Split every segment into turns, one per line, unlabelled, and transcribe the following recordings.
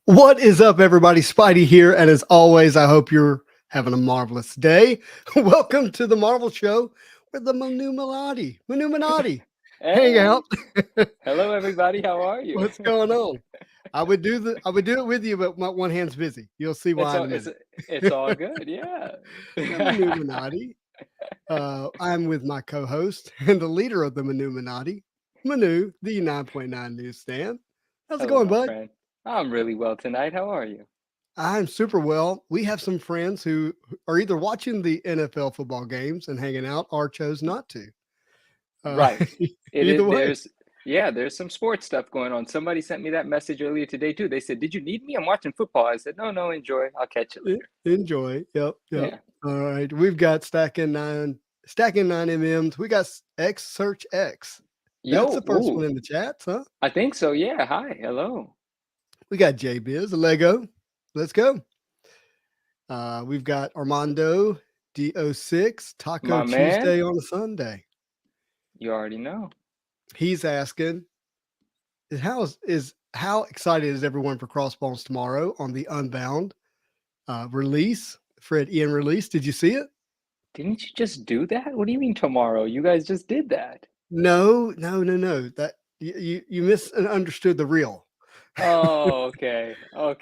What is up, everybody? Spidey here, and as always, I hope you're having a marvelous day. Welcome to the Marvel Show with the Manuminati. Hang
Hey,
out.
hello everybody. How are you?
What's going on? I would do it with you, but my one hand's busy. You'll see
It's
why in
all
a
it's
minute.
it's all good. Yeah.
The Manuminati. I'm with my co-host and the leader of the Manuminati, Manu, the 9.9 Newsstand. How's it
Hello,
going,
my
bud?
friend. I'm really well tonight. How are you?
I'm super well. We have some friends who are either watching the NFL football games and hanging out or chose not to. Uh,
Right. It
either
is
way,
there's some sports stuff going on. Somebody sent me that message earlier today too. They said, "Did you need me? I'm watching football." I said, "No, no, enjoy. I'll catch you later."
enjoy. Yep, yep.
Yeah.
All right, we've got stacking nine MMs. We got X Search X. That's
Yo,
the first one
ooh.
in the chats, huh?
I think so. Yeah. Hi. Hello.
We got J Biz, Lego. Let's go. We've got Armando DO6 Taco
My man,
Tuesday on a Sunday.
you already know.
He's asking, how excited is everyone for Crossbones tomorrow on the Unbound release? Fred Ian release. Did you see it?
Didn't you just do that? What do you mean tomorrow? You guys just did that.
No, no, no, no. That you misunderstood the real.
Oh, okay.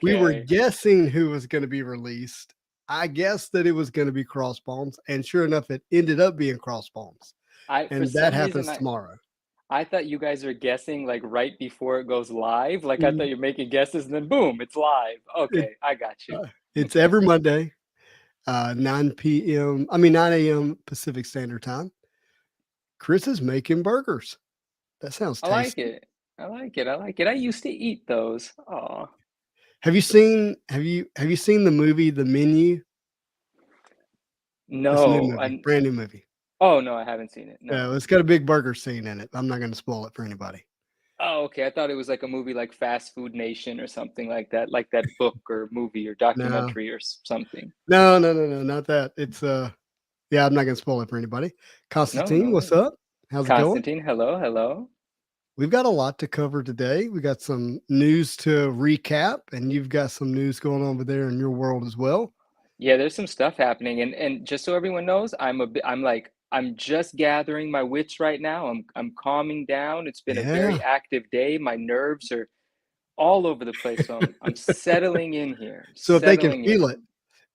We were
Okay.
guessing who was going to be released. I guessed that it was going to be Crossbones, and sure enough, it ended up being Crossbones,
I for
and that
some reason
happens tomorrow.
I thought you guys are guessing like right before it goes live. Like I thought
Mhm.
you're making guesses and then boom, it's live.
It,
Okay, I got you.
it's every Monday, 9 p.m. I mean 9 a.m. Pacific Standard Time. Chris is making burgers. That sounds
I like
tasty.
it. I like it. I like it. I used to eat those. Oh,
Have you seen the movie The Menu? It's a new
no.
movie, brand new movie.
Oh no, I haven't seen it.
Yeah,
No.
it's got a big burger scene in it. I'm not going to spoil it for anybody.
Oh, okay. I thought it was like a movie like Fast Food Nation or something like that book or movie or
No,
documentary or something.
no, no, no, no, not that. Yeah, I'm not going to spoil it for anybody.
No,
Constantine,
no
what's
worries.
up? How's it going?
Constantine, hello, hello.
We've got a lot to cover today. We got some news to recap, and you've got some news going on over there in your world as well.
Yeah, there's some stuff happening, and just so everyone knows, I'm just gathering my wits right now. I'm calming down. It's been a very
Yeah.
active day. My nerves are all over the place, so I'm settling in here,
So if they can
settling
feel
in.
it,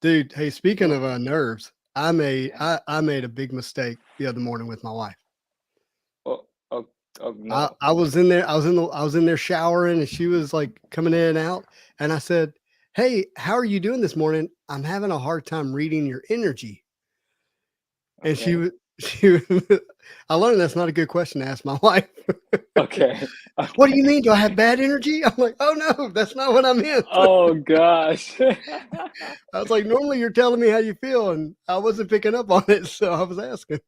dude. Hey, speaking
Yo,
of nerves, I made
yeah.
I made a big mistake the other morning with my wife.
Oh, oh, oh
I,
no.
I was in there, I was in there showering and she was like coming in and out. And I said, "Hey, how are you doing this morning? I'm having a hard time reading your energy." And she
Okay,
was I learned that's not a good question to ask my wife.
okay,
What do you
okay.
mean? Do I have bad energy? I'm like, oh no, that's not what I meant.
Oh gosh.
I was like, normally you're telling me how you feel, and I wasn't picking up on it, so I was asking.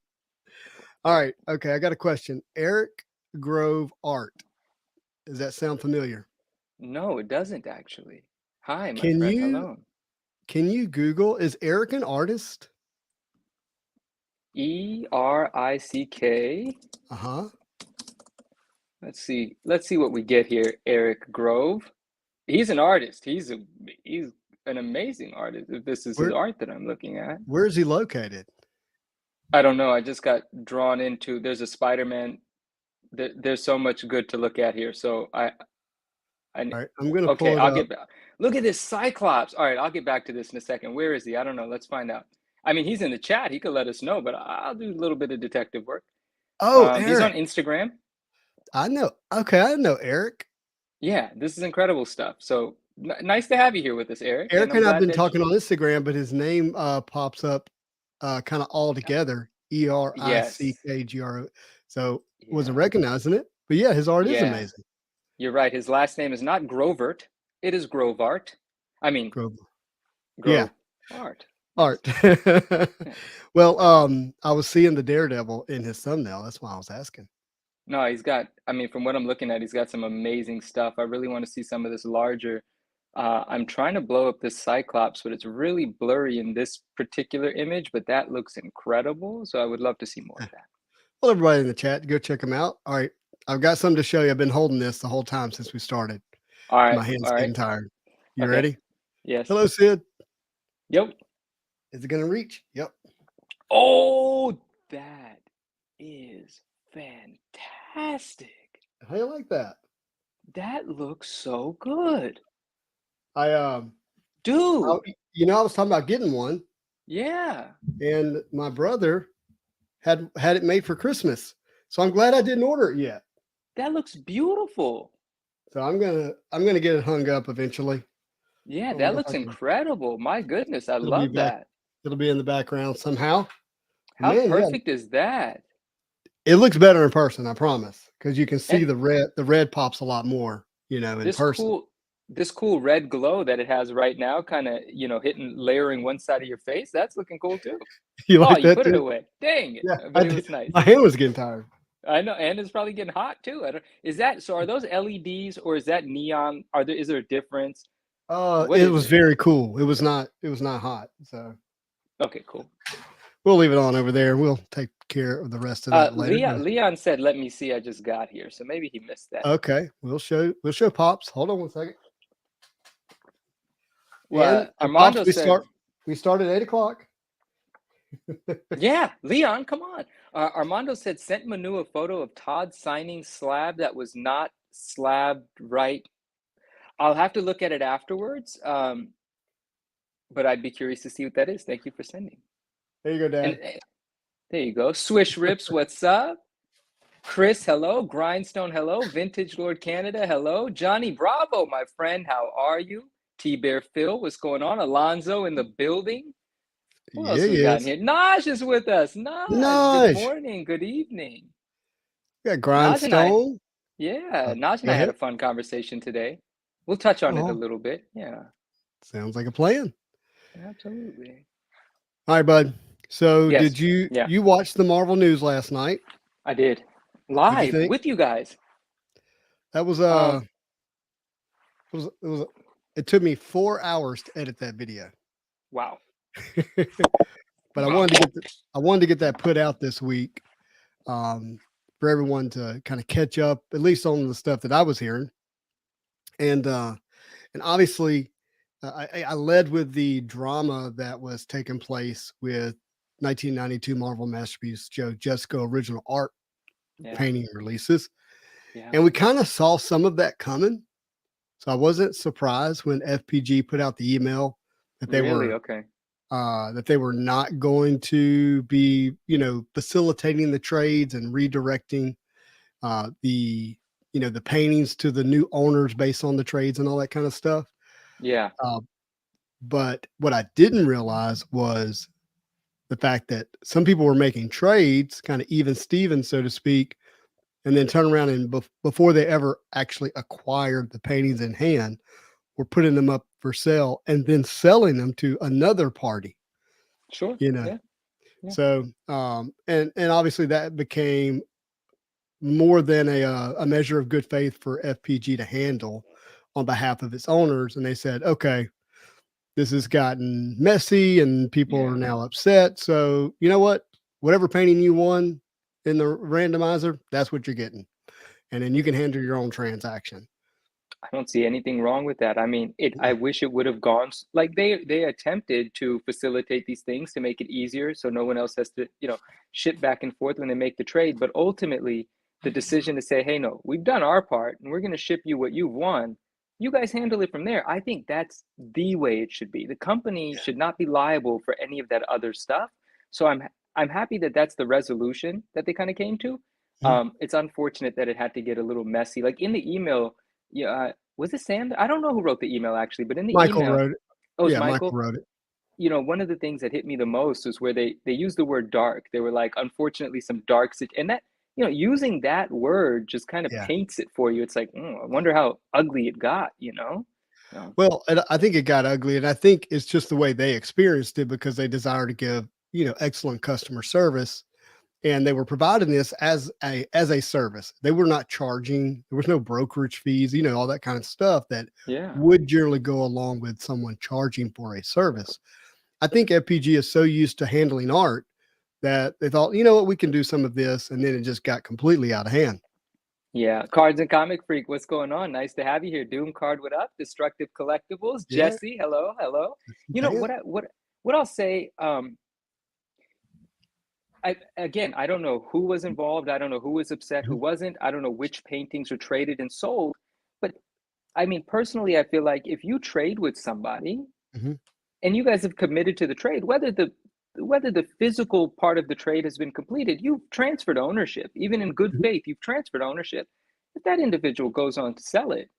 All right, okay, I got a question. Eric Grove Art. Does that sound familiar?
No, it doesn't actually. Hi, my
Can
friend.
you
Hello.
can you Google, is Eric an artist?
Erick.
Uh-huh.
Let's see what we get here. Eric Grove. He's an artist. He's an amazing artist. If this is his
Where
art that I'm looking at.
where is he located?
I don't know. I just got drawn into there's a Spider-Man. There's so much good to look at here. So I
All right, I'm gonna
okay,
pull it
I'll
up.
get back. Look at this Cyclops. All right, I'll get back to this in a second. Where is he? I don't know. Let's find out. I mean, he's in the chat. He could let us know, but I'll do a little bit of detective work.
Oh,
He's on
Eric.
Instagram.
I know. Okay, I know Eric.
Yeah, this is incredible stuff. So nice to have you here with us, Eric, and
Eric
I'm
and I've
glad
been
that
talking on Instagram, but his name pops up kind of all together.
yes,
Erickgro. So wasn't
yeah,
recognizing it. But yeah, his art is
yeah,
amazing.
you're right. His last name is not Grovert. It is Grovart. I mean,
Grove. Yeah,
Grove Art. Yes.
art.
Yeah.
Well, I was seeing the Daredevil in his thumbnail. That's why I was asking.
No, he's got, I mean, from what I'm looking at, he's got some amazing stuff. I really want to see some of this larger. I'm trying to blow up this Cyclops, but it's really blurry in this particular image, but that looks incredible. So I would love to see more of that.
Well, everybody in the chat, go check him out. All right, I've got something to show you. I've been holding this the whole time since we started.
All right,
My hand's
all right.
getting tired. You
Okay.
ready?
Yes.
Hello, Sid.
Yep.
Is it going to reach? Yep.
Oh, that is fantastic.
How you like that?
That looks so good.
I
Dude.
I was talking about getting one,
Yeah.
and my brother had it made for Christmas. So I'm glad I didn't order it yet.
That looks beautiful.
So I'm gonna get it hung up eventually.
Yeah,
I
that
wonder if
looks
I can.
incredible. My goodness, I
It'll be
love
back.
that.
It'll be in the background somehow.
How
Man, yeah,
perfect is that?
it looks better in person. I promise, because you can see
And
the red. The red pops a lot more, in
this
person.
cool this cool red glow that it has right now, kind of, hitting layering one side of your face. That's looking cool too.
You
Oh,
like
you
that
put it
too?
away. Dang it.
Yeah,
But
I
it
did.
was nice.
My hand was getting tired.
I know, and it's probably getting hot too. I don't, is that so? Are those LEDs or is that neon? Is there a difference? What
It
is
was
it?
very cool. It was not. It was not hot. So
Okay, cool.
we'll leave it on over there. We'll take care of the rest of that later.
Leon said, "Let me see. I just got here," so maybe he missed that.
Okay, we'll show Pops. Hold on one second.
Well,
And Pops,
Armando said,
we start at 8 o'clock.
"Yeah, Leon, come on." Armando said, "Sent Manu a photo of Todd signing slab that was not slabbed right." I'll have to look at it afterwards, but I'd be curious to see what that is. Thank you for sending.
There you go,
And
Dad.
there you go. Swish Rips, what's up? Chris, hello. Grindstone, hello. Vintage Lord Canada, hello. Johnny Bravo, my friend, how are you? T Bear Phil, what's going on? Alonzo in the building. Who
Yeah,
else we got in
yes.
here? Naj is with us. Naj, good
Nice.
morning, good evening.
We got
Naj and I,
Grindstone.
yeah, Naj and
Go
I had
ahead.
a fun conversation today. We'll touch on it a
Oh,
little bit. Yeah,
sounds like a plan.
absolutely.
All right, bud. So,
Yes,
did you
yeah,
you watch the Marvel news last night?
I did.
What'd you
Live
think?
with you guys.
That was
Um,
it took me 4 hours to edit that video.
wow.
But I wanted to get that put out this week, um, for everyone to kind of catch up, at least on the stuff that I was hearing. And obviously, I led with the drama that was taking place with 1992 Marvel Masterpiece Joe Jesco original art
Yeah,
painting releases,
yeah.
and we kind of saw some of that coming. So I wasn't surprised when FPG put out the email that they
Really?
were
Okay.
not going to be, facilitating the trades and redirecting the the paintings to the new owners based on the trades and all that kind of stuff.
Yeah,
Uh, but what I didn't realize was the fact that some people were making trades, kind of even Steven, so to speak, and then turn around and before they ever actually acquired the paintings in hand, were putting them up for sale and then selling them to another party.
sure.
You know,
Yeah, yeah,
so and obviously that became more than a measure of good faith for FPG to handle on behalf of its owners, and they said, okay, this has gotten messy and people are
yeah.
now upset. So, you know what? Whatever painting you won in the randomizer, that's what you're getting. And then you can handle your own transaction.
I don't see anything wrong with that. I mean, I wish it would have gone like they attempted to facilitate these things to make it easier so no one else has to, ship back and forth when they make the trade. But ultimately, the decision to say, hey, no, we've done our part and we're going to ship you what you've won. You guys handle it from there. I think that's the way it should be. The company should not be liable for any of that other stuff. So I'm happy that that's the resolution that they kind of came to.
Mhm.
It's unfortunate that it had to get a little messy. Like in the email, yeah, was it Sam? I don't know who wrote the email actually, but in the
Michael
email,
wrote it.
oh, it's
Yeah, Michael
Michael.
wrote it.
One of the things that hit me the most was where they used the word dark. They were like, unfortunately, some dark and that using that word just kind of
Yeah.
paints it for you. It's like, I wonder how ugly it got. So,
Well, and I think it got ugly. And I think it's just the way they experienced it because they desire to give, excellent customer service. And they were providing this as a service. They were not charging. There was no brokerage fees, all that kind of stuff that
yeah,
would generally go along with someone charging for a service. I think FPG is so used to handling art that they thought, you know what, we can do some of this, and then it just got completely out of hand.
Yeah, Cards and Comic Freak, what's going on? Nice to have you here. Doom Card, what up? Destructive Collectibles,
Yeah,
Jesse, hello, hello. You know
Dan.
what I'll say. I don't know who was involved. I don't know who was upset, who
Mhm,
wasn't. I don't know which paintings were traded and sold. But I mean, personally, I feel like if you trade with somebody
mhm,
and you guys have committed to the trade, whether the physical part of the trade has been completed, you've transferred ownership. Even in good
mhm,
faith, you've transferred ownership. If that individual goes on to sell it,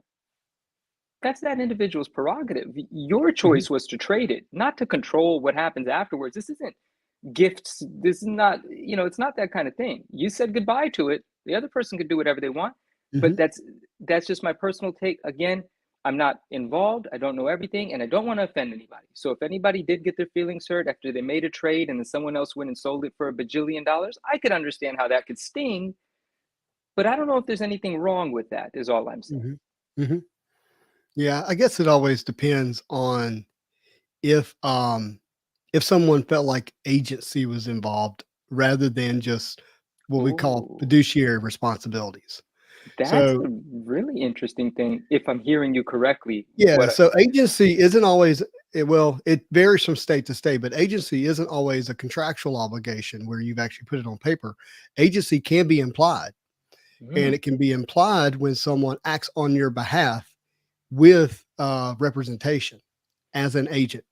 that's that individual's prerogative. Your
mhm,
choice was to trade it, not to control what happens afterwards. This isn't gifts. This is not, it's not that kind of thing. You said goodbye to it. The other person could do whatever they want, but
mhm,
that's just my personal take. Again, I'm not involved. I don't know everything, and I don't want to offend anybody. So if anybody did get their feelings hurt after they made a trade and then someone else went and sold it for $1 bajillion, I could understand how that could sting. But I don't know if there's anything wrong with that. Is all I'm saying.
mhm, mhm. Yeah, I guess it always depends on if um if someone felt like agency was involved rather than just what we call
Ooh.
fiduciary responsibilities.
That's
So
a really interesting thing, if I'm hearing you correctly.
yeah,
What?
so agency isn't always well, it varies from state to state, but agency isn't always a contractual obligation where you've actually put it on paper. Agency can be implied, and
Mm,
it can be implied when someone acts on your behalf with representation as an agent.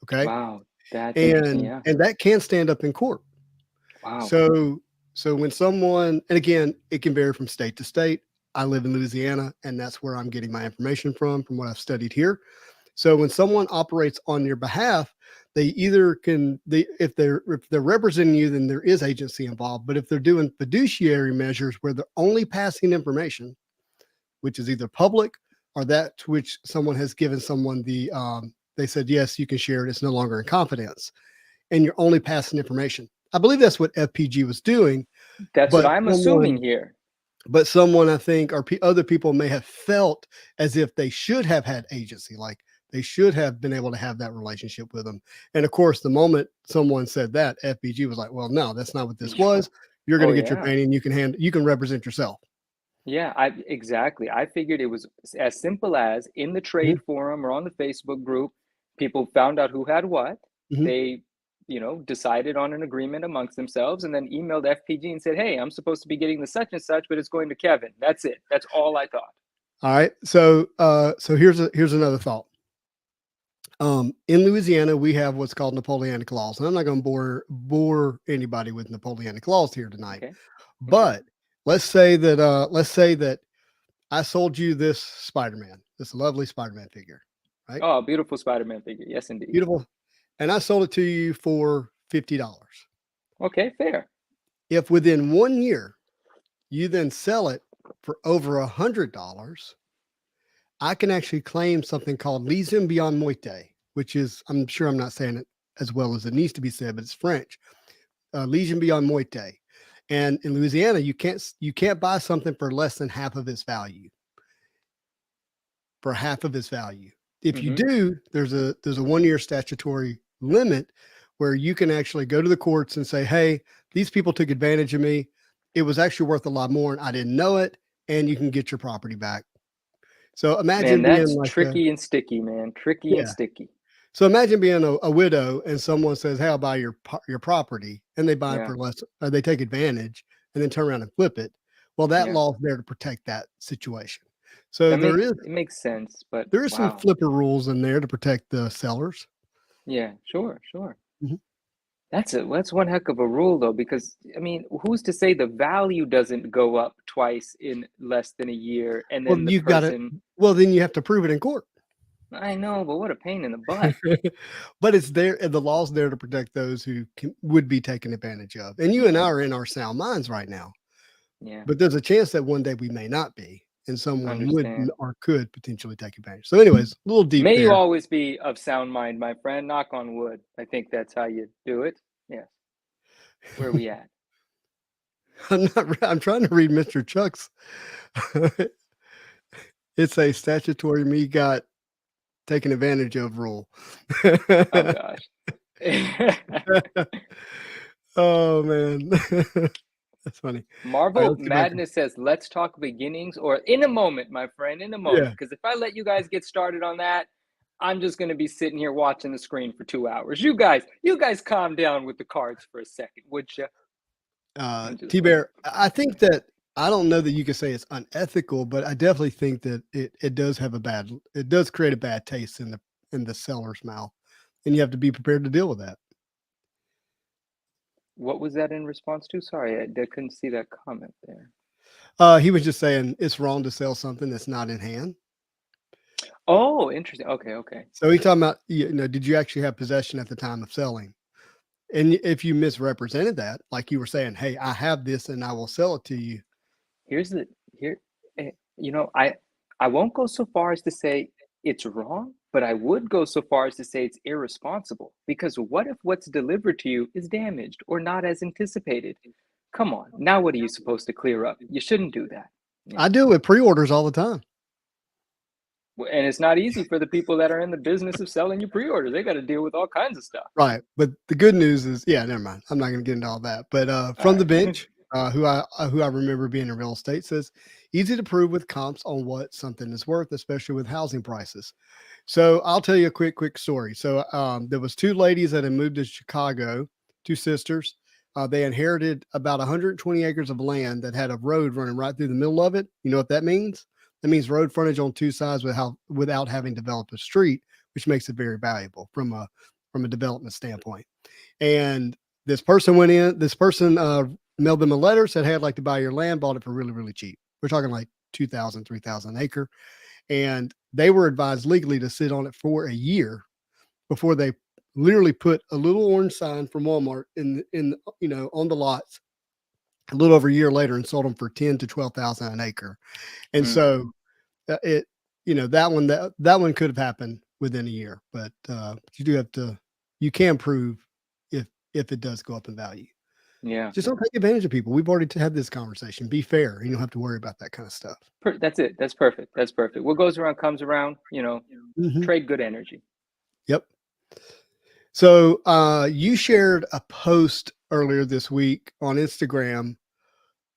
Okay,
wow, that's interesting.
and
Yeah.
that can stand up in court.
Wow.
So when someone, and again, it can vary from state to state. I live in Louisiana, and that's where I'm getting my information from what I've studied here. So when someone operates on your behalf, they either can they if they're representing you, then there is agency involved. But if they're doing fiduciary measures where they're only passing information, which is either public or that to which someone has given someone they said yes, you can share it. It's no longer in confidence, and you're only passing information. I believe that's what FPG was doing,
That's what
but
I'm assuming
someone
here.
I think or other people may have felt as if they should have had agency, like they should have been able to have that relationship with them. And of course, the moment someone said that, FBG was like, "Well, no, that's not what this
Yeah.
was. You're going
Oh
to get your
yeah.
painting. You can represent yourself."
Yeah, I exactly. I figured it was as simple as in the
Mhm,
trade forum or on the Facebook group, people found out who had what.
mhm.
They, decided on an agreement amongst themselves and then emailed FPG and said, "Hey, I'm supposed to be getting the such and such, but it's going to Kevin." That's it. That's all I thought.
All right. So here's another thought. In Louisiana, we have what's called Napoleonic laws, and I'm not going to bore anybody with Napoleonic laws here tonight.
Okay. Okay.
But let's say that I sold you this Spider-Man, this lovely Spider-Man figure, right?
Oh, beautiful Spider-Man figure. Yes, indeed.
Beautiful. And I sold it to you for $50.
Okay, fair.
If within 1 year you then sell it for over $100, I can actually claim something called Legion Beyond Moite, which is, I'm sure I'm not saying it as well as it needs to be said, but it's French. Legion Beyond Moite. And in Louisiana, you can't buy something for less than half of its value. For half of its value. If you
Mm-hmm.
do, there's a 1 year statutory limit where you can actually go to the courts and say, "Hey, these people took advantage of me. It was actually worth a lot more, and I didn't know it." And you can get your property back. So
Man,
imagine being
that's
like a
tricky and sticky, man. Tricky and
yeah.
sticky.
So imagine being a widow and someone says, "Hey, I'll buy your property," and they buy it
Yeah.
for less. They take advantage and then turn around and flip it. Well, that
Yeah.
law is there to protect that situation. So
That makes it makes sense, but
there is some
wow.
flipper rules in there to protect the sellers.
Yeah, sure, sure.
Mhm.
That's one heck of a rule though, because I mean, who's to say the value doesn't go up twice in less than a year and
Well,
then the
you gotta
person,
well, then you have to prove it in court.
I know, but what a pain in the butt.
But it's there and the law's there to protect those who would be taken advantage of. And you and I are in our sound minds right now,
Yeah,
but there's a chance that one day we may not be, and someone would
understand.
or could potentially take advantage. So anyways, a little deep
May you
there.
always be of sound mind, my friend. Knock on wood. I think that's how you do it. Yes. Where are we at?
I'm trying to read Mr. Chuck's. It's a statutory me got taken advantage of rule.
Oh gosh.
Oh man. That's funny. All right,
Marvel
let's get back.
Madness says, let's talk beginnings, or in a moment, my friend, in a moment.
Yeah.
Because if I let you guys get started on that, I'm just going to be sitting here watching the screen for 2 hours. You guys calm down with the cards for a second, would you? I'm just playing.
T-Bear, I think that I don't know that you could say it's unethical, but I definitely think that it does have it does create a bad taste in the seller's mouth, and you have to be prepared to deal with that.
What was that in response to? Sorry, I couldn't see that comment there.
He was just saying it's wrong to sell something that's not in hand.
Oh, interesting. Okay, okay.
So he's talking about, did you actually have possession at the time of selling? And if you misrepresented that, like you were saying, hey, I have this and I will sell it to you.
Here's the here. I won't go so far as to say it's wrong, but I would go so far as to say it's irresponsible. Because what if what's delivered to you is damaged or not as anticipated? Come on, now what are you supposed to clear up? You shouldn't do that.
I do it with pre-orders all the time.
And it's not easy for the people that are in the business of selling you pre-orders. They got to deal with all kinds of stuff.
Right. But the good news is, yeah, never mind. I'm not going to get into all that. But
All
from the
right.
bench, who I remember being in real estate, says easy to prove with comps on what something is worth, especially with housing prices. So I'll tell you a quick story. So there was two ladies that had moved to Chicago, two sisters. They inherited about 120 acres of land that had a road running right through the middle of it. You know what that means? That means road frontage on two sides without having developed a street, which makes it very valuable from a development standpoint. And this person went in. This person mailed them a letter, said, "Hey, I'd like to buy your land." Bought it for really, really cheap. We're talking like 2,000, 3,000 an acre, and they were advised legally to sit on it for a year before they literally put a little orange sign from Walmart in on the lots a little over a year later and sold them for 10 to 12,000 an acre. And
Mm,
so it that one could have happened within a year, but you do have to you can prove if it does go up in value.
yeah.
Just don't take advantage of people. We've already had this conversation. Be fair. You don't have to worry about that kind of stuff.
That's it. That's perfect. That's perfect. What goes around comes around.
Mhm.
Trade good energy.
Yep. So you shared a post earlier this week on Instagram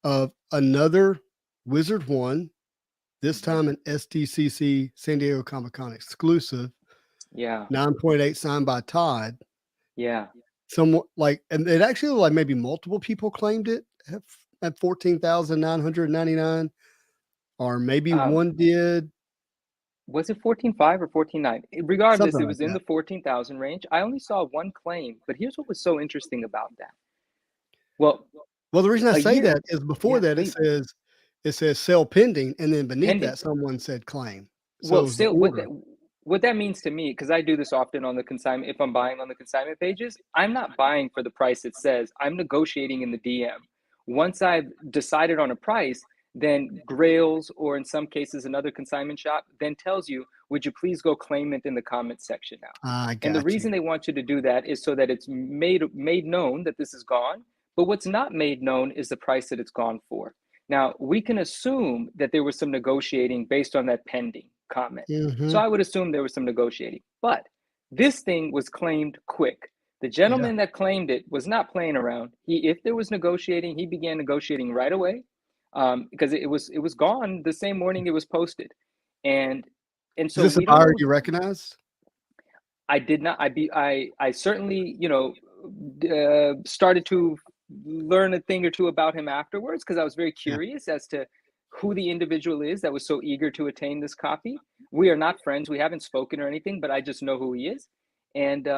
of another Wizard One, this time an SDCC San Diego Comic Con exclusive,
Yeah.
9.8 signed by Todd.
Yeah.
Somewhat like, and it actually like maybe multiple people claimed it at 14,999, or maybe
Um,
one did,
was it 14.5 or 14.9? Regardless,
something
it
like
was in
that.
the 14,000 range. I only saw one claim, but here's what was so interesting about that. Well,
Well, the reason I
a
say
year,
that is before
yeah,
that
please,
it says sell pending, and then beneath
pending.
that someone said claim. So it
Well,
was the
still,
order.
what that means to me, because I do this often on the consignment, if I'm buying on the consignment pages, I'm not buying for the price it says. I'm negotiating in the DM. Once I've decided on a price, then Grails, or in some cases another consignment shop, then tells you, would you please go claim it in the comments section now?
I
And the
got you.
reason they want you to do that is so that it's made known that this is gone. But what's not made known is the price that it's gone for. Now, we can assume that there was some negotiating based on that pending comment. So
Mhm.
I would assume there was some negotiating. But this thing was claimed quick. The
Yeah.
gentleman that claimed it was not playing around. If there was negotiating, he began negotiating right away, because it was gone the same morning it was posted, and
Is
so
this a
we don't
buyer
know.
you recognize?
I did not. I certainly, started to learn a thing or two about him afterwards because I was very
Yeah.
curious as to who the individual is that was so eager to attain this copy. We are not friends. We haven't spoken or anything, but I just know who he is, and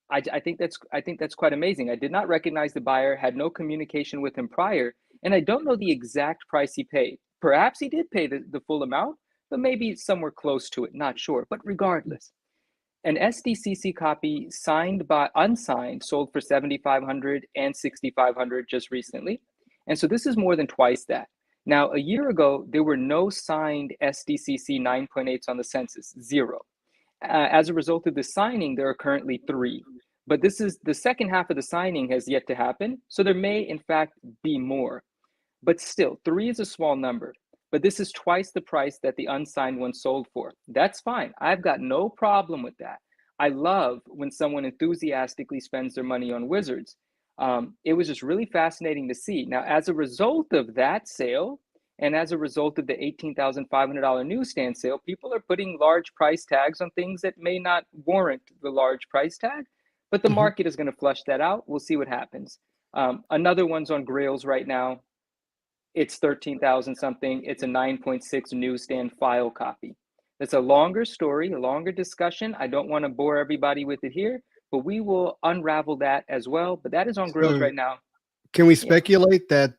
I think that's quite amazing. I did not recognize the buyer, had no communication with him prior, and I don't know the exact price he paid. Perhaps he did pay the full amount, but maybe somewhere close to it. Not sure. But regardless, an SDCC copy signed by unsigned sold for 7,500 and 6,500 just recently. And so this is more than twice that. Now, a year ago, there were no signed SDCC 9.8s on the census, zero. As a result of the signing, there are currently three. But this is the second half of the signing has yet to happen. So there may, in fact, be more. But still, three is a small number. But this is twice the price that the unsigned one sold for. That's fine. I've got no problem with that. I love when someone enthusiastically spends their money on Wizards. It was just really fascinating to see. Now, as a result of that sale, and as a result of the $18,500 newsstand sale, people are putting large price tags on things that may not warrant the large price tag, but the
Mhm.
market is going to flush that out. We'll see what happens. Another one's on Grails right now. It's 13,000 something. It's a 9.6 newsstand file copy. It's a longer story, a longer discussion. I don't want to bore everybody with it here, but we will unravel that as well. But that is on Grails
So
right now.
can we
Yeah.
speculate that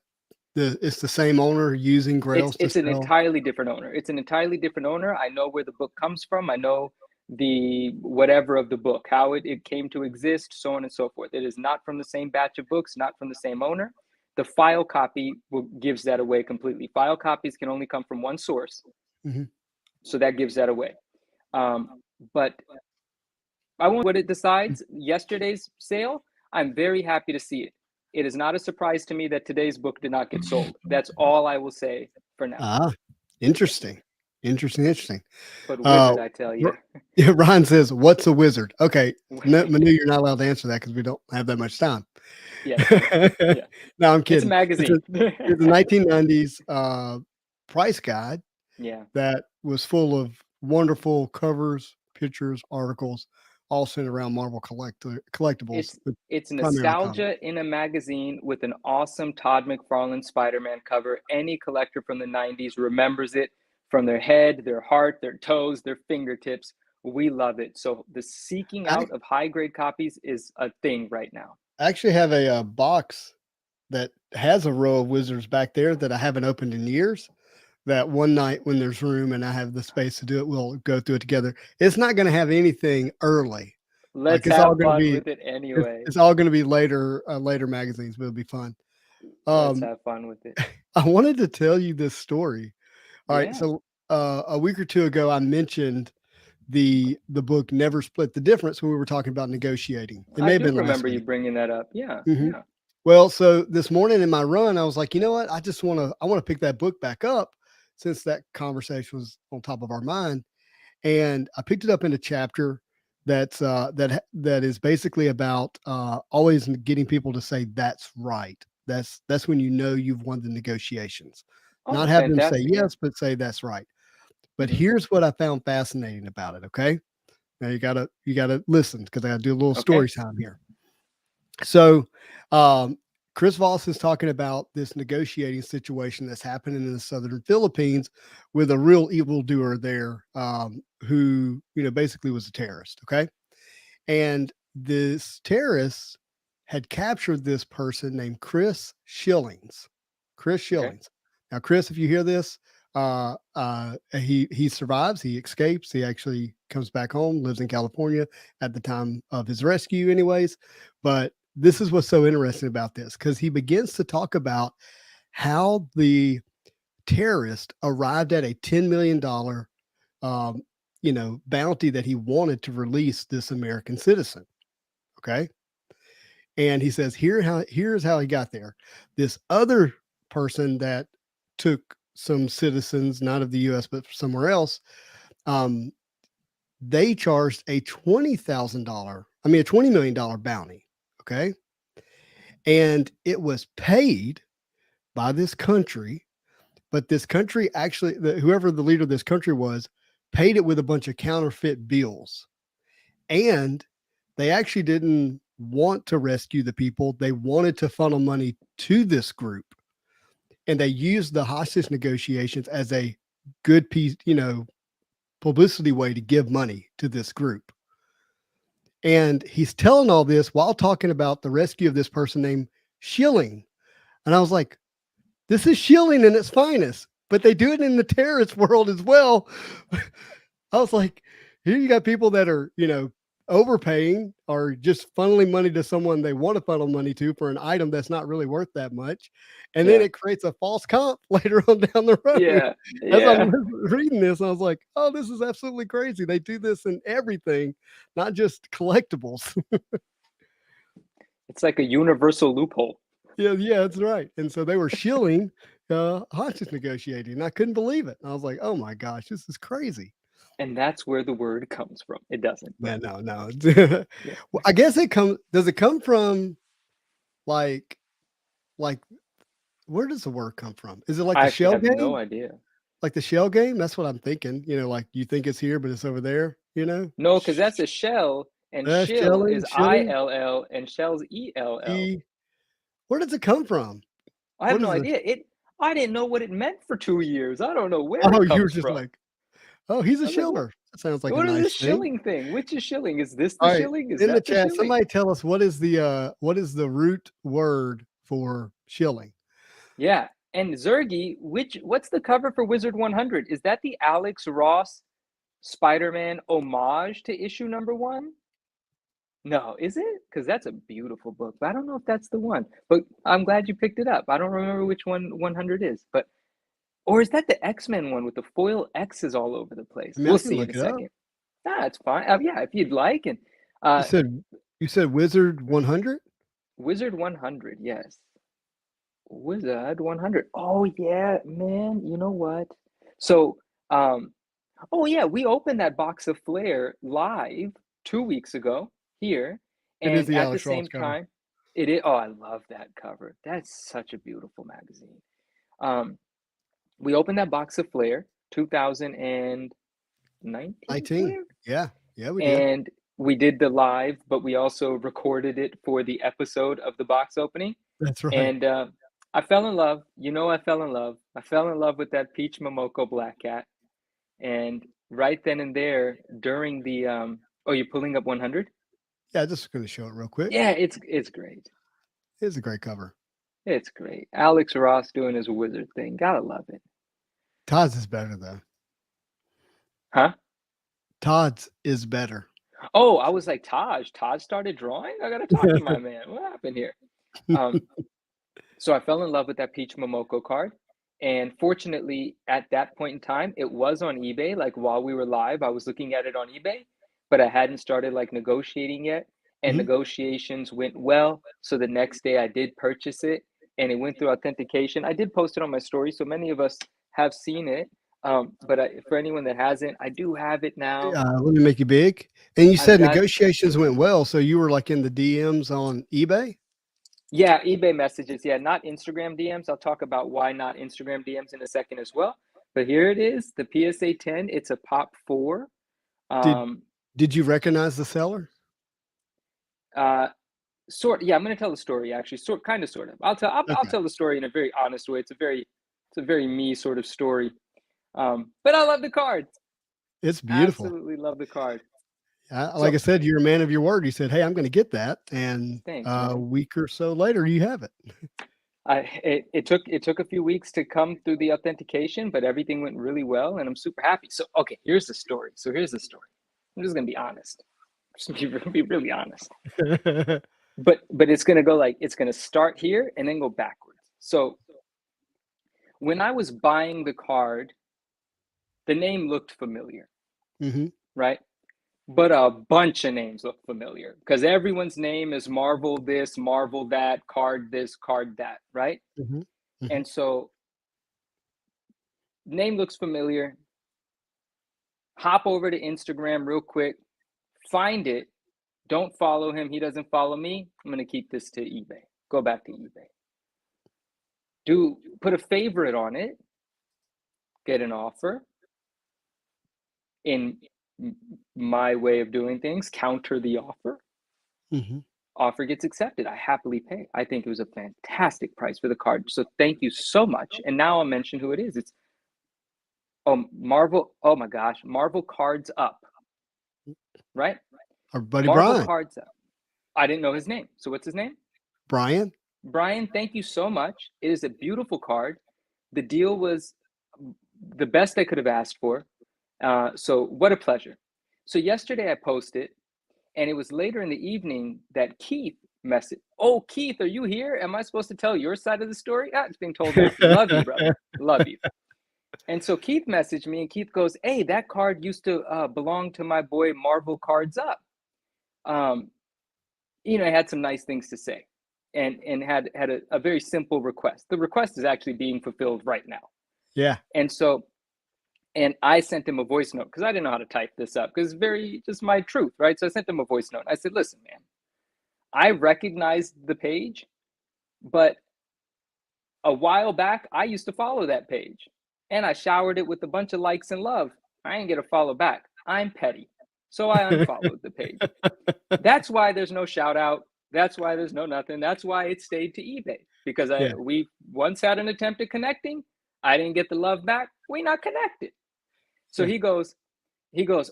it's the same owner using Grails to
It's an
sell?
entirely different owner. It's an entirely different owner. I know where the book comes from. I know the whatever of the book, how it came to exist, so on and so forth. It is not from the same batch of books, not from the same owner. The file copy gives that away completely. File copies can only come from one source,
Mhm.
so that gives that away. But I won't what it decides. Yesterday's sale, I'm very happy to see it. It is not a surprise to me that today's book did not get sold. That's all I will say for now.
Ah, interesting. Interesting.
But
Uh,
wizard, I tell you.
R- yeah, Ryan says, "What's a wizard?" Okay, no, Manu, you're not allowed to answer that because we don't have that much time.
Yes, I know. Yeah.
No, I'm
It's a
kidding.
magazine.
It's a 1990s price guide
Yeah.
that was full of wonderful covers, pictures, articles, all centered around Marvel collectibles,
It's
but
it's
primarily comics.
nostalgia in a magazine with an awesome Todd McFarlane Spider-Man cover. Any collector from the 90s remembers it from their head, their heart, their toes, their fingertips. We love it. So the seeking
I
out of high grade copies is a thing right now.
actually have a box that has a row of wizards back there that I haven't opened in years. That one night when there's room and I have the space to do it, we'll go through it together. It's not going to have anything early. Like
Let's have fun with it
it's,
anyway.
it's all going to be later magazines, but it'll be fun.
Let's
Um,
have fun with it.
I wanted to tell you this story. All right,
Yeah.
so a week or two ago, I mentioned the book Never Split the Difference when we were talking about negotiating. It
I
may have
do
been last
remember you
week.
bringing that up. Yeah.
Mhm.
Yeah.
Well, so this morning in my run, I was like, you know what? I want to pick that book back up since that conversation was on top of our mind. And I picked it up in a chapter that is basically about always getting people to say that's right. That's when you know you've won the negotiations. Not
Oh,
have them say
fantastic. Yeah.
yes, but say that's right. But
Hmm.
here's what I found fascinating about it. Okay, now you gotta listen because I got to do a little
Okay.
story time here. So, Chris Voss is talking about this negotiating situation that's happening in the southern Philippines with a real evildoer there, who basically was a terrorist. Okay, and this terrorist had captured this person named Chris Shillings. Chris
Okay.
Shillings. Now, Chris, if you hear this, he survives. He escapes. He actually comes back home. Lives in California at the time of his rescue, anyways. But this is what's so interesting about this because he begins to talk about how the terrorist arrived at a $10 million bounty that he wanted to release this American citizen. Okay. And he says, here's how he got there. This other person that took some citizens, not of the US, but somewhere else, um, they charged a $20 million bounty. Okay. And it was paid by this country, but this country actually, whoever the leader of this country was, paid it with a bunch of counterfeit bills. And they actually didn't want to rescue the people. They wanted to funnel money to this group. And they used the hostage negotiations as a good piece, publicity way to give money to this group. And he's telling all this while talking about the rescue of this person named Shilling. And I was like, this is Shilling in its finest, but they do it in the terrorist world as well. I was like, here you got people that are, overpaying or just funneling money to someone they want to funnel money to for an item that's not really worth that much. And then
Yeah.
it creates a false comp later on down the road.
Yeah.
As I'm
Yeah.
reading this, I was like, oh, this is absolutely crazy. They do this in everything, not just collectibles.
It's like a universal loophole.
Yeah, that's right. And so they were shilling hostage negotiating. And I couldn't believe it. And I was like, oh my gosh, this is crazy.
And that's where the word comes from. It doesn't, but
No.
yeah.
Well, I guess does it come from like like where does the word come from? Is it like
I
the
actually
shell
have no
game?
idea.
Like the shell game? That's what I'm thinking. Like you think it's here, but it's over there.
No, because that's a shell, and shill
Shelling,
is
shilling,
ILL, and shell's ELL.
e. Where does it come from?
I have
What
no
is this?
idea. I didn't know what it meant for 2 years. I don't know where
Oh,
it
you were
comes
just
from.
like, oh, he's a
I was like,
shiller. That sounds like a
what is
nice
this
thing.
shilling thing? Which is shilling? Is this the
All right,
shilling? Is
in the
that the
chat,
shilling?
somebody tell us what is the root word for shilling?
Yeah. And Zergy, what's the cover for Wizard 100? Is that the Alex Ross Spider-Man homage to issue number 1? No, is it? Because that's a beautiful book, but I don't know if that's the one. But I'm glad you picked it up. I don't remember which one 100 is, but or is that the X-Men one with the foil X's all over the place?
I mean, I
We'll
can
see in
look
a
it up.
second. Nah, it's fine. Yeah, if you'd like. And
You
uh,
said you said Wizard 100?
Wizard 100, yes. Wizard 100. Oh yeah, man. You know what? So, oh yeah, we opened that box of Flair live 2 weeks ago here,
It is
and
the
at the
Alex Ross
same
cover.
time, it is. Oh, I love that cover. That's such a beautiful magazine. Um, we opened that box of Flair 2019
19.
Flair,
Yeah. Yeah, we did.
and we did the live, but we also recorded it for the episode of the box opening.
That's right.
And I fell in love. I fell in love. I fell in love with that peach Momoko black cat. And right then and there, during the oh, you're pulling up 100?
Yeah, just gonna show it real quick.
Yeah, it's great.
It's a great cover.
It's great. Alex Ross doing his wizard thing. Gotta love it.
Todd's is better though.
Huh?
Todd's is better.
Oh, I was like, Taj. Taj started drawing? I gotta talk to my man. What happened here? Um, so I fell in love with that Peach Momoko card. And fortunately, at that point in time, it was on eBay. Like while we were live, I was looking at it on eBay, but I hadn't started like negotiating yet. And
Mhm.
negotiations went well. So the next day I did purchase it and it went through authentication. I did post it on my story. So many of us have seen it. But for anyone that hasn't, I do have it now.
Let me make you big. And you
I've
said
got
negotiations went well, so you were like in the DMs on eBay?
Yeah, eBay messages. Yeah, not Instagram DMs. I'll talk about why not Instagram DMs in a second as well. But here it is, the PSA 10. It's a Pop 4.
Did
Um,
did you recognize the seller?
uh, yeah, I'm going to tell the story actually. Sort of. I'll
Okay.
tell the story in a very honest way. It's a very me sort of story. But I love the card.
It's beautiful.
Absolutely love the card.
Like I
So
said, you're a man of your word. You said, "Hey, I'm gonna get that," and
thanks,
a
man.
week or so later, you have it.
It took a few weeks to come through the authentication, but everything went really well, and I'm super happy. So okay, here's the story. I'm just gonna be honest. Just be really honest. But it's gonna go like it's gonna start here and then go backwards. So when I was buying the card, the name looked familiar,
Mhm,
right? But a bunch of names look familiar because everyone's name is Marvel this, Marvel that, card this, card that, right?
mhm, mhm.
And so name looks familiar. Hop over to Instagram real quick, find it. Don't follow him. He doesn't follow me. I'm going to keep this to eBay. Go back to eBay. Put a favorite on it, get an offer. In my way of doing things, counter the offer.
Mhm.
Offer gets accepted. I happily pay. I think it was a fantastic price for the card. So thank you so much. And now I'll mention who it is. It's Marvel. Oh my gosh, Marvel Cards Up, right?
Our buddy
Marvel
Brian.
Cards Up. I didn't know his name. So what's his name?
Brian?
Brian, thank you so much. It is a beautiful card. The deal was the best I could have asked for. So what a pleasure. So yesterday I posted, and it was later in the evening that Keith messaged. Oh, Keith, are you here? Am I supposed to tell your side of the story? Ah, it's being told now. Love you, brother. Love you. And so Keith messaged me, and Keith goes, "Hey, that card used to belong to my boy Marvel Cards Up." Um, I had some nice things to say, and had a very simple request. The request is actually being fulfilled right now.
Yeah.
And so, and I sent him a voice note because I didn't know how to type this up because it's very just my truth, right? So I sent him a voice note. I said, "Listen, man, I recognized the page, But a while back, I used to follow that page and I showered it with a bunch of likes and love. I ain't get a follow back. I'm petty. So I unfollowed the page. That's why there's no shout out. That's why there's no nothing. That's why it stayed to eBay because
Yeah,
we once had an attempt at connecting. I didn't get the love back. We not connected. So
yeah.
he goes,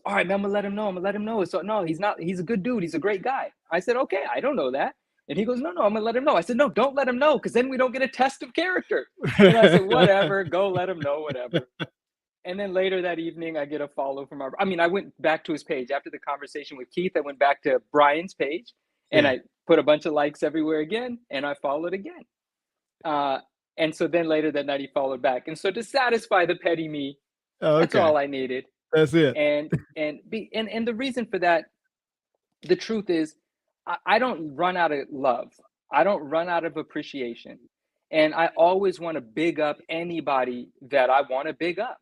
all right, man, I'm gonna let him know. I'm gonna let him know. So no, he's not, he's a good dude. He's a great guy. I said, okay, I don't know that. And he goes, no, I'm gonna let him know. I said, no, don't let him know, because then we don't get a test of character. And I said, whatever, go let him know, whatever. And then later that evening, I get a follow from I went back to his page after the conversation with Keith. I went back to Brian's page and
Yeah.
I put a bunch of likes everywhere again, and I followed again. Uh, and so then later that night, he followed back. And so to satisfy the petty me,
Oh,
that's
okay.
all I needed.
That's it.
And the reason for that, the truth is, I don't run out of love. I don't run out of appreciation. And I always want to big up anybody that I want to big up.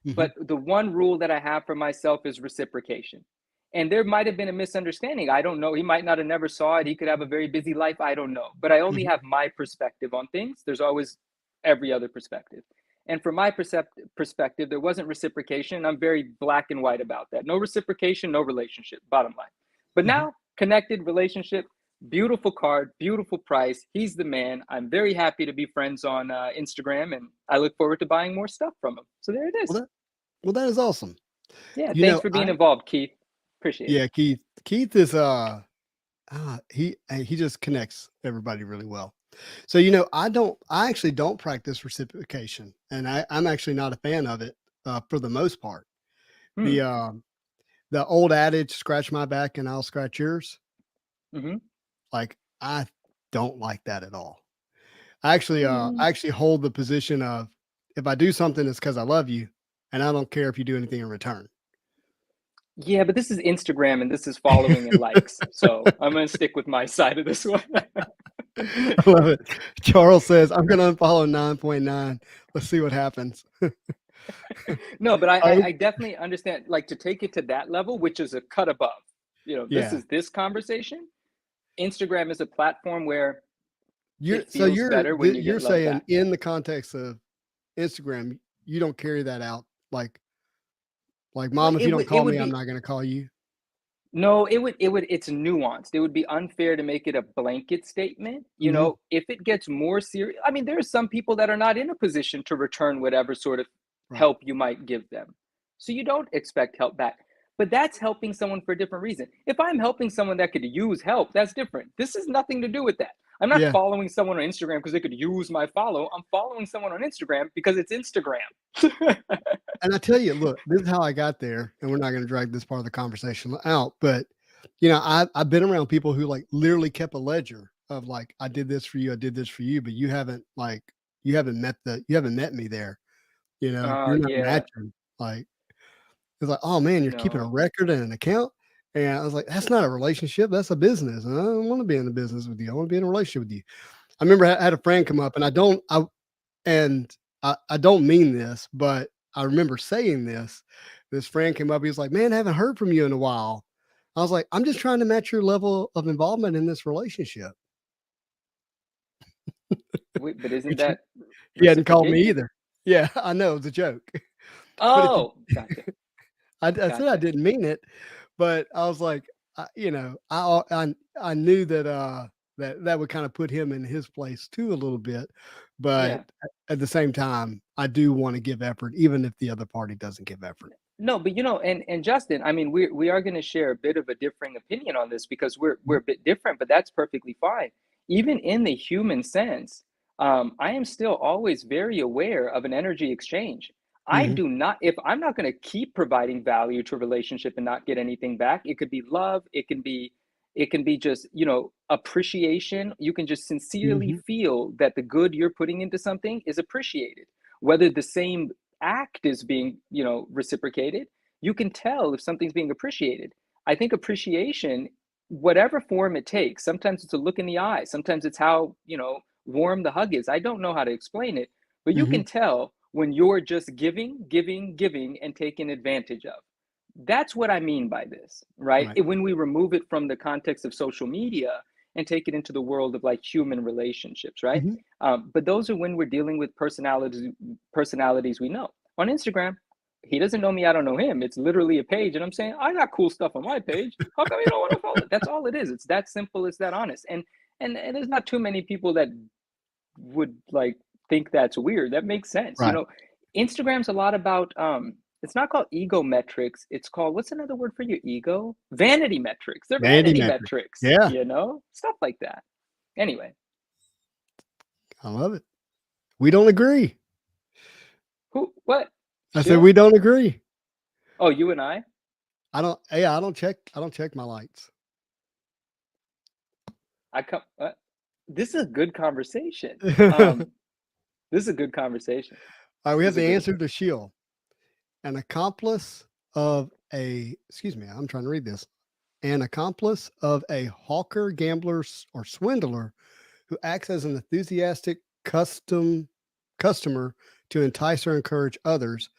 Mhm,
But the one rule that I have for myself is reciprocation. And there might have been a misunderstanding. I don't know. He might not have never saw it. He could have a very busy life. I don't know. But I only
mhm.
have my perspective on things. There's always every other perspective. And from my perspective, there wasn't reciprocation. I'm very black and white about that. No reciprocation, no relationship, bottom line. But
Mhm.
now, connected relationship, beautiful card, beautiful price. He's the man. I'm very happy to be friends on Instagram, and I look forward to buying more stuff from him. So there it
Well,
is.
that is awesome.
Yeah,
You
thanks
know,
for being
I
involved, Keith. Appreciate it.
yeah, Keith is he just connects everybody really well. So, I actually don't practice reciprocation, and I'm actually not a fan of it for the most part.
Hmm.
The old adage, scratch my back and I'll scratch yours.
Mm-hmm.
Like, I don't like that at all.
Mm.
I actually hold the position of, if I do something, it's because I love you, and I don't care if you do anything in return.
Yeah, but this is Instagram and this is following and likes. So I'm gonna stick with my side of this one.
I love it. Charles says, I'm going to unfollow 9.9. Let's see what happens.
No, but
Oh,
I definitely understand, like, to take it to that level, which is a cut above. This
yeah.
is this conversation. Instagram is a platform where
You're
it
so
feels better when you
you're
get love
saying
back.
in the context of Instagram, you don't carry that out like,
Well,
"Mom, if you don't
it
call
would
me, I'm
be
not gonna call you."
no, it's nuanced. It would be unfair to make it a blanket statement.
Mhm.
If it gets more serious, I mean, there are some people that are not in a position to return whatever sort of
Right.
help you might give them. So you don't expect help back. But that's helping someone for a different reason. If I'm helping someone that could use help, that's different. This has nothing to do with that. I'm not
Yeah.
following someone on Instagram because they could use my follow. I'm following someone on Instagram because it's Instagram.
And I tell you, look, this is how I got there, and we're not gonna drag this part of the conversation out, but, I've been around people who, like, literally kept a ledger of, like, "I did this for you, I did this for you, but you haven't met me there, you're not
Yeah,
matching." Like, it's like, "Oh, man, you're keeping a
no.
record and an account?" And I was like, "That's not a relationship, that's a business, and I don't wanna be in a business with you, I wanna be in a relationship with you." I remember I had a friend come up, and I don't mean this, but I remember saying this. This friend came up, he was like, "Man, I haven't heard from you in a while." I was like, "I'm just trying to match your level of involvement in this relationship,"
Wait, but isn't
which
that
he hadn't called me
reciprocation?
either. Yeah, I know, it was a joke. But if you
Oh, gotcha,
I said I
gotcha.
didn't mean it, but I was like, I knew that, that would kinda put him in his place too a little bit, but
Yeah.
at the same time, I do wanna give effort even if the other party doesn't give effort.
No, but and Justin, I mean, we are going to share a bit of a differing opinion on this because we're
Mhm,
a bit different, but that's perfectly fine. Even in the human sense, I am still always very aware of an energy exchange. I
mhm,
do not, if I'm not going to keep providing value to a relationship and not get anything back, it could be love, it can be just, appreciation. You can just sincerely
mhm,
feel that the good you're putting into something is appreciated. Whether the same act is being, reciprocated, you can tell if something's being appreciated. I think appreciation, whatever form it takes, sometimes it's a look in the eye, sometimes it's how, warm the hug is. I don't know how to explain it, but you
mhm,
can tell when you're just giving, giving, giving, and taken advantage of. That's what I mean by this, right?
right.
When we remove it from the context of social media and take it into the world of like human relationships, right?
Mhm.
But those are when we're dealing with personalities we know. On Instagram, he doesn't know me, I don't know him. It's literally a page, and I'm saying I got cool stuff on my page. How come you don't want to follow it? That's all it is. It's that simple. It's that honest. And there's not too many people that would like think that's weird. That makes sense.
Right.
Instagram's a lot about it's not called ego metrics. It's called, what's another word for your ego? Vanity metrics. They're
Vanity
vanity
metric.
metrics,
Yeah,
stuff like that. Anyway,
I love it. We don't agree.
what?
I said
Shill?
we don't agree.
Oh, you and I?
I don't check my lights.
I come. This is a good conversation.
All
This is a good conversation.
right, we
This
have
is a
the
good
answer
one.
to shill. An accomplice of a excuse me, I'm trying to read this. An accomplice of a hawker, gambler, or swindler who acts as an enthusiastic customer to entice or encourage others.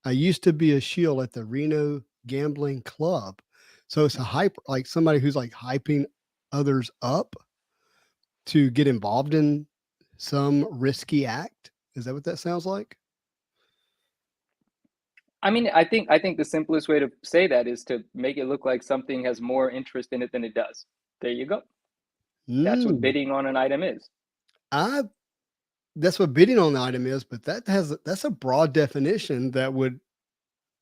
I used to be a shield at the Reno Gambling Club. So it's a hype, like somebody who's like hyping others up to get involved in some risky act. Is that what that sounds like?
I mean, I think the simplest way to say that is to make it look like something has more interest in it than it does. There you go. That's what
Mm,
bidding on an item is.
I that's what bidding on the item is, but that's a broad definition that would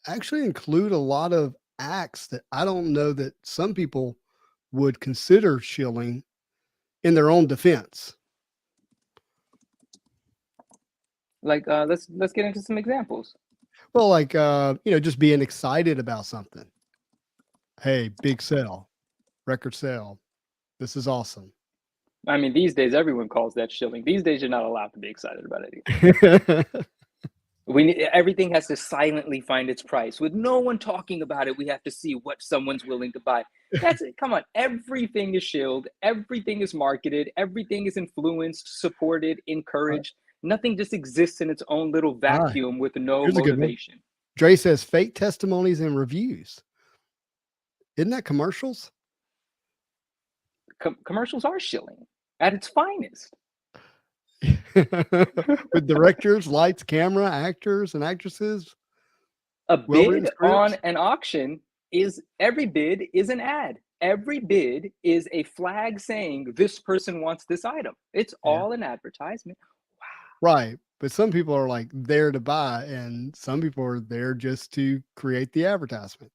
actually include a lot of acts that I don't know that some people would consider shilling in their own defense.
Like, let's get into some examples.
Well, like just being excited about something. Hey, big sale, record sale. This is awesome.
I mean, these days everyone calls that shilling. These days you're not allowed to be excited about anything. Everything has to silently find its price. With no one talking about it, we have to see what someone's willing to buy. That's it. Come on. Everything is shilled. Everything is marketed. Everything is influenced, supported,
All right.
encouraged. Nothing just exists in its own little
All right.
vacuum with no
Here's a good one.
motivation.
Dre says fake testimonies and reviews. Isn't that commercials?
Commercials are shilling at its finest.
With directors, lights, camera, actors, and actresses,
A
well written
bid on
scripts.
an auction is every bid is an ad. Every bid is a flag saying this person wants this item. It's
Yeah.
all an advertisement.
Right. But some people are like there to buy, and some people are there just to create the advertisement.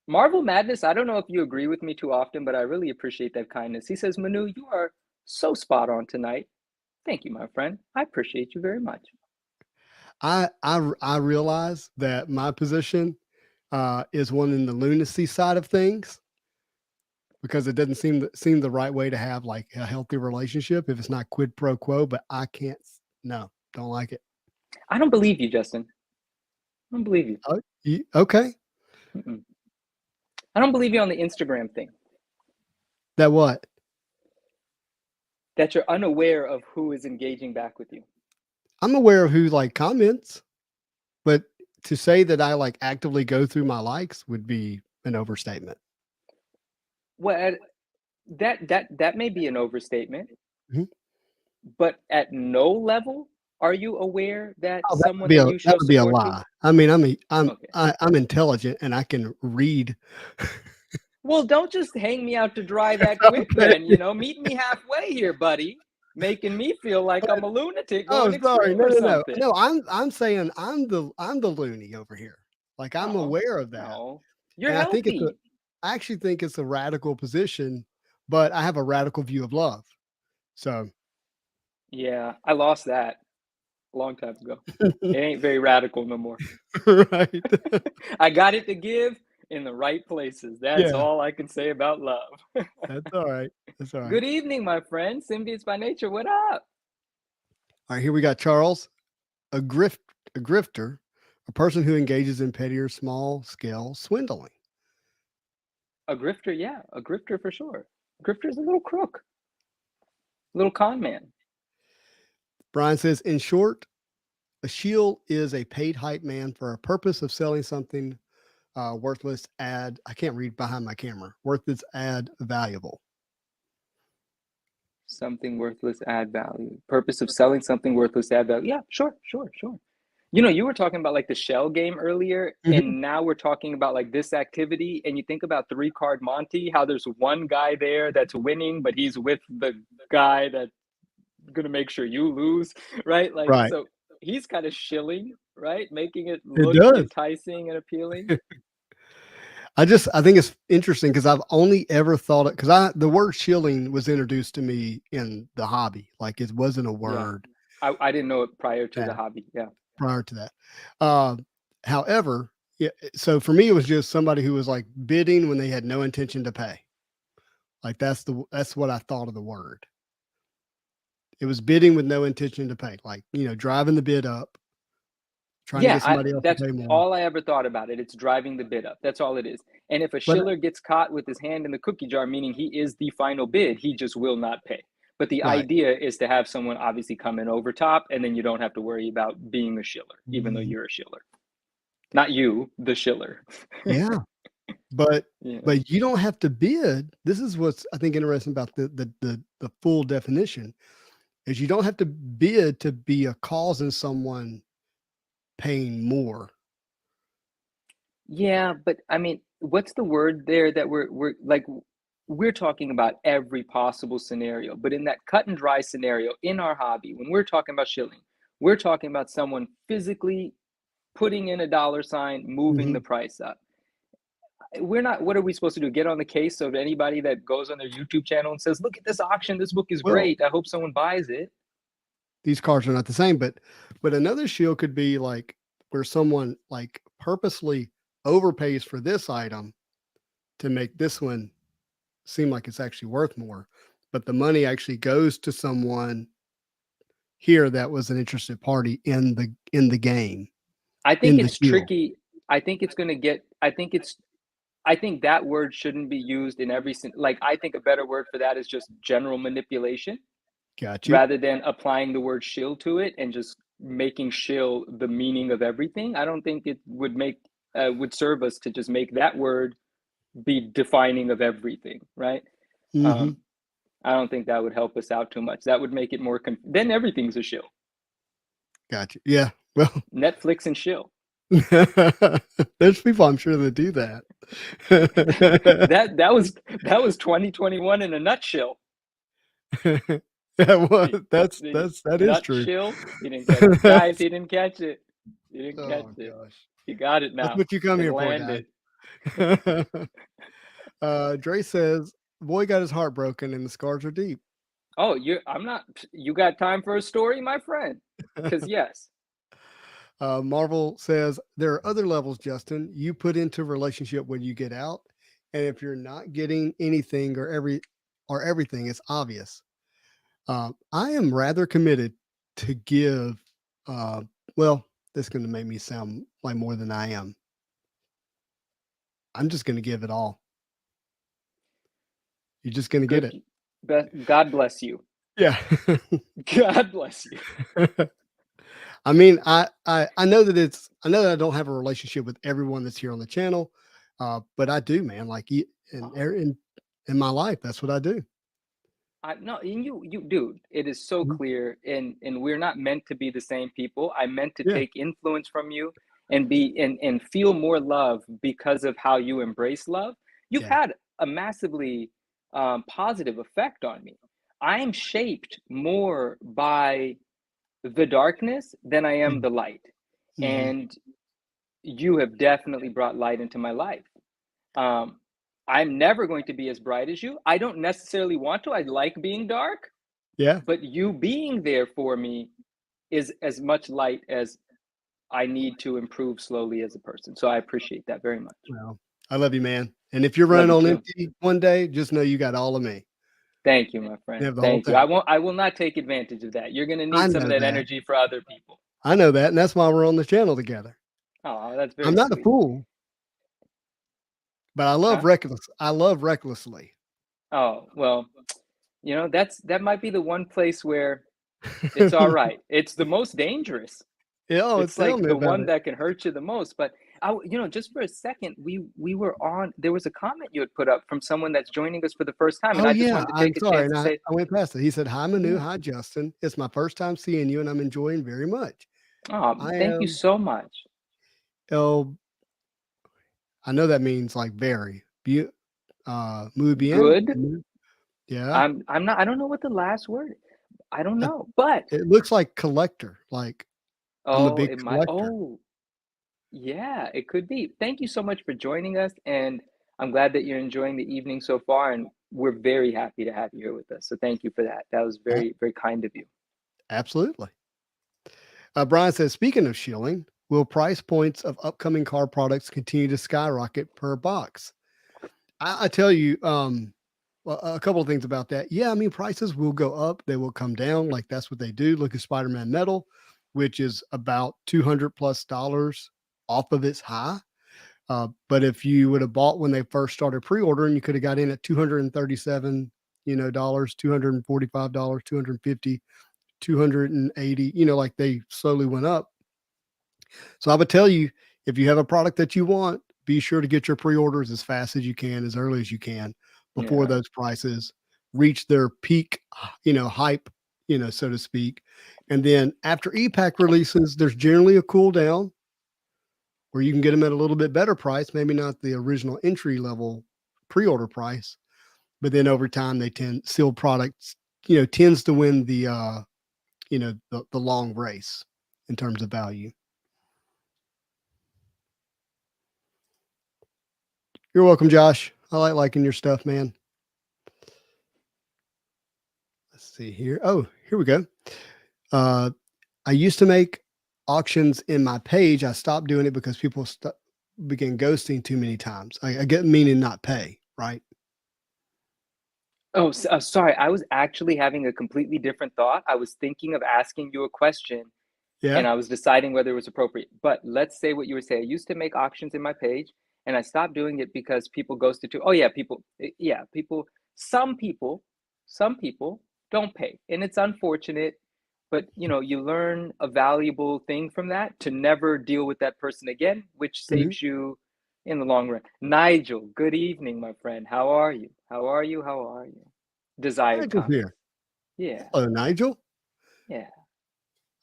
Marvel Madness, I don't know if you agree with me too often, but I really appreciate that kindness. He says, Manu, you are so spot on tonight. Thank you, my friend. I appreciate you very much.
I realize that my position is one in the lunacy side of things because it doesn't seem the right way to have like a healthy relationship if it's not quid pro quo. But I can't. No, don't like it.
I don't believe you, Justin. I don't believe you.
Oh, okay.
Mm-mm. I don't believe you on the Instagram thing,
That what?
that you're unaware of who is engaging back with you.
I'm aware of who like comments, but to say that I like actively go through my likes would be an overstatement.
Well, that may be an overstatement,
Mhm.
but at no level are you aware that
Oh,
someone that you
that
show
would be a
support to?
lie. I mean,
Okay.
I'm intelligent and I can read.
Well, don't just hang me out to dry that quick then, meet me halfway here, buddy, making me feel like I'm a lunatic
Oh,
going
sorry.
extreme
No,
or
no, no.
something.
No, I'm saying I'm the loony over here. Like I'm
Oh,
aware of that.
no. You're
And
healthy.
I actually think it's a radical position, but I have a radical view of love. So
Yeah, I lost that a long time ago. It ain't very radical no more.
right.
I got it to give in the right places. That's
Yeah,
all I can say about love.
that's all right. That's all right.
Good evening, my friend. Symbiotes by nature. What up?
All right, here we got Charles, a a grifter, a person who engages in petty or small scale swindling.
A grifter, yeah, a grifter for sure. Grifter's a little crook, little con man.
Brian says, in short, a shield is a paid hype man for a purpose of selling something worthless ad. I can't read behind my camera. Worthless ad valuable.
Something worthless, add value. Purpose of selling something worthless, add value. Yeah, sure, sure, sure. You were talking about like the shell game earlier,
Mhm.
and now we're talking about like this activity. And you think about three card Monty, how there's one guy there that's winning, but he's with the guy that's gonna make sure you lose, right? Like,
Right.
so he's kind of shilling, right? Making it
It
look
does.
enticing and appealing.
I think it's interesting because I've only ever thought it because the word shilling was introduced to me in the hobby. Like it wasn't a
Yeah.
word
I didn't know it prior to the
that
hobby. Yeah.
prior to that. Uh, however, yeah, so for me, it was just somebody who was like bidding when they had no intention to pay. Like that's what I thought of the word. It was bidding with no intention to pay, like driving the bid up, trying to
Yeah,
get somebody else to
that's
pay more.
all I ever thought about it. It's driving the bid up. That's all it is. And if a
But
shiller gets caught with his hand in the cookie jar, meaning he is the final bid, he just will not pay. But the
right,
idea is to have someone obviously come in over top, and then you don't have to worry about being a shiller, even though
Mhm.
you're a shiller. Not you, the shiller.
Yeah, but
Yeah.
but you don't have to bid. This is what's I think interesting about the full definition is you don't have to bid to be a cause in someone paying more.
Yeah, but I mean, what's the word there that we're talking about every possible scenario, but in that cut and dry scenario in our hobby, when we're talking about shilling, we're talking about someone physically putting in a dollar sign, moving the
Mhm.
price up. We're not, what are we supposed to do? Get on the case of anybody that goes on their YouTube channel and says, "Look at this auction. This book is
Well,
great. I hope someone buys it."
these cards are not the same, but another shield could be like where someone like purposely overpays for this item to make this one seem like it's actually worth more, but the money actually goes to someone here that was an interested party in the game,
I think
in the
it's
deal.
tricky. I think it's going to get, I think that word shouldn't be used in like, I think a better word for that is just general manipulation
Got you.
rather than applying the word shill to it and just making shill the meaning of everything. I don't think it would serve us to just make that word be defining of everything, right?
Mhm.
Um, I don't think that would help us out too much. That would make it more then everything's a shill.
Got you. Yeah. Well,
Netflix and shill.
there's people I'm sure that do that.
That was 2021 in a nutshell.
That was
The, the
that is
nut
true.
chill. He didn't catch it. Guys, he didn't catch it. He didn't catch
Oh
it.
gosh.
He got it
That's
now.
what you come
It
here for, guys.
landed.
Dre says, boy got his heart broken and the scars are deep.
Oh, I'm not. You got time for a story, my friend? Because yes.
Marvel says there are other levels, Justin, you put into a relationship when you get out. And if you're not getting anything or everything, it's obvious. I am rather committed to give, uh, well, this is going to make me sound like more than I am. I'm just going to give it all. You're just going to get it.
Good. God bless you.
Yeah.
God bless you.
I mean, I know that I know that I don't have a relationship with everyone that's here on the channel, but I do, man. Like in my life, that's what I do.
No, and dude, it is so
Mhm.
clear, and we're not meant to be the same people. I meant to
Yeah,
take influence from you and be and feel more love because of how you embrace love. You've
yeah,
had a massively positive effect on me. I am shaped more by the darkness than I am the light,
mm-hmm.
and you have definitely brought light into my life. Um, I'm never going to be as bright as you. I don't necessarily want to. I like being dark,
Yeah.
but you being there for me is as much light as I need to improve slowly as a person. So I appreciate that very much.
Well, I love you, man. And if you're
Love
running
you
on
too.
empty one day, just know you got all of me.
Thank you, my
You
friend.
have the whole
Thank you. I
tank.
won't. I will not take advantage of that. You're going to
I
need some of
know
that
that.
energy for other people.
I know that, and that's why we're on the channel together.
Oh, that's
I'm
very
not a
sweet.
fool, but
Huh?
I love recklessly.
Oh, well, that might be the one place where it's all right. It's the most dangerous.
Yeah,
It's
tell
like
me
the
about
one
it.
that can hurt you the most. But Just for a second, we were on. There was a comment you had put up from someone that's joining us for the first time, and
Oh
I just
yeah,
wanted to
I'm
take a
sorry,
chance
and
to
I
say,
went past it. He said, "Hi, Manu.
yeah.
Hi, Justin. It's my first time seeing you, and I'm enjoying very much. I
Thank you
am
so much.
El. I know that means like very. Muy bien.
Good.
Yeah.
I'm not. I don't know what the last word. I don't
Uh,
know, but
It looks like collector. Like I'm a
oh,
big
it might.
collector.
Oh, yeah, it could be. Thank you so much for joining us, and I'm glad that you're enjoying the evening so far, and we're very happy to have you here with us. So thank you for that. That was
A-
very, very kind of you.
Absolutely. Brian says, speaking of shilling, will price points of upcoming car products continue to skyrocket per box? I tell you, well, a couple of things about that. Yeah, I mean, prices will go up, they will come down. Like that's what they do. Look at Spider-Man Metal, which is about $200+ off of its high. But if you would have bought when they first started pre-ordering, you could have got in at 237, dollars, $245, 250, 280, like they slowly went up. So I would tell you, if you have a product that you want, be sure to get your pre-orders as fast as you can, as early as you can, before
Yeah.
those prices reach their peak, hype, so to speak. And then after EPAC releases, there's generally a cool down where you can get them at a little bit better price, maybe not the original entry level pre-order price, but then over time they sealed products, tends to win the long race in terms of value. You're welcome, Josh. I like liking your stuff, man. Let's see here. Oh, here we go. Uh, I used to make auctions in my page. I stopped doing it because people began ghosting too many times. I get meaning not pay, right?
Oh, sorry. I was actually having a completely different thought. I was thinking of asking you a question
Yeah.
and I was deciding whether it was appropriate. But let's say what you were saying. I used to make auctions in my page and I stopped doing it because people ghosted too. Oh yeah, people, some people, some people don't pay. And it's unfortunate, but you learn a valuable thing from that to never deal with that person again, which
Mhm.
saves you in the long run. Nigel, good evening, my friend. How are you? How are you? How are you? Desired
Nigel's
comments.
here.
Yeah,
Hello, Nigel.
yeah.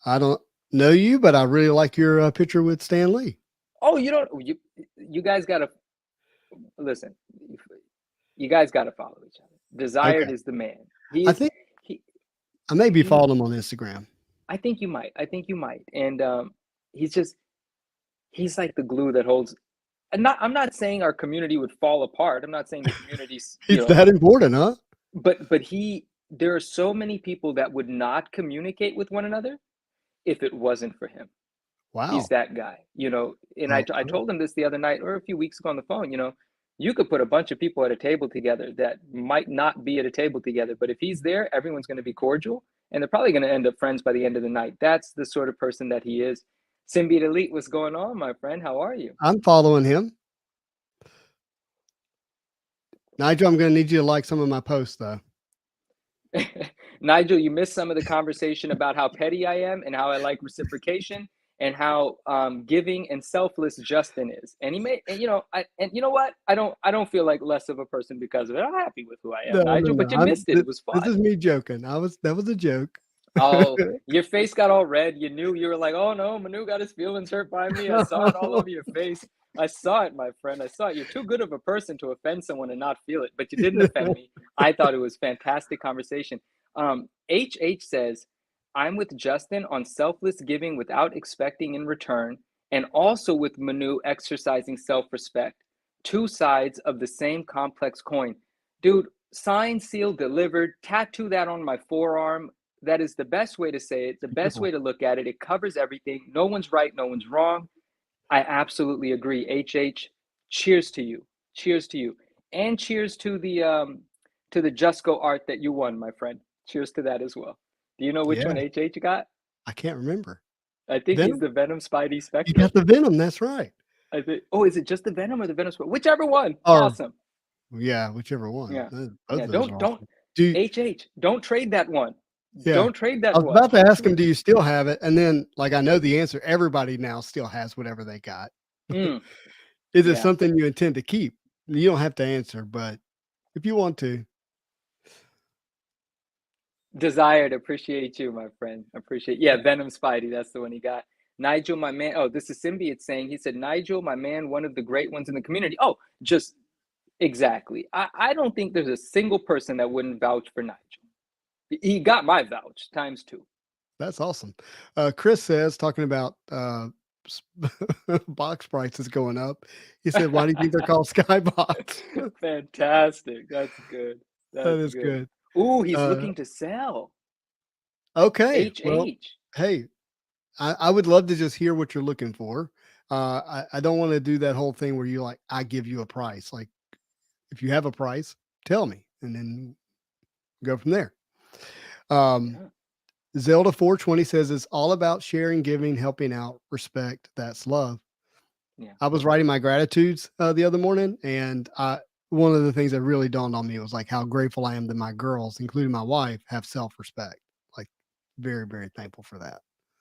I don't know you, but I really like your picture with Stan Lee.
Oh, you guys gotta listen. You guys gotta follow each other.
Okay.
Desired is the man. He
I
is
think
he
I may be
he.
following him on Instagram.
I think you might. I think you might. And he's just he's like the glue that holds. And not I'm not saying our community would fall apart. I'm not saying the community's
It's that important, huh?
but there are so many people that would not communicate with one another if it wasn't for him. He's
Wow.
that guy. And
Well,
I told him this the other night or a few weeks ago on the phone. You could put a bunch of people at a table together that might not be at a table together, but if he's there, everyone's going to be cordial and they're probably going to end up friends by the end of the night. That's the sort of person that he is. Symbiote Elite, what's going on, my friend? How are you?
I'm following him. Nigel, I'm going to need you to like some of my posts, though.
Nigel, you missed some of the conversation about how petty I am and how I like reciprocation and how giving and selfless Justin is. And he made, and you know what? I don't feel like less of a person because of it. I'm happy with who I am,
No, no,
Nigel.
no.
But you missed it. It was
This
fun.
is me joking. That was a joke.
Oh, your face got all red. You knew you were like, oh no, Manu got his feelings hurt by me. I saw it all over your face. I saw it, my friend. I saw it. You're too good of a person to offend someone and not feel it, but you didn't offend me. I thought it was fantastic conversation. HH says, I'm with Justin on selfless giving without expecting in return, and also with Manu exercising self respect. Two sides of the same complex coin. Dude, signed, sealed, delivered, tattoo that on my forearm. That is the best way to say it, the best way
Beautiful.
to look at it. It covers everything. No one's right, no one's wrong. I absolutely agree. HH, cheers to you. Cheers to you. And cheers to the Jusco art that you won, my friend. Cheers to that as well. Do you know which one
Yeah.
HH got?
I can't remember.
I think he's
Venom?
the Venom Spidey
You
Spectral.
got the Venom. That's right.
I think. Oh, is it just the Venom or the Venom Spidey? Whichever one.
Or,
Awesome.
yeah, whichever one.
Yeah.
Both
Yeah.
of those are
Don't
awesome. Do
HH. Don't trade that one.
Yeah.
Don't trade
I
that
was
one.
about to ask him, do you still have it? And then, like, I know the answer. Everybody now still has whatever they got.
Mm,
Is it
yeah.
something you intend to keep? You don't have to answer, but if you want to.
Desired, appreciate you, my friend. Appreciate. Yeah, Venom Spidey, that's the one he got. Nigel, my man. Oh, this is Symbiote saying, he said, Nigel, my man, one of the great ones in the community. Oh, just exactly. I don't think there's a single person that wouldn't vouch for Nigel. He got my vouch times two.
That's awesome. Chris says, talking about box prices going up. He said, "Why do you think they're called skybox?"
Fantastic. That's good.
That
That's
is
good.
good.
Ooh, he's
Uh,
looking to sell.
okay. Well,
HH.
hey, I would love to just hear what you're looking for. I don't want to do that whole thing where you like, I give you a price. Like, if you have a price, tell me, and then go from there. Um,
Yeah.
Zelda 420 says it's all about sharing, giving, helping out, respect. That's love.
Yeah.
I was writing my gratitudes the other morning, and one of the things that really dawned on me was like how grateful I am that my girls, including my wife, have self respect. Like, very, very thankful for that.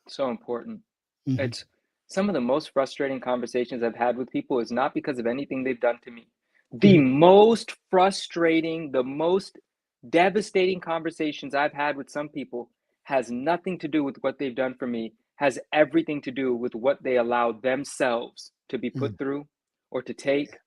So important.
Mhm.
It's some of the most frustrating conversations I've had with people is not because of anything they've done to me. The
Mhm.
most frustrating, the most devastating conversations I've had with some people has nothing to do with what they've done for me, has everything to do with what they allow themselves to be
Mhm.
put through or to take.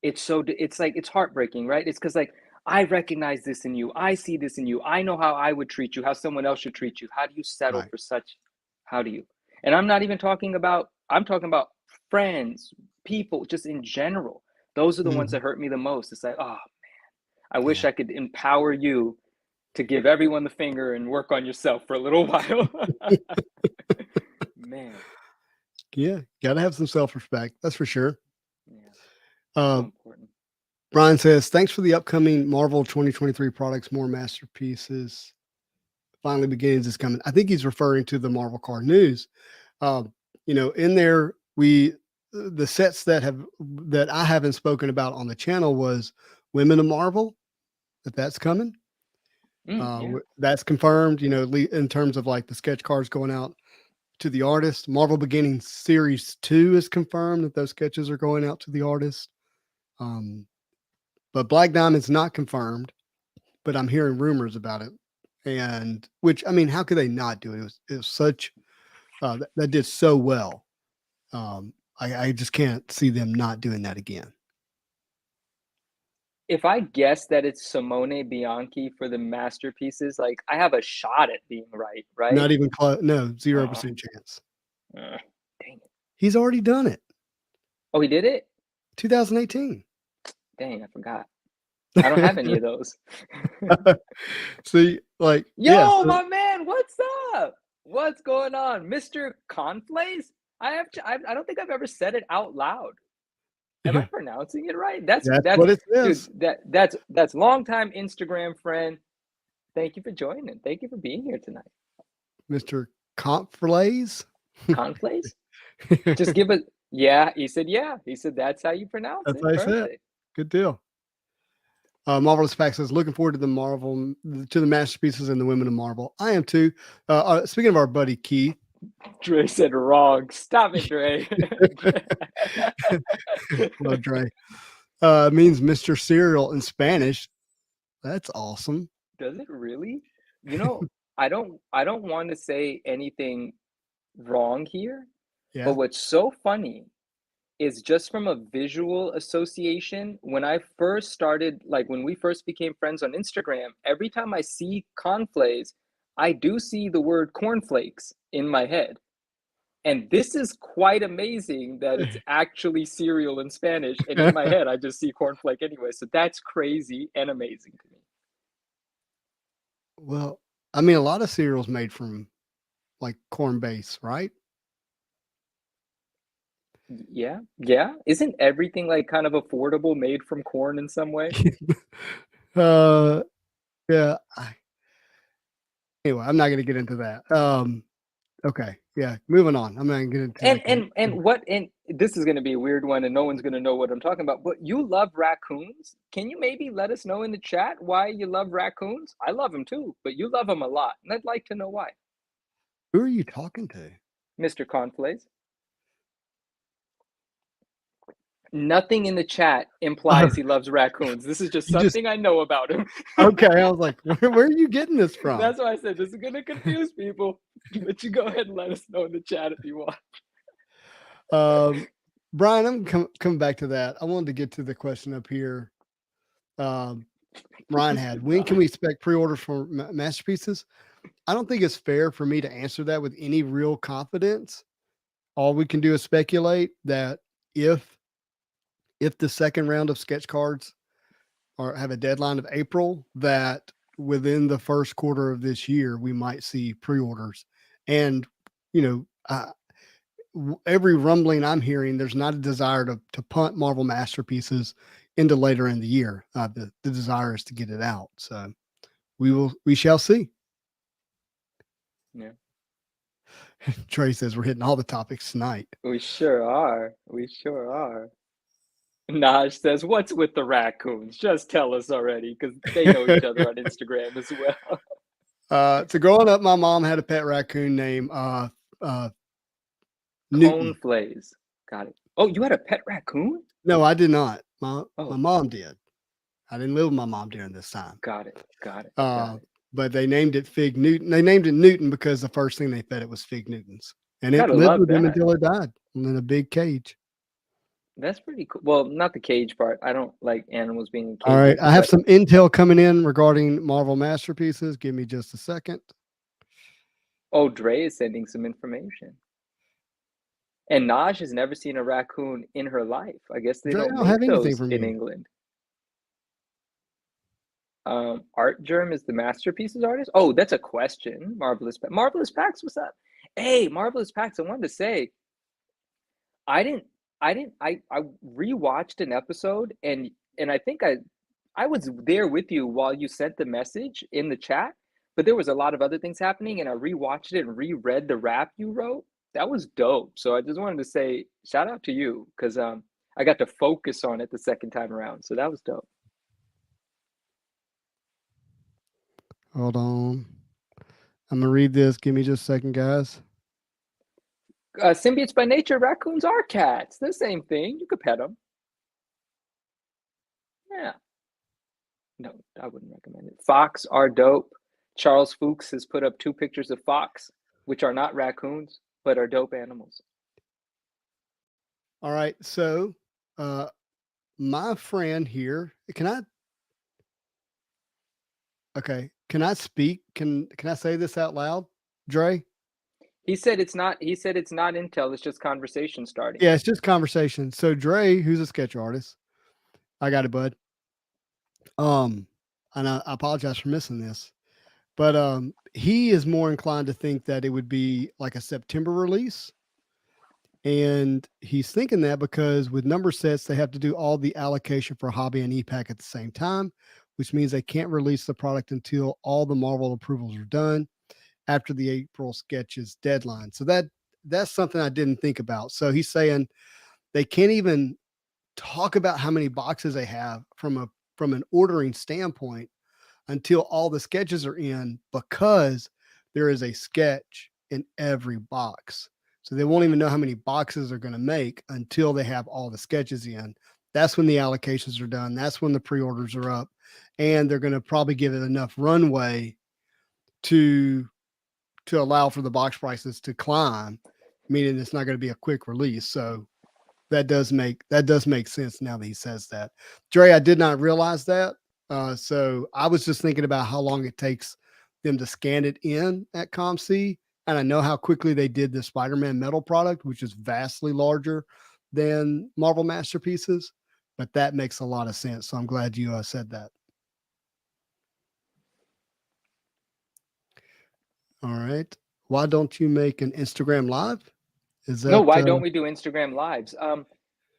It's like it's heartbreaking, right? It's because like I recognize this in you. I see this in you. I know how I would treat you, how someone else should treat you. How do you settle
Right.
for such? How do you? And I'm not even talking about, I'm talking about friends, people, just in general. Those are the ones
Mhm.
that hurt me the most. It's like, oh, I wish
Yeah.
I could empower you to give everyone the finger and work on yourself for a little while. Man,
Yeah. Got to have some self respect. That's for sure.
yeah, so
Uh,
important.
Brian says, thanks for the upcoming Marvel 2023 products, more masterpieces. Finally beginnings is coming. I think he's referring to the Marvel card news. Um, in there, the sets that I haven't spoken about on the channel was Women of Marvel, that's coming.
Yeah.
That's confirmed, in terms of like the sketch cards going out to the artist. Marvel Beginnings Series 2 is confirmed that those sketches are going out to the artist. Um, but Black Diamond's not confirmed, but I'm hearing rumors about it. And which, I mean, how could they not do it? It was such, that did so well. I just can't see them not doing that again.
If I guess that it's Simone Bianchi for the masterpieces, like I have a shot at being right, right?
Not even close. No,
Uh,
0% chance.
dang it.
He's already done it.
Oh, he did it?
2018.
Dang, I forgot. I don't have any of those.
See, like, yeah.
Yo,
So,
my man, what's up? What's going on, Mr. Conflays? I don't think I've ever said it out loud. Am I
yeah,
pronouncing it right? That's
that's
that's
what it
dude,
says.
that's longtime Instagram friend. Thank you for joining. Thank you for being here tonight.
Mr. Conflays.
Conflays? Just give it. Yeah, he said, yeah. He said, that's how you pronounce
That's
it.
what I said.
Perfect.
Good deal. Marvelous Fact says, looking forward to the masterpieces and the women of Marvel. I am too. Speaking of our buddy Keith,
Dre said wrong. Stop it, Dre.
love Dre, means Mr. Cereal in Spanish. That's awesome.
Does it really? You know, I don't want to say anything wrong here, but
Yeah.
what's so funny is just from a visual association, when I first started, like when we first became friends on Instagram, every time I see cornflakes, I do see the word cornflakes in my head. And this is quite amazing that it's actually cereal in Spanish. And in my head, I just see cornflake anyway. So that's crazy and amazing to
Well, I mean, a lot of cereals made from like corn base, right?
me. Yeah. Yeah. Isn't everything like kind of affordable made from corn in some way?
uh, yeah. Anyway, I'm not going to get into that. Okay. Yeah. Moving on. I'm not going to get into
And
that.
and and what and this is going to be a weird one and no one's going to know what I'm talking about, but you love raccoons? Can you maybe let us know in the chat why you love raccoons? I love them too, but you love them a lot. And I'd like to know why.
Who are you talking to?
Mr. Conflays. Nothing in the chat
Oh,
implies he loves raccoons. This is just
you just
something I know about him.
okay. I was like, where are you getting this from?
That's why I said this is gonna confuse people. But you go ahead and let us know in the chat if you want.
Um, Brian, I'm coming back to that. I wanted to get to the question up here. Um, Ryan had, when can we expect pre-orders for masterpieces? I don't think it's fair for me to answer that with any real confidence. All we can do is speculate that if the second round of sketch cards have a deadline of April, that within the first quarter of this year we might see pre-orders. And you know, every rumbling I'm hearing, there's not a desire to punt Marvel masterpieces into later in the year. The desire is to get it out. So we shall see.
Yeah.
Trey says we're hitting all the topics tonight.
We sure are. We sure are. Naj says, "What's with the raccoons? Just tell us already, because they know each other on Instagram as well."
So growing up, my mom had a pet raccoon named Newton.
Coneflays. Got it. Oh, you had a pet raccoon?
No, I did not. My
Oh,
mom did. I didn't live with my mom during this time.
got it. Got it.
Uh,
Got it.
but they named it Fig Newton. They named it Newton because the first thing they fed it was Fig Newtons, and it
Gotta
lived
love
with them
that.
until it died in a big cage.
That's pretty cool. Well, not the cage part. I don't like animals being in
All right,
cages,
I have
but
some intel coming in regarding Marvel masterpieces. Give me just a second.
oh, Dre is sending some information. And Naj has never seen a raccoon in her life. I guess they
Dre, I
don't
don't have
make
anything
those
from
in
you.
England. Art Germ is the masterpieces artist. Oh, that's a question. Marvelous Pax, what's up? Hey, Marvelous Pax, I wanted to say, I didn't, I rewatched an episode and I think I was there with you while you sent the message in the chat, but there was a lot of other things happening, and I rewatched it and reread the rap you wrote. That was dope. So I just wanted to say shout out to you because I got to focus on it the second time around. So that was dope.
Hold on. I'm gonna read this. Give me just a second, guys.
Symbiotes by nature, raccoons are cats. The same thing. You could pet them. Yeah. No, I wouldn't recommend it. Fox are dope. Charles Fuchs has put up 2 pictures of fox, which are not raccoons, but are dope animals.
All right. So, my friend here, can I? Okay. Can I speak? Can I say this out loud, Dre?
He said it's not. He said it's not intel. It's just conversation starting.
Yeah, it's just conversation. So Dre, who's a sketch artist, I got it, bud. And I apologize for missing this, but he is more inclined to think that it would be like a September release. And he's thinking that because with number sets, they have to do all the allocation for hobby and EPAC at the same time, which means they can't release the product until all the Marvel approvals are done after the April sketches deadline. So that's something I didn't think about. So he's saying they can't even talk about how many boxes they have from an ordering standpoint until all the sketches are in, because there is a sketch in every box. So they won't even know how many boxes they're going to make until they have all the sketches in. That's when the allocations are done. That's when the pre-orders are up, and they're going to probably give it enough runway to allow for the box prices to climb, meaning it's not going to be a quick release. So that does make sense now that he says that. Dre, I did not realize that. So I was just thinking about how long it takes them to scan it in at ComC. And I know how quickly they did the Spider-Man metal product, which is vastly larger than Marvel Masterpieces. But that makes a lot of sense. So I'm glad you said that. All right. Why don't you make an Instagram live? Is that
No, why don't we do Instagram lives?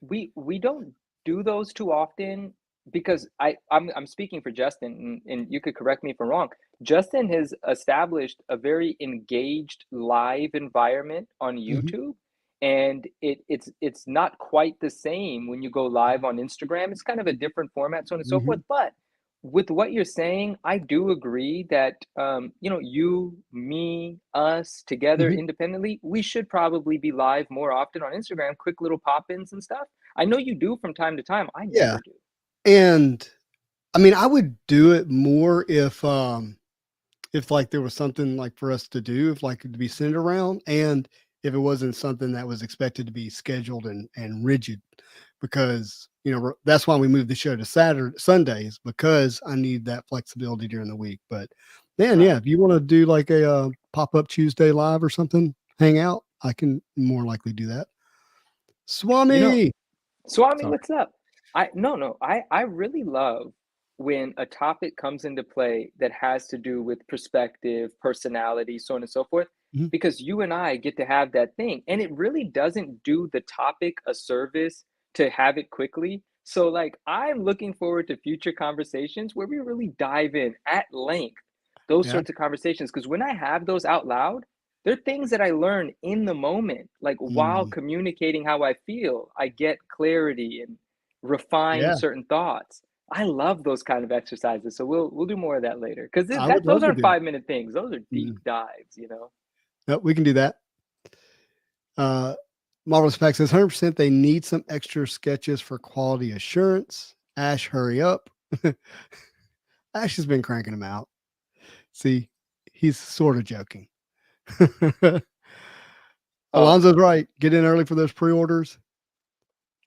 We don't do those too often because I'm speaking for Justin, and you could correct me if I'm wrong. Justin has established a very engaged live environment on
Mhm.
YouTube, and it's not quite the same when you go live on Instagram. It's kind of a different format, so on and so forth.
Mhm.
But with what you're saying, I do agree that you, me, us together
Mhm.
independently, we should probably be live more often on Instagram, quick little pop-ins and stuff. I know you do from time to time. I
Yeah.
never do.
And I mean, I would do it more if like there was something like for us to do, if like to be sent around, and if it wasn't something that was expected to be scheduled and rigid, because that's why we moved the show to Sundays, because I need that flexibility during the week. But man, yeah,
Right.
if you want to do like a pop up Tuesday live or something, hang out, I can more likely do that.
You know,
Swami,
Swami,
sorry,
what's up? I really love when a topic comes into play that has to do with perspective, personality, so on and so forth,
Mhm.
because you and I get to have that thing. And it really doesn't do the topic a service to have it quickly. So, like, I'm looking forward to future conversations where we really dive in at length, those
Yeah.
sorts of conversations. Because when I have those out loud, they're things that I learn in the moment, like while
Mm,
communicating how I feel. I get clarity and refine
yeah,
certain thoughts. I love those kind of exercises. So we'll do more of that later because
I
that
would
those
love to
aren't
do it.
5 minute things. Those are deep
Mm.
dives, you know.
Nope, we can do that. Uh, Marvelous Pack says 100% they need some extra sketches for quality assurance. Ash, hurry up. Ash has been cranking them out. See, he's sort of joking.
Oh,
Alonzo's right. Get in early for those pre-orders,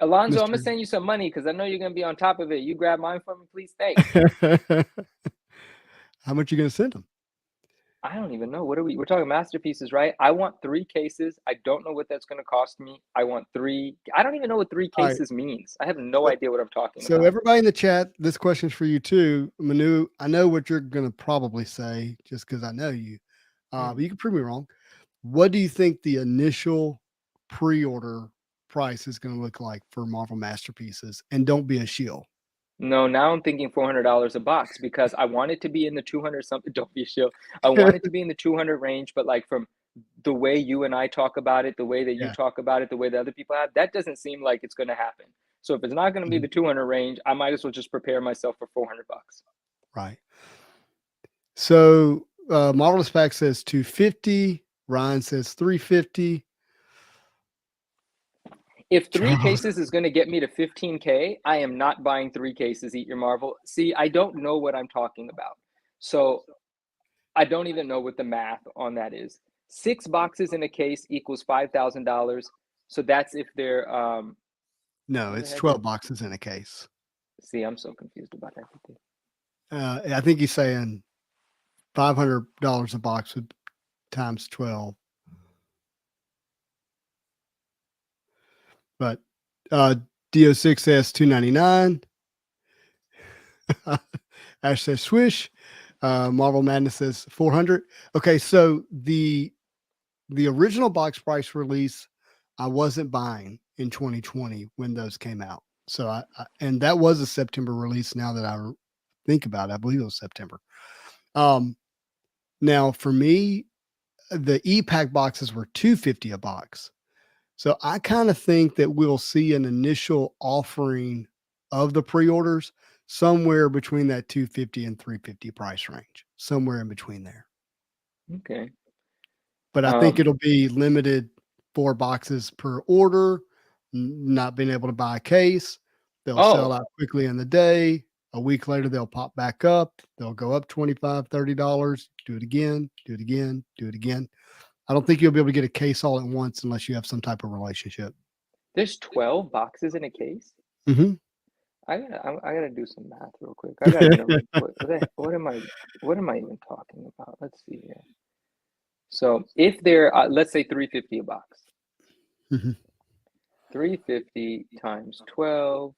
Alonzo, I'm gonna
Mister.
send you some money because I know you're gonna be on top of it. You grab mine for me, please. Thanks.
How much you gonna send them?
I don't even know. What are we? We're talking masterpieces, right? I want 3 cases. I don't know what that's going to cost me. I want three. I don't even know what three
All right.
cases means. I have no
So,
idea what I'm talking
so
about.
everybody in the chat, this question's for you too, Manu. I know what you're gonna probably say just because I know you. But
Hmm.
you can prove me wrong. What do you think the initial pre-order price is going to look like for Marvel Masterpieces? And don't be a shill.
No, now I'm thinking $400 a box because I want it to be in the 200 something. Don't be sure. I want it to be in the 200 range, but like from the way you and I talk about it, the way that you
Yeah.
talk about it, the way that other people have, that doesn't seem like it's going to happen. So if it's not going to be
Mhm.
the 200 range, I might as well just prepare myself for 400 bucks.
Right. So Marvelous Pack says 250. Ryan says 350.
If three
Charles.
cases is going to get me to 15K, I am not buying 3 cases. Eat your Marvel. See, I don't know what I'm talking about. So I don't even know what the math on that is. 6 boxes in a case equals $5,000. So that's if they're
No,
what the
it's
heck is?
12 boxes in a case.
See, I'm so confused about everything.
I think he's saying $500 a box with times 12. But DO6 says 299. Ash says swish. Marvel Madness says 400. Okay, so the original box price release, I wasn't buying in 2020 when those came out. So and that was a September release. Now that I think about it, I believe it was September. Um, Now for me, the e-pack boxes were 250 a box. So I kind of think that we'll see an initial offering of the pre-orders somewhere between that 250 and 350 price range, somewhere in between there.
Okay.
But I think
Um,
it'll be limited 4 boxes per order, not being able to buy a case. They'll sell
oh,
out quickly in the day. A week later, they'll pop back up. They'll go up $25, $30. Do it again, do it again, do it again. I don't think you'll be able to get a case all at once unless you have some type of relationship.
there's 12 boxes in a case.
Mhm.
I gotta do some math real quick. I gotta know what am I even talking about? Let's see here. So if they're let's say 350 a box,
Mhm.
350 times 12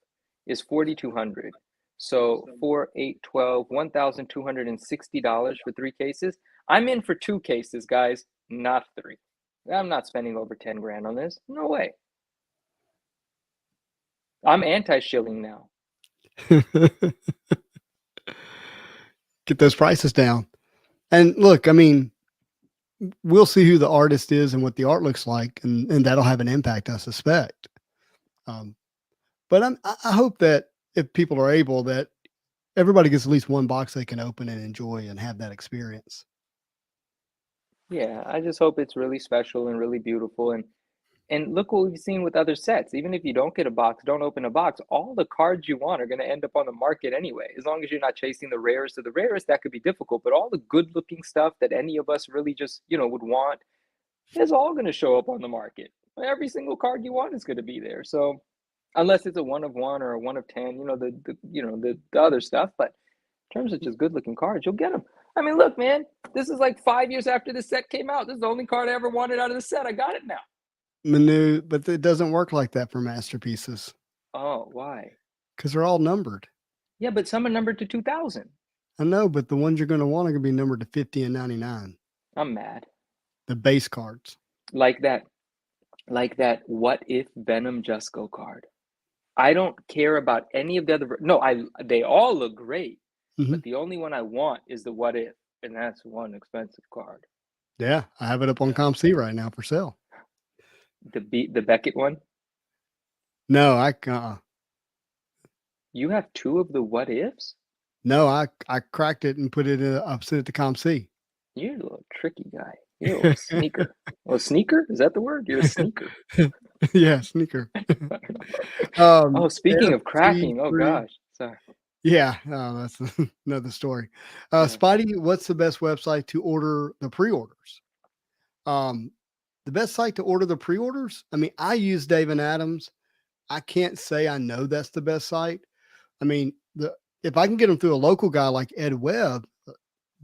is 4,200. So 4, 8, 12, $1,260 for 3 cases. I'm in for 2 cases, guys, not three. I'm not spending over 10 grand on this. No way. I'm anti-shilling now.
Get those prices down. And look, I mean, we'll see who the artist is and what the art looks like, and that'll have an impact, I suspect. Um, but I hope that if people are able, that everybody gets at least one box they can open and enjoy and have that experience.
Yeah, I just hope it's really special and really beautiful. And And look what we've seen with other sets. Even if you don't get a box, don't open a box, all the cards you want are going to end up on the market anyway. As long as you're not chasing the rarest of the rarest, that could be difficult. But all the good looking stuff that any of us really just, would want is all going to show up on the market. Every single card you want is going to be there. So unless it's a 1 of 1 or a 1 of 10, the other stuff. But in terms of just good looking cards, you'll get them. I mean, look, man, this is like 5 years after the set came out. This is the only card I ever wanted out of the set. I got it now.
Manu, but it doesn't work like that for masterpieces.
Oh, why?
Because they're all numbered.
Yeah, but some are numbered to 2000.
I know, but the ones you're going to want are going to be numbered to 50 and 99.
I'm mad.
The base cards.
Like that what if Venom Jusco card. I don't care about any of the other. No, they all look great, but the only one I want is the what if, and that's one expensive card.
Yeah, I have it up on ComC right now for sale.
The Beckett one?
No,
You have 2 of the what ifs?
No, I cracked it and put it up, sent it to ComC.
You're a little tricky guy. You're a little sneaker. A sneaker? Is that the word? You're a sneaker.
Yeah, sneaker.
Speaking of cracking, oh gosh, sorry.
Yeah, that's another story. Spidey, what's the best website to order the pre-orders? The best site to order the pre-orders? I mean, I use Dave and Adams. I can't say I know that's the best site. I mean, if I can get them through a local guy like Ed Webb,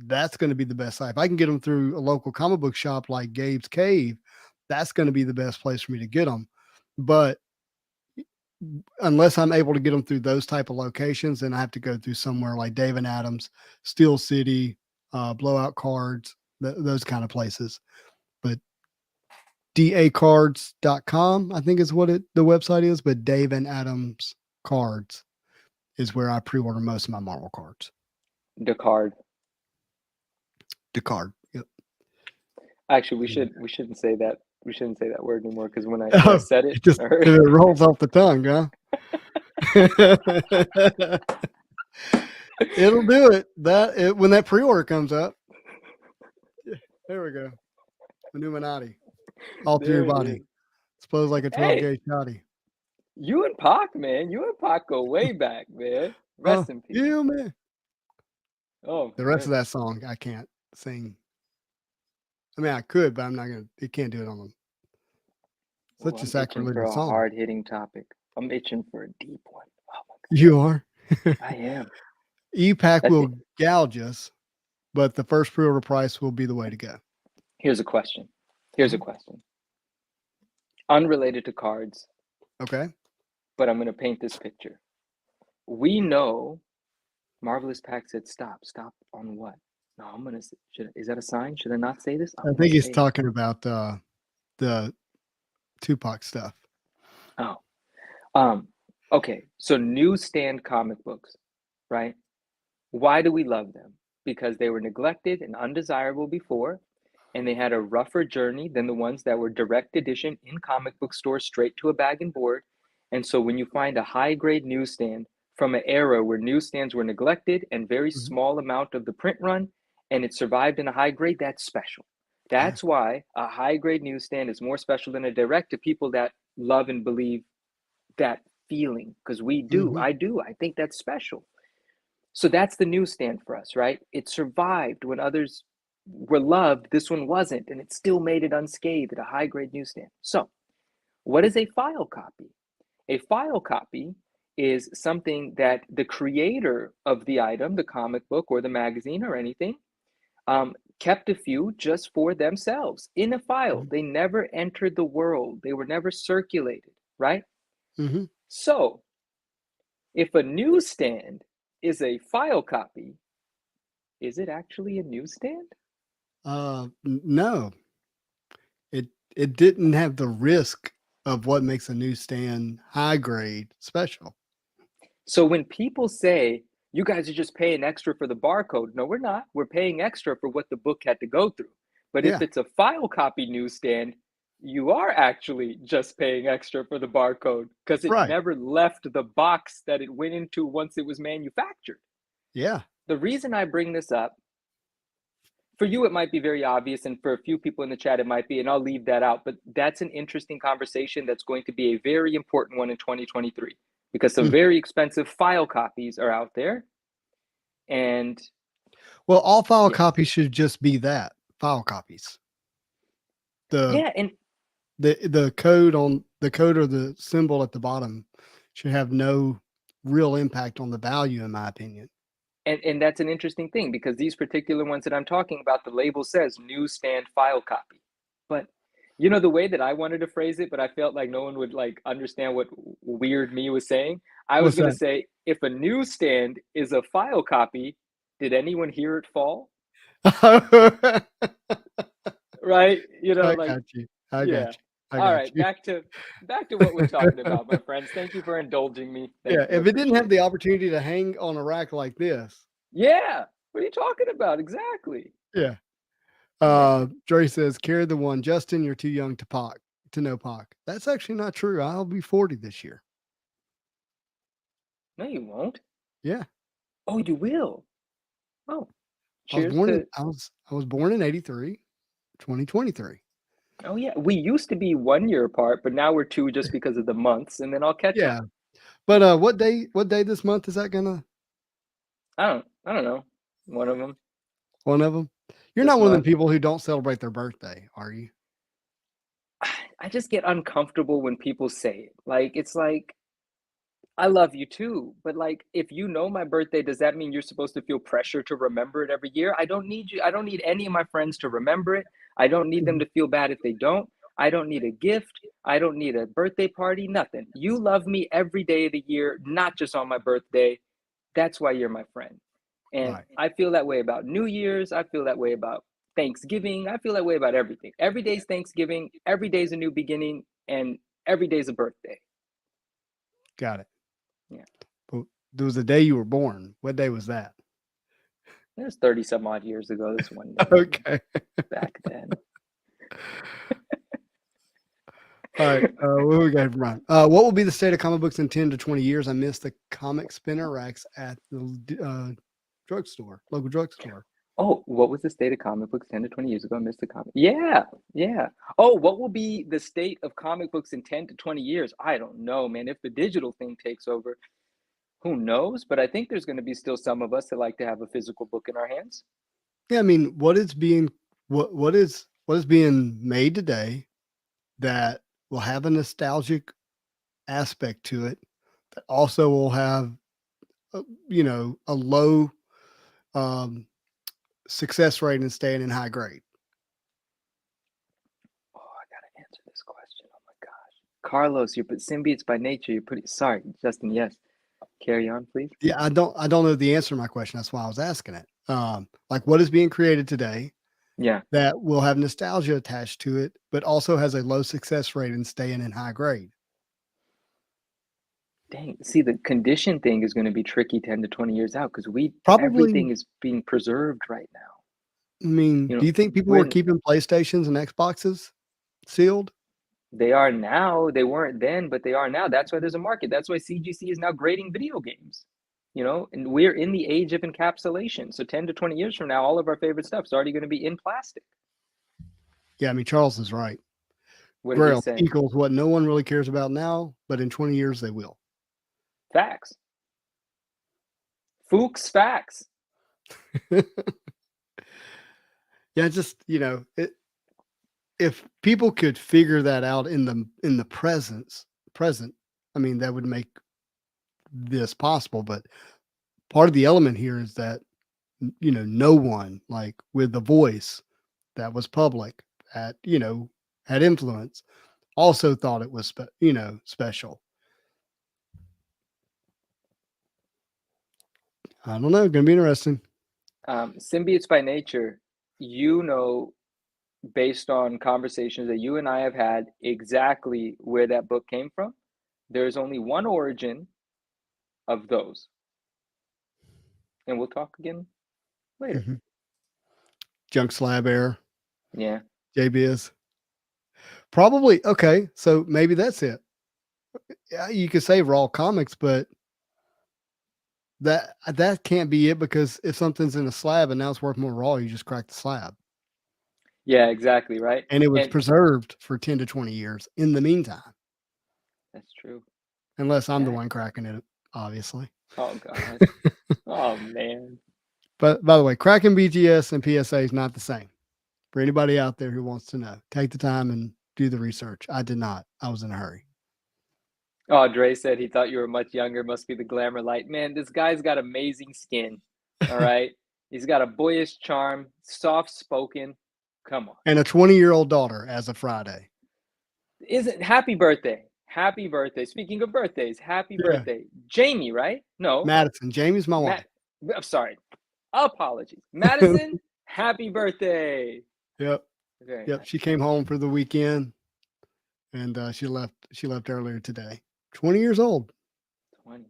that's going to be the best site. If I can get them through a local comic book shop like Gabe's Cave, that's going to be the best place for me to get them. But unless I'm able to get them through those type of locations, then I have to go through somewhere like Dave and Adams, Steel City, Blowout Cards, those kind of places. But dacards.com, I think is what the website is, but Dave and Adams Cards is where I pre-order most of my Marvel cards.
The card.
Yep.
Actually, we shouldn't say that. We shouldn't say that word anymore because when I said it,
it rolls off the tongue, huh? It'll do it. When that pre-order comes up. There we go. Illuminati. All through your body. Suppose like a 12-gauge shotty.
You and Pac, man. You and Pac go way back, man. Rest in peace.
Yeah, man.
Oh,
the rest of that song I can't sing. I mean, I could, but I'm not gonna. You can't do it on them. Such a sacrilegious song.
Hard-hitting topic. I'm itching for a deep one. Oh my God.
You are.
I am.
EPAC will gouge us, but the first pre-order price will be the way to go.
Here's a question. Unrelated to cards.
Okay.
But I'm going to paint this picture. We know Marvelous Pack said stop. Stop on what? No, I'm going to... Is that a sign? Should I not say this?
I think he's talking about the Tupac stuff.
Oh. Okay. So Newsstand comic books, right? Why do we love them? Because they were neglected and undesirable before, and they had a rougher journey than the ones that were direct edition in comic book stores straight to a bag and board. And so when you find a high-grade newsstand from an era where newsstands were neglected and very small amount of the print run, and it survived in a high grade, that's special. That's why a high-grade newsstand is more special than a direct to people that love and believe that feeling, because we do. I do. I think that's special. So that's the newsstand for us, right? It survived when others were loved. This one wasn't, and it still made it unscathed at a high-grade newsstand. So what is a file copy? A file copy is something that the creator of the item, the comic book or the magazine or anything, kept a few just for themselves in a file. They never entered the world. They were never circulated, right? So if a newsstand is a file copy, is it actually a newsstand?
No. It didn't have the risk of what makes a newsstand high grade special.
So when people say, you guys are just paying extra for the barcode, no, we're not. We're paying extra for what the book had to go through. But if it's a file copy newsstand, you are actually just paying extra for the barcode because it never left the box that it went into once it was manufactured.
Yeah.
The reason I bring this up, for you it might be very obvious, and for a few people in the chat it might be, and I'll leave that out. But that's an interesting conversation that's going to be a very important one in 2023 because some very expensive file copies are out there. And
well, all file
yeah,
copies should just be that file copies. The
yeah, and
the code or the symbol at the bottom should have no real impact on the value, in my opinion.
and that's an interesting thing because these particular ones that I'm talking about, the label says newsstand file copy. But you know the way that I wanted to phrase it, but I felt like no one would like understand what weird me was saying. I was
What's
going to
that?
say if a newsstand is a file copy, did anyone hear it fall?
I
Right? You know, like
got you. I got
yeah.
you. I
All
got
right,
you.
back to what we're talking about, my friends. Thank you for indulging me. Thank
Yeah,
you. I
if it didn't have
appreciate
the
it.
opportunity to hang on a rack like this,
Yeah. What are you talking about? Exactly.
yeah.
Yeah.
Dre says, carry the one. Justin, you're too young to know Pac. That's actually not true. I'll be 40 this year.
No, you won't.
Yeah.
Oh, you will. Oh,
I was
cheers
born in
to.
I was born in 83, 2023.
Oh, yeah. We used to be 1 year apart, but now we're two just because of the months, and then I'll catch up.
Yeah. But what day this month is that gonna
I don't know. One of them
one of them? You're
this
not one of them
month.
people who don't celebrate their birthday, are you?
I just get uncomfortable when people say it. Like, it's like, I love you too, but like, if you know my birthday, does that mean you're supposed to feel pressure to remember it every year? I don't need you. I don't need any of my friends to remember it. I don't need them
Mhm.
to feel bad if they don't. I don't need a gift. I don't need a birthday party, nothing. You love me every day of the year, not just on my birthday. That's why you're my friend. And
Right.
I feel that way about New Year's. I feel that way about Thanksgiving. I feel that way about everything. Every day's Thanksgiving. Every day's a new beginning. And every day's a birthday.
Got it.
Yeah.
But there was a day you were born. What day was that?
It was 30 some odd years ago. This one day, man.
Okay.
Back then.
All right. What we got from Ryan? What will be the state of comic books in 10 to 20 years? I missed the comic spinner racks at the drugstore, local drugstore.
Oh, what was the state of comic books 10 to 20 years ago? I missed the comic. Yeah, yeah. Oh, what will be the state of comic books in 10 to 20 years? I don't know, man. If the digital thing takes over, who knows? But I think there's going to be still some of us that like to have a physical book in our hands.
Yeah, I mean, what is being made today that will have a nostalgic aspect to it that also will have a low um, success rate and staying in high grade.
Oh, I gotta answer this question. Oh my gosh. Carlos, you're but symbiotes by nature. You're pretty sorry, Justin. Yes. Carry on, please.
Yeah, I don't know the answer to my question. That's why I was asking it. Like what is being created today
Yeah.
that will have nostalgia attached to it, but also has a low success rate and staying in high grade.
Dang. See, the condition thing is going to be tricky 10 to 20 years out because
Probably,
everything is being preserved right now.
I mean,
You
do
know,
you think people
we're
were
in,
keeping PlayStations and Xboxes sealed?
they are now. They weren't then, but they are now. That's why there's a market. That's why CGC is now grading video games. And we're in the age of encapsulation. So 10 to 20 years from now, all of our favorite stuff is already going to be in plastic.
Yeah, I mean, Charles is right.
What did he
Grail
say?
equals what no one really cares about now, but in 20 years they will.
Facts. Fuchs facts.
Yeah, just if people could figure that out in the present, I mean, that would make this possible. But part of the element here is that no one like with the voice that was public that had influence also thought it was special. I don't know. Gonna be interesting.
Symbiotes by nature, you know, based on conversations that you and I have had, exactly where that book came from. There's only one origin of those. And we'll talk again later.
Mhm. Junk slab air,
Yeah.
JBS. Probably okay. So maybe that's it. Yeah, you could say raw comics, but That can't be it, because if something's in a slab and now it's worth more raw, you just crack the slab.
Yeah, exactly, right?
And it was
And
preserved for 10 to 20 years in the meantime,
that's true.
unless I'm the
That
one cracking it, obviously.
oh God. Oh man.
But by the way, cracking BGS and PSA is not the same. For anybody out there who wants to know, take the time and do the research. I did not. I was in a hurry.
Oh, Dre said he thought you were much younger. Must be the glamour light. Man, this guy's got amazing skin. All right. He's got a boyish charm, soft spoken. Come on.
And a 20-year-old daughter as of Friday.
Isn't happy birthday. Happy birthday. Speaking of birthdays, happy
Yeah.
birthday. Jamie, right? No.
Madison. Jamie's my
Matt.
wife.
I'm sorry. Apologies. Madison, happy birthday.
Yep.
Very
Yep.
nice.
She came home for the weekend, and she left earlier today. 20 years old.
20.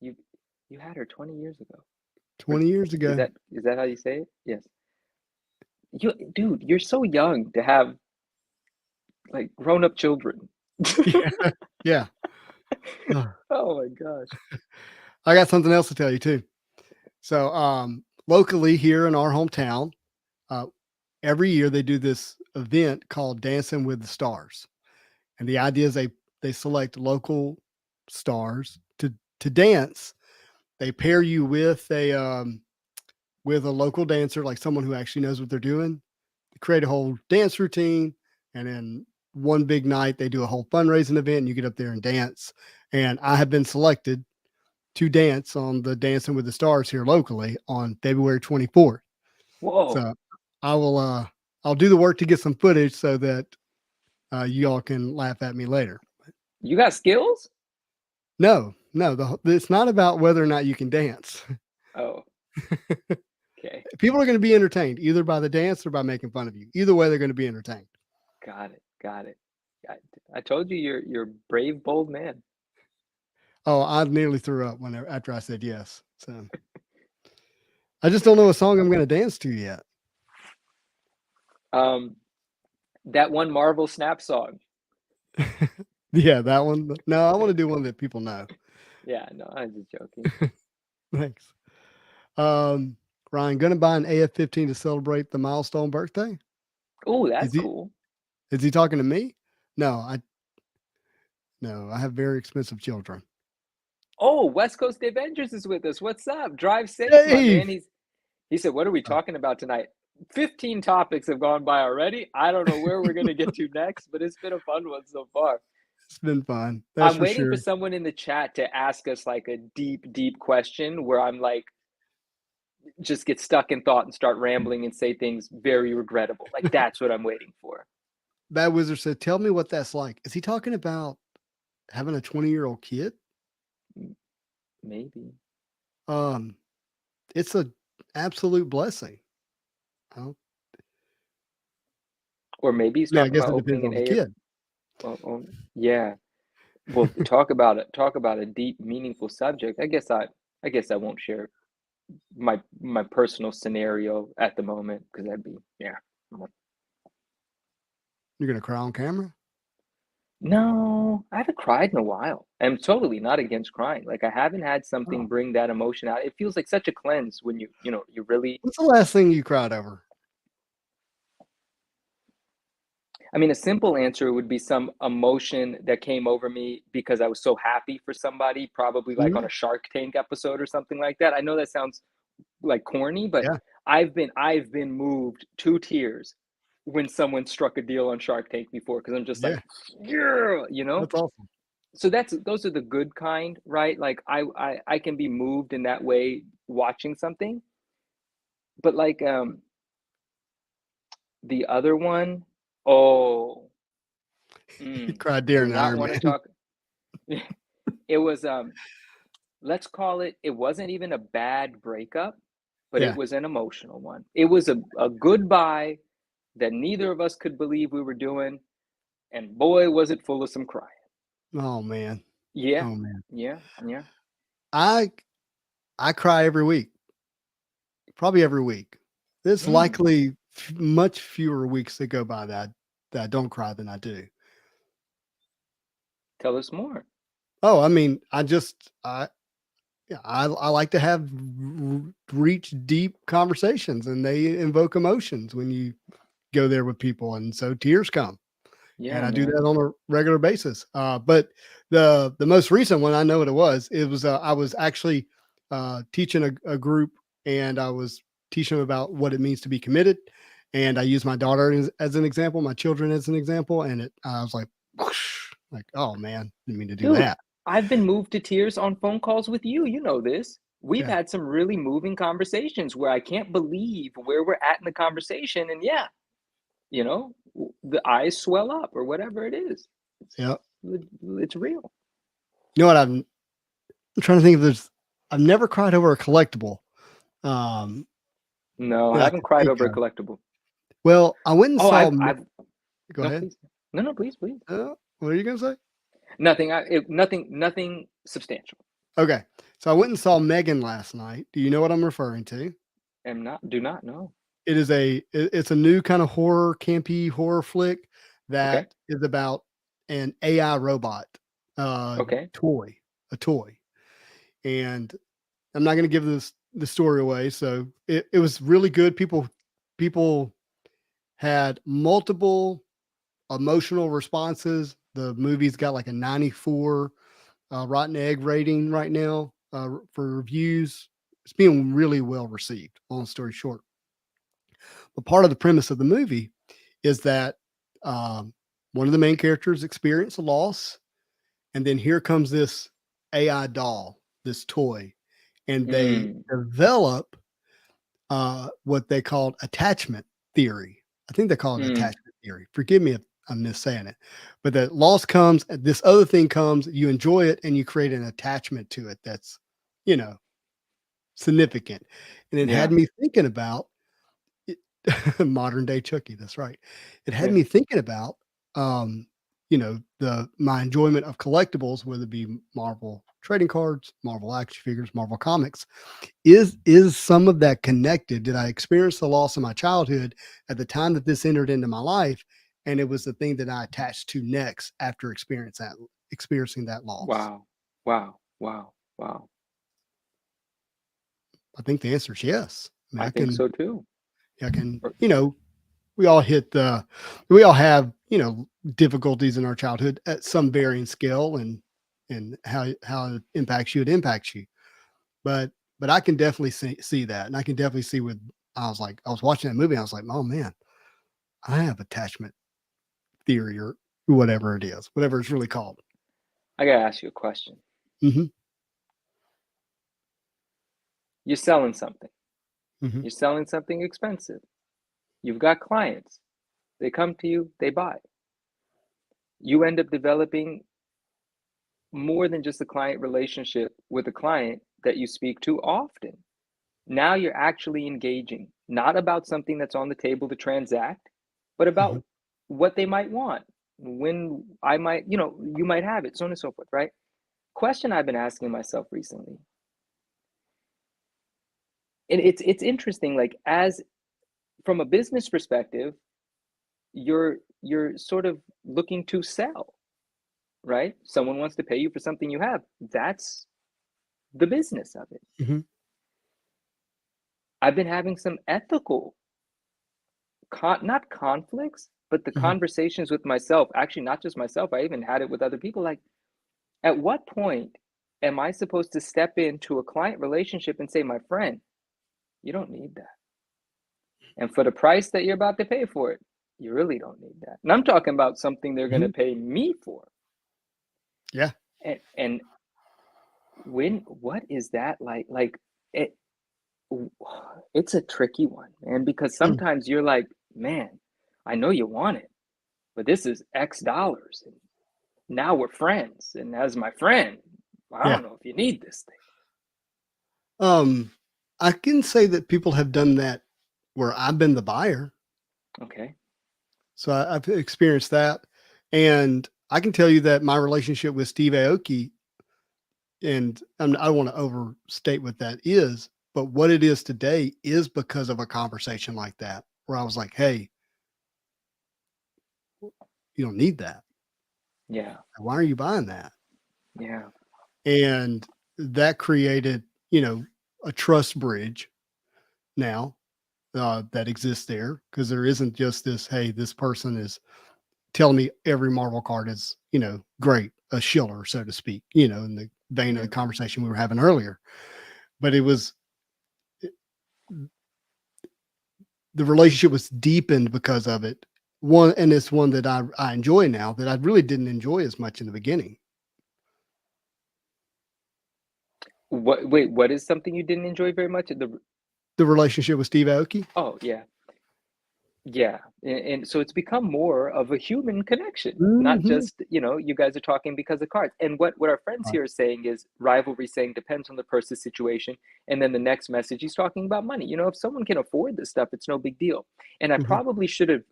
You had her 20 years ago.
20 years
Is
ago.
that how you say it? Yes. Dude, you're so young to have like grown-up children.
Yeah. Yeah.
Oh my gosh.
I got something else to tell you too. So, locally here in our hometown, every year they do this event called Dancing with the Stars, and the idea is they select local stars to dance. They pair you with a local dancer, like someone who actually knows what they're doing. They create a whole dance routine, and then one big night they do a whole fundraising event, and you get up there and dance. And I have been selected to dance on the Dancing with the Stars here locally on February 24th.
Whoa.
So I'll do the work to get some footage so that you all can laugh at me later.
You got skills?
No, it's not about whether or not you can dance.
Oh. Okay.
People are going to be entertained either by the dance or by making fun of you. Either way, they're going to be entertained.
Got it. I told you you're a brave, bold man.
Oh, I nearly threw up after I said yes. So I just don't know a song I'm going to dance to yet.
That one Marvel Snap song.
Yeah, that one. No, I want to do one that people know.
Yeah, no, I'm just joking.
Thanks. Ryan, gonna buy an AF-15 to celebrate the milestone birthday?
Oh, that's
Is he
cool.
is he talking to me? No, I have very expensive children.
Oh, West Coast Avengers is with us. What's up? Drive safe, my man. He said, "What are we talking about tonight?" 15 topics have gone by already. I don't know where we're going to get to next, but it's been a fun one so far.
It's been fun. That's
I'm
for
waiting
sure.
for someone in the chat to ask us like a deep, deep question where I'm like, just get stuck in thought and start rambling and say things very regrettable. Like that's what I'm waiting for.
Bad Wizard said, "Tell me what that's like." Is he talking about having a 20-year-old kid?
Maybe.
It's a absolute blessing.
Or maybe he's
Yeah, I
talking
guess
about
it depends
opening
on
an
the
AF.
kid.
Yeah. Well, talk about it. Talk about a deep, meaningful subject. I guess I won't share my personal scenario at the moment because that'd be
You're gonna cry on camera?
No, I haven't cried in a while. I'm totally not against crying. Like I haven't had something
Oh.
bring that emotion out. It feels like such a cleanse when you really.
What's the last thing you cried over?
I mean, a simple answer would be some emotion that came over me because I was so happy for somebody, probably like on a Shark Tank episode or something like that. I know that sounds like corny, but
Yeah.
I've been moved to tears when someone struck a deal on Shark Tank before because I'm just like, yeah,
That's awesome.
So those are the good kind, right? Like I can be moved in that way watching something, but like the other one, oh,
You cried during
do
an
not
Iron
want to
Man.
talk. It was let's call it. It wasn't even a bad breakup, but it
Yeah.
was an emotional one. It was a goodbye that neither of us could believe we were doing, and boy, was it full of some crying.
Oh man.
Yeah,
Oh man.
yeah.
I cry every week. Probably every week. There's likely much fewer weeks that go by that I don't cry than I do.
Tell us more.
Oh, I mean, Yeah, I like to have reach deep conversations, and they invoke emotions when you go there with people, and so tears come. And
Yeah,
I do
man.
that on a regular basis. But the most recent one, I know what it was. It was I was actually teaching a group, and I was teaching them about what it means to be committed. And I used my daughter as an example, my children as an example, and I was like, whoosh, like, oh man, didn't mean to do
Dude,
that.
I've been moved to tears on phone calls with you. You know this. We've
Yeah,
had some really moving conversations where I can't believe where we're at in the conversation. And yeah, you know, the eyes swell up or whatever it is. It's,
yeah.
it's real.
You know what? I'm trying to think if there's. I've never cried over a collectible
No, I
that I
haven't
can
cried
think
over a
of.
collectible.
Well, I went and
Oh,
saw. Go
no,
ahead.
please. No, no, please, please.
What are you gonna say?
Nothing. Nothing substantial.
Okay, so I went and saw Megan last night. Do you know what I'm referring to?
Do not know.
It's a new kind of horror, campy horror flick
Okay.
that is about an AI robot,
Okay.
toy, a toy, and I'm not going to give the story away. So it was really good. People had multiple emotional responses. The movie's got like a 94 Rotten Egg rating right now for reviews. It's being really well received. Long story short, but part of the premise of the movie is that um, one of the main characters experience a loss, and then here comes this AI doll, this toy, and they
Mm,
develop what they called attachment theory. I think they call it
mm,
attachment theory. Forgive me if I'm missaying it, but that loss comes, this other thing comes, you enjoy it, and you create an attachment to it that's, you know, significant. And it had
yeah.
me thinking about it, modern day Chucky. That's right. It had
Yeah.
me thinking about, my enjoyment of collectibles, whether it be Marvel trading cards, Marvel action figures, Marvel comics. Is some of that connected? Did I experience the loss of my childhood at the time that this entered into my life, and it was the thing that I attached to next after experiencing that loss?
Wow. Wow. Wow. Wow.
I think the answer is yes. I mean,
I think so too.
I can,
Or-
we all we all have, difficulties in our childhood at some varying scale, and how it impacts you. But I can definitely see that. And I can definitely see with, I was watching that movie. I was like, oh man, I have attachment theory or whatever it is, whatever it's really called.
I gotta ask you a question.
Hmm.
You're selling something.
Hmm.
You're selling something expensive. You've got clients. They come to you, they buy. You end up developing more than just a client relationship with a client that you speak to often. Now you're actually engaging, not about something that's on the table to transact, but
Hmm.
about what they might want, when I might, you might have it, so on and so forth, right? Question I've been asking myself recently, and it's interesting, like as from a business perspective, you're sort of looking to sell, right? Someone wants to pay you for something you have. That's the business of it.
Hmm.
I've been having some ethical not conflicts, but the
Hmm.
conversations with myself, actually not just myself, I even had it with other people, like at what point am I supposed to step into a client relationship and say, my friend, you don't need that, and for the price that you're about to pay for it, you really don't need that. And I'm talking about something they're going
Hmm.
to pay me for.
Yeah.
And when what is that like it it's a tricky one, man, because
Mm.
sometimes you're like, man, I know you want it, but this is X dollars, and now we're friends, and as my friend, I
Yeah.
don't know if you need this thing.
Um, I can say that people have done that where I've been the buyer.
Okay.
So I've experienced that. And I can tell you that my relationship with Steve Aoki, and I don't want to overstate what that is, but what it is today is because of a conversation like that, where I was like, hey, you don't need that.
Yeah.
Why are you buying that?
Yeah.
And that created, a trust bridge now that exists there, because there isn't just this, hey, this person is telling me every Marvel card is, great, a shiller, so to speak, in the vein of the conversation we were having earlier. But the relationship was deepened because of it. And it's one that I enjoy now that I really didn't enjoy as much in the beginning.
What is something you didn't enjoy very much?
The relationship with Steve Aoki.
Oh, yeah. Yeah. And so it's become more of a human connection, not
Mm-hmm.
just, you guys are talking because of cards. And what our friends
Right.
here are saying is rivalry saying depends on the person's situation. And then the next message, he's talking about money. If someone can afford this stuff, it's no big deal. And I
Mm-hmm.
probably should have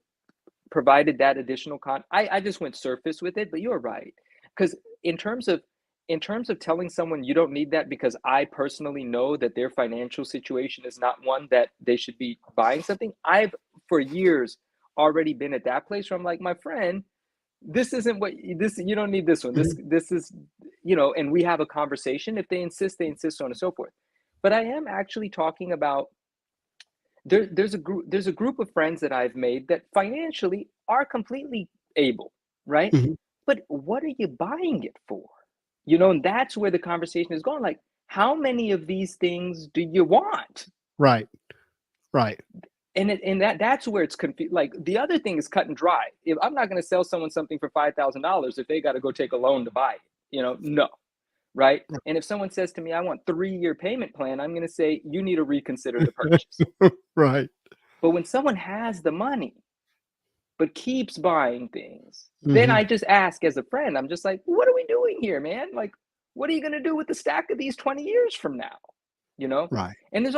provided that additional I just went surface with it, but you're right. Because in terms of telling someone you don't need that because I personally know that their financial situation is not one that they should be buying something, I've for years already been at that place where I'm like, my friend, this isn't what this you don't need this one.
Mm-hmm.
This is, and we have a conversation. If they insist, so on and so forth. But I am actually talking about there's a group of friends that I've made that financially are completely able, right?
Mm-hmm.
But what are you buying it for? And that's where the conversation is going. Like, how many of these things do you want?
Right. Right.
And that's where it's confused. Like the other thing is cut and dry. If I'm not going to sell someone something for $5,000 if they got to go take a loan to buy it, no, right? And if someone says to me, I want 3-year payment plan, I'm going to say, you need to reconsider the purchase.
Right.
But when someone has the money but keeps buying things, then
Mm-hmm.
I just ask as a friend, I'm just like, what are we doing here, man? Like, what are you going to do with the stack of these 20 years from now?
Right.
And this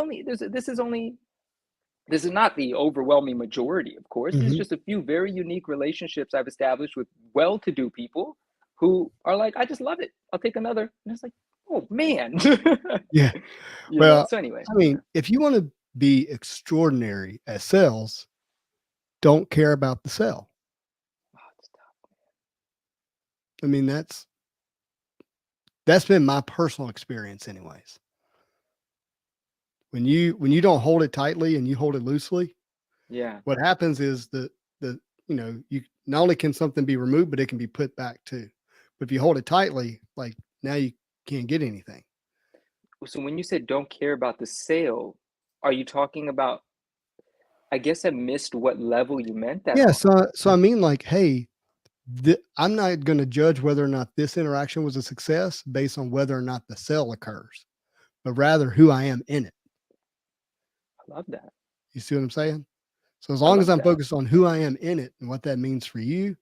is not the overwhelming majority, of course. There's
Mm-hmm.
just a few very unique relationships I've established with well-to-do people who are like, I just love it. I'll take another. And it's like, oh man.
Yeah. Well,
So anyway,
I mean, if you want to be extraordinary at sales, don't care about the sell. I mean, that's been my personal experience anyways. When you don't hold it tightly and you hold it loosely,
yeah,
what happens is you not only can something be removed, but it can be put back too. But if you hold it tightly, like now you can't get anything.
so when you said don't care about the sale, are you talking about, I guess I missed what level you meant that
Yeah.
on.
So I mean, like, hey, I'm not going to judge whether or not this interaction was a success based on whether or not the sale occurs, but rather who I am in it.
I love that.
You see what I'm saying? So as
I
long as
love
I'm
that.
focused on who I am in it and what that means for you,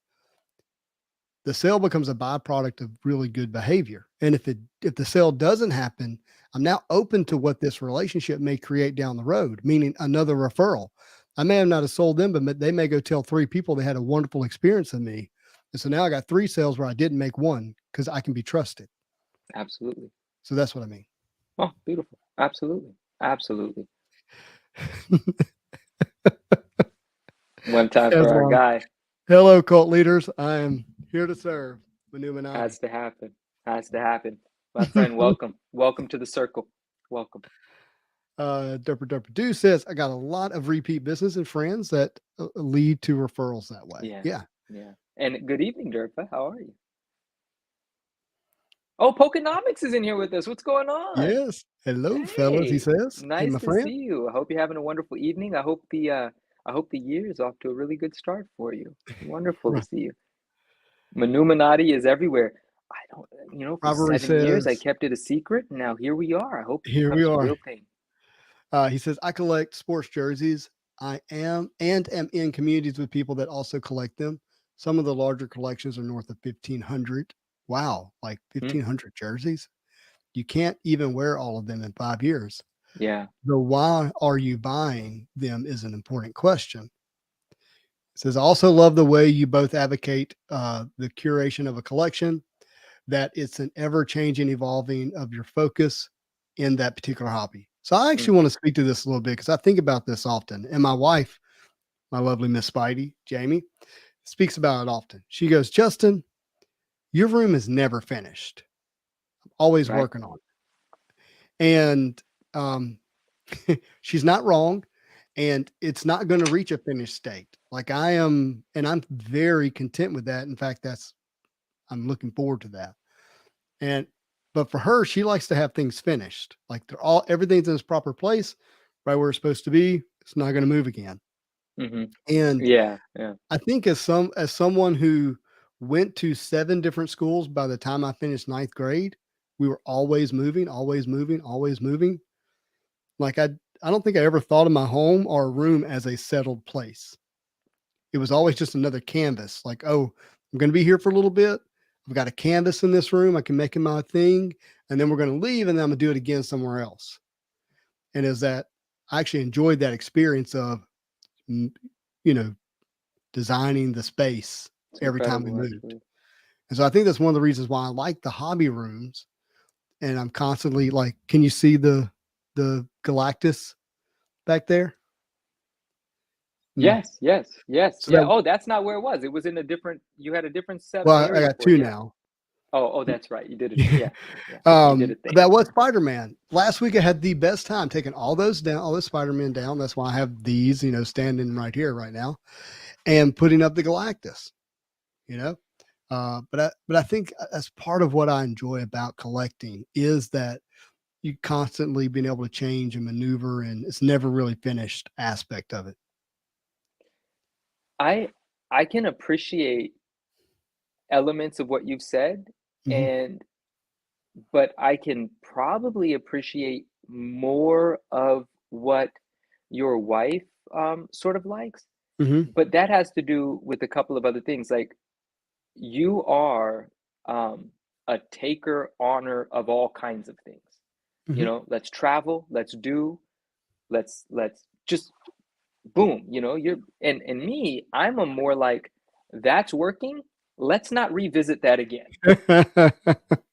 the sale becomes a byproduct of really good behavior. And if the sale doesn't happen, I'm now open to what this relationship may create down the road, meaning another referral. I may have not have sold them, but they may go tell 3 people they had a wonderful experience with me. And so now I got 3 sales where I didn't make one because I can be trusted.
Absolutely.
So that's what I mean.
Oh, beautiful. Absolutely. Absolutely. One time for our
Aslan.
guy.
Hello, cult leaders. I am here to serve the Illuminati.
Has to happen. Has to happen. My friend, welcome. Welcome to the circle. Welcome.
Derper Derper Do says, I got a lot of repeat business and friends that lead to referrals that way.
Yeah.
Yeah.
Yeah. And good evening, Derpa. How are you? Oh, Pokenomics is in here with us. What's going on?
Yes. Hello, fellas, he
Hey,
says. Hey,
nice
my
to see
friend.
you. I hope you're having a wonderful evening. I hope the year is off to a really good start for you. Wonderful to
Right.
see you. Manuminati is everywhere. I don't, for
Rivalry
7 years I
says,
kept it a secret, and now here we are. I hope it
here we
becomes a
are.
real thing.
He says, I collect sports jerseys. I am in communities with people that also collect them. Some of the larger collections are north of 1,500. Wow, like
Hmm?
1,500 jerseys. You can't even wear all of them in 5 years.
Yeah.
The why are you buying them is an important question. It says, I also love the way you both advocate the curation of a collection, that it's an ever changing, evolving of your focus in that particular hobby. So I
Mm,
actually want to speak to this a little bit because I think about this often. And my wife, my lovely Miss Spidey, Jamie, speaks about it often. She goes, Justin, your room is never finished. I'm always
right.
working on it. And she's not wrong, and it's not going to reach a finished state. Like I am, and I'm very content with that. In fact, I'm looking forward to that. And but for her, she likes to have things finished. Like everything's in its proper place, right where it's supposed to be. It's not going to move again.
Mm-hmm.
And
Yeah, yeah.
I think as someone who went to 7 different schools by the time I finished ninth grade, we were always moving, always moving, always moving. Like I don't think I ever thought of my home or a room as a settled place. It was always just another canvas. Like, oh, I'm going to be here for a little bit. I've got a canvas in this room. I can make it my thing, and then we're going to leave, and then I'm going to do it again somewhere else. And is that I actually enjoyed that experience of, you know, designing the space
It's
every time we
incredible,
moved.
actually.
And so I think that's one of the reasons why I like the hobby rooms. And I'm constantly like, can you see the Galactus back there? No.
Yes, yes, yes.
So
Yeah.
that
Oh, that's not where it was. It was in a different, you had a different set of
well, I
area
got
for it.
2
Yeah.
now.
Oh, that's right. You did it. Yeah, yeah. You did a thing.
That was Spider-Man. Last week I had the best time taking all those down, all those Spider-Man down. That's why I have these, standing right here right now, and putting up the Galactus. You know, but I think that's part of what I enjoy about collecting is that you constantly being able to change and maneuver, and it's never really finished aspect of it.
I I can appreciate elements of what you've said,
Mm-hmm.
and but I can probably appreciate more of what your wife sort of likes.
Mm-hmm.
But that has to do with a couple of other things. Like you are um, a taker honor of all kinds of things.
Mm-hmm.
Let's travel, let's do, let's just boom. You're and me. I'm a more like that's working. Let's not revisit that again.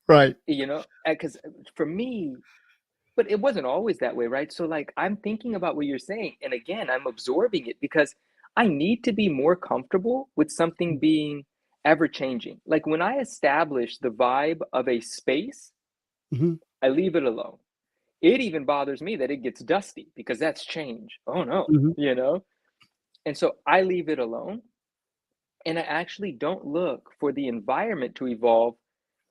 Right.
Because for me, but it wasn't always that way, right? So like I'm thinking about what you're saying, and again, I'm absorbing it because I need to be more comfortable with something being ever changing. Like when I establish the vibe of a space,
Mm-hmm.
I leave it alone. It even bothers me that it gets dusty because that's change. Oh no,
Mm-hmm.
And so I leave it alone, and I actually don't look for the environment to evolve.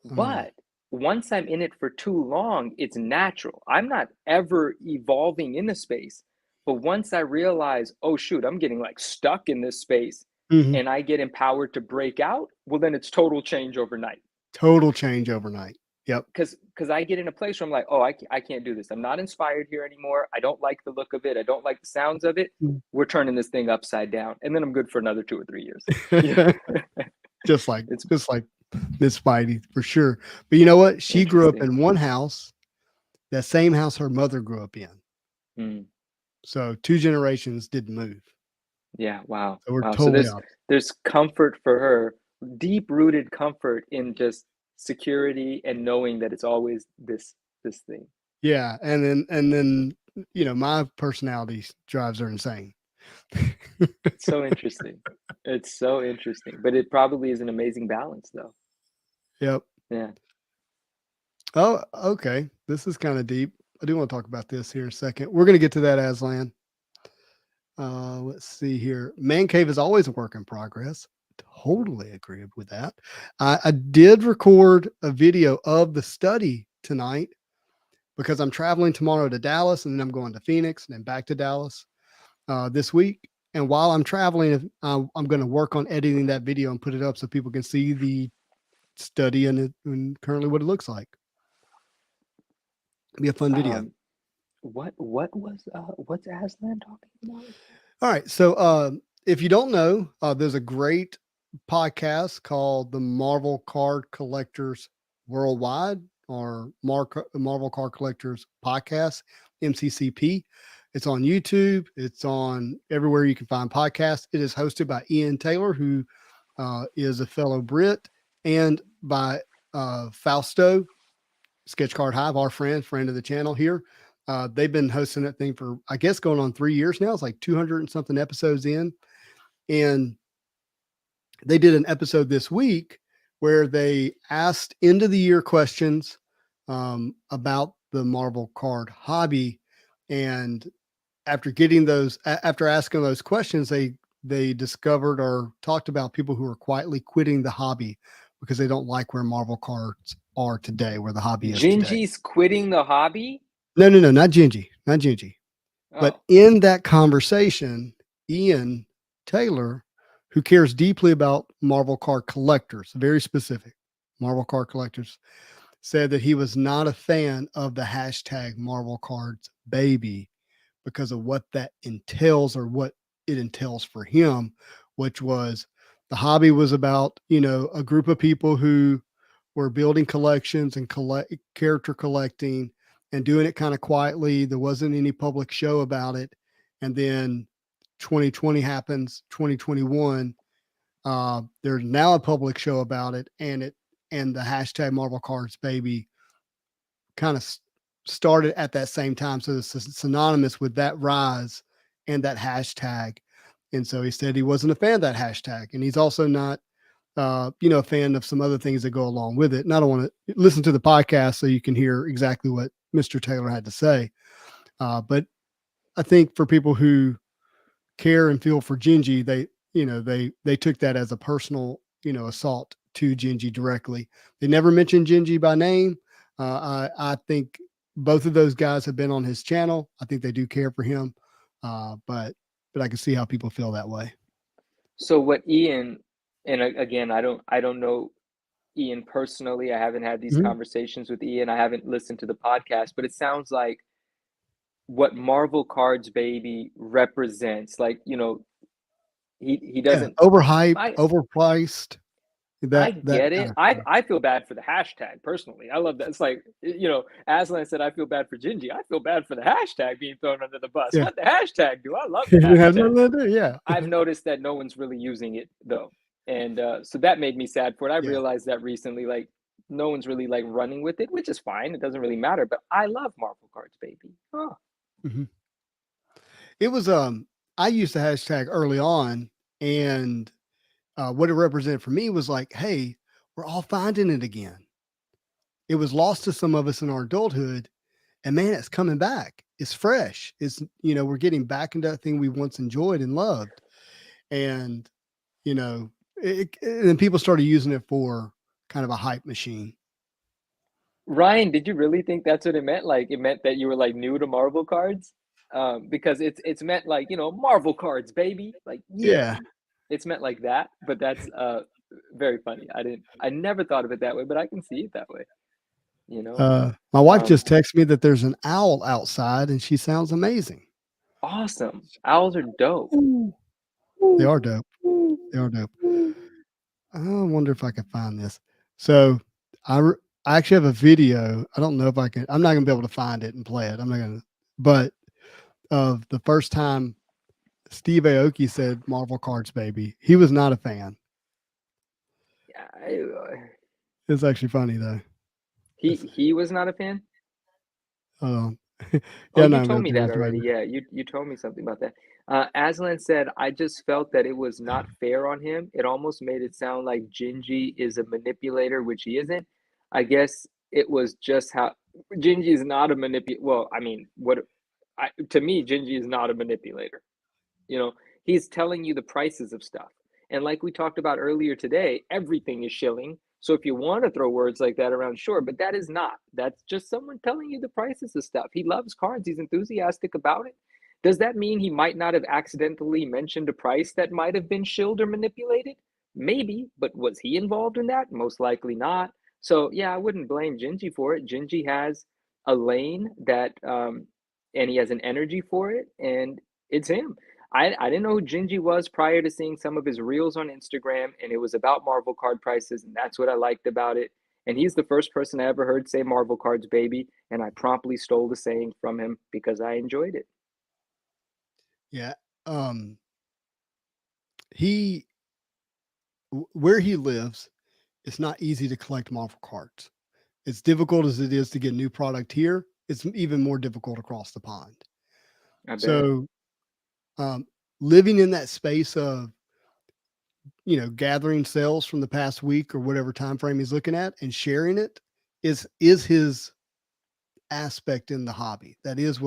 Mm.
But once I'm in it for too long, it's natural. I'm not ever evolving in the space. But once I realize, oh shoot, I'm getting like stuck in this space
Mm-hmm.
and I get empowered to break out, well, then it's total change overnight.
Total change overnight. Yep.
Because I get in a place where I'm like, oh, I can't do this. I'm not inspired here anymore. I don't like the look of it. I don't like the sounds of it. We're turning this thing upside down. And then I'm good for another 2 or 3 years. Yeah.
just like
It's
just like Miss Spidey for sure. But you know what? She grew up
interesting.
in one house, that same house her mother grew up in.
Mm.
So 2 generations didn't move.
Yeah, wow.
So we're
Wow. So
totally
there's
off.
there's comfort for her, deep-rooted comfort in just security and knowing that it's always this thing.
Yeah, and then my personality drives her insane.
It's so interesting. It's so interesting. But it probably is an amazing balance though.
Yep.
Yeah.
Oh, okay. This is kind of deep. I do want to talk about this here in a second. We're going to get to that, Aslan. Let's see here. Man cave is always a work in progress. Totally agree with that. I did record a video of the study tonight because I'm traveling tomorrow to Dallas, and then I'm going to Phoenix and then back to Dallas this week. And while I'm traveling, I'm going to work on editing that video and put it up so people can see the study and currently what it looks like. It'll be a fun video.
What's Aslan talking about?
All right. So if you don't know, there's a great podcast called the Marvel Card Collectors Worldwide or Marvel Card Collectors Podcast, MCCP. It's on YouTube. It's on everywhere you can find podcasts. It is hosted by Ian Taylor, who is a fellow Brit, and by Fausto, Sketch Card Hive, our friend of the channel here. They've been hosting that thing for, I guess, going on 3 years now. It's like 200 and something episodes in. And they did an episode this week where they asked end of the year questions about the Marvel card hobby. And after getting those, after asking those questions, they discovered or talked about people who are quietly quitting the hobby because they don't like where Marvel cards are today, where the hobby is today.
Gingy's quitting the hobby?
No, not Gingy, not Gingy. But
Oh,
in that conversation, Ian Taylor, who cares deeply about Marvel card collectors, very specific Marvel card collectors, said that he was not a fan of the hashtag Marvel cards baby because of what that entails or what it entails for him, which was the hobby was about, a group of people who were building collections and character collecting and doing it kind of quietly. There wasn't any public show about it. And then 2020 happens, 2021. There's now a public show about it, and the hashtag Marvel Cards Baby kind of started at that same time. So it's synonymous with that rise and that hashtag. And so he said he wasn't a fan of that hashtag. And he's also not, a fan of some other things that go along with it. And I don't want to listen to the podcast so you can hear exactly what Mr. Taylor had to say. But I think for people who care and feel for Gingy, they took that as a personal, assault to Gingy directly. They never mentioned Gingy by name. I think both of those guys have been on his channel. I think they do care for him. But I can see how people feel that way.
so what Ian, and again, I don't know Ian personally. I haven't had these
Mhm.
conversations with Ian. I haven't listened to the podcast, but it sounds like what Marvel Cards Baby represents. Like, he
Yeah,
doesn't.
overhyped,
I
overpriced,
I
that
get
kind
it.
of
I
stuff.
I feel bad for the hashtag personally. I love that. It's like, Aslan said, I feel bad for Gingy. I feel bad for the hashtag being thrown under the bus.
Yeah,
What the hashtag do? I love the
it has
hashtag.
nothing to do. Yeah,
I've noticed that no one's really using it though, and so that made me sad for it. I
yeah.
realized that recently, like no one's really like running with it, which is fine. It doesn't really matter. But I love Marvel Cards, baby. Oh,
Mhm. It was I used the hashtag early on, and what it represented for me was like, hey, we're all finding it again. It was lost to some of us in our adulthood, and man, it's coming back. It's fresh. It's we're getting back into that thing we once enjoyed and loved, and and then people started using it for kind of a hype machine.
Ryan, did you really think that's what it meant? Like it meant that you were like new to Marvel Cards? Because it's meant like Marvel Cards, baby. Like yeah,
Yeah.
it's meant like that. But that's very funny. I never thought of it that way, but I can see it that way. You know.
My wife
Um,
just texted me that there's an owl outside, and she sounds amazing.
awesome. Owls are dope.
Ooh. They are dope. They are dope. I wonder if I can find this. So I actually have a video. I don't know if I can. I'm not gonna be able to find it and play it. I'm not gonna. But of the first time Steve Aoki said Marvel Cards Baby, he was not a fan.
Yeah,
It's actually funny though. It's,
he was not a fan.
um,
Oh,
yeah, I'm
you
not gonna be
told
able
me
to do
that
this right
already.
now.
Yeah, you told me something about that. Aslan said, I just felt that it was not fair on him. It almost made it sound like Gingy is a manipulator, which he isn't. I guess it was just how Gingy is not a manipulator. Well, I mean, to me, Gingy is not a manipulator. You know, he's telling you the prices of stuff. And like we talked about earlier today, everything is shilling. So if you want to throw words like that around, sure, but that is not. That's just someone telling you the prices of stuff. He loves cards, he's enthusiastic about it. Does that mean he might not have accidentally mentioned a price that might have been shilled or manipulated? Maybe, but was he involved in that? Most likely not. So yeah, I wouldn't blame Gingy for it. Gingy has a lane and he has an energy for it, and it's him. I didn't know who Gingy was prior to seeing some of his reels on Instagram, and it was about Marvel card prices, and that's what I liked about it. And he's the first person I ever heard say Marvel cards, baby, and I promptly stole the saying from him because I enjoyed it.
Yeah. Um, he where he lives, it's not easy to collect Marvel cards. As difficult as it is to get new product here, it's even more difficult across the pond.
I bet.
So, um, living in that space of gathering sales from the past week or whatever time frame he's looking at and sharing it is his aspect in the hobby. That is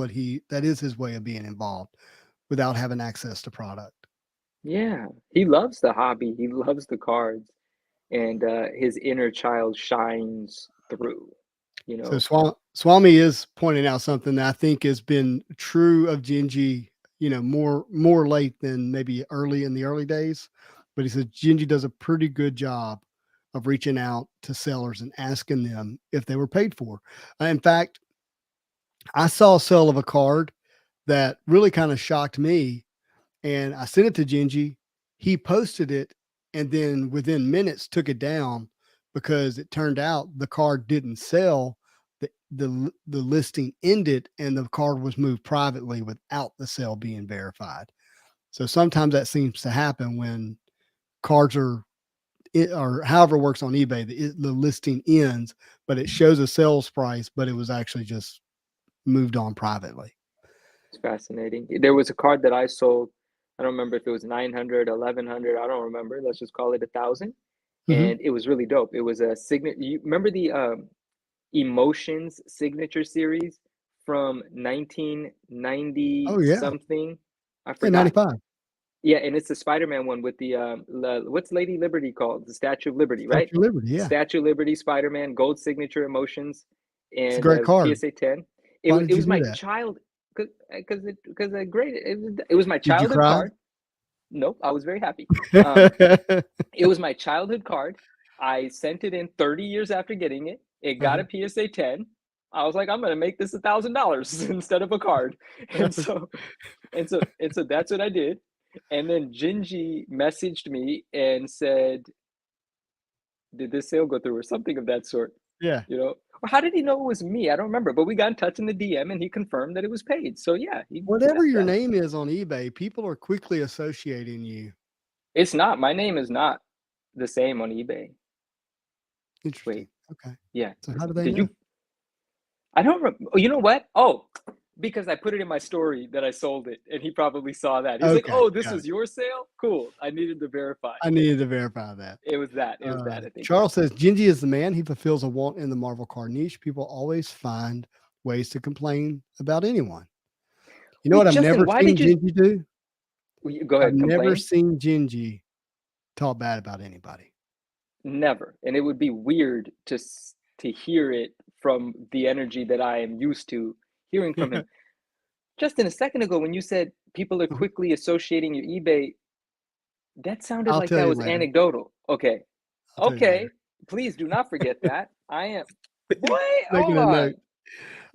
his way of being involved without having access to product.
Yeah, he loves the hobby. He loves the cards, and his inner child shines through, you
So
know.
Swami is pointing out something that I think has been true of Genji, more late than maybe early in the early days. But he says Genji does a pretty good job of reaching out to sellers and asking them if they were paid for. In fact, I saw a sale of a card that really kind of shocked me, and I sent it to Genji. He posted it, and then within minutes took it down because it turned out the card didn't sell. The listing ended, and the card was moved privately without the sale being verified. So sometimes that seems to happen when cards are or however it works on eBay. The listing ends, but it shows a sales price, but it was actually just moved on privately.
It's fascinating. There was a card that I sold. I don't remember if it was 900, 1100. I don't remember. Let's just call it 1,000.
Mm-hmm.
And it was really dope. It was a signature. You remember the Emotions signature series from
Oh
1990
yeah,
something? I
yeah,
forgot.
95
Yeah, and it's the Spider-Man one with the what's Lady Liberty called? The Statue of Liberty, right?
Statue of Liberty. Yeah,
Statue of Liberty, Spider-Man, gold signature emotions,
it's a
and
great
it was a
card.
PSA 10.
Why
It
did you
was
do
my
that?
child because I graded it was my
Did you
childhood
cry?
card. Nope, I was very happy. Um, it was my childhood card. I sent it in 30 years after getting it. It got
Uh-huh.
a PSA 10. I was like, I'm gonna make this $1,000 instead of a card. And so that's what I did. And then Gingy messaged me and said, "Did this sale go through?" or something of that sort.
Yeah.
You know, or how did he know it was me? I don't remember, but we got in touch in the DM and he confirmed that it was paid. So yeah,
Whatever your name is on eBay, people are quickly associating you.
it's not. My name is not the same on eBay.
Interesting.
Wait,
Okay.
yeah.
So how do they
Did
know?
you? I don't. Oh, you know what? Oh, because I put it in my story that I sold it, and he probably saw that. He's like,
Okay.
"Oh, this
Got it.
was your sale? Cool." I needed to verify.
I needed to verify that.
It was that. It was that. I think.
Charles says Gingy is the man. He fulfills a want in the Marvel card niche. People always find ways to complain about anyone. You know what
Wait,
I've
Justin,
never
why
seen
did you
Gingy do?
go
I've
ahead?
never
Complain?
seen Gingy talk bad about anybody.
Never. And it would be weird to hear it from the energy that I am used to hearing from him. Justin, a second ago when you said people are quickly associating your eBay, that sounded
I'll
like
tell
that
you
was
later.
anecdotal. Okay.
I'll tell you later.
Okay. Please do not forget that. I am boy,
Making
hold
a note.
on.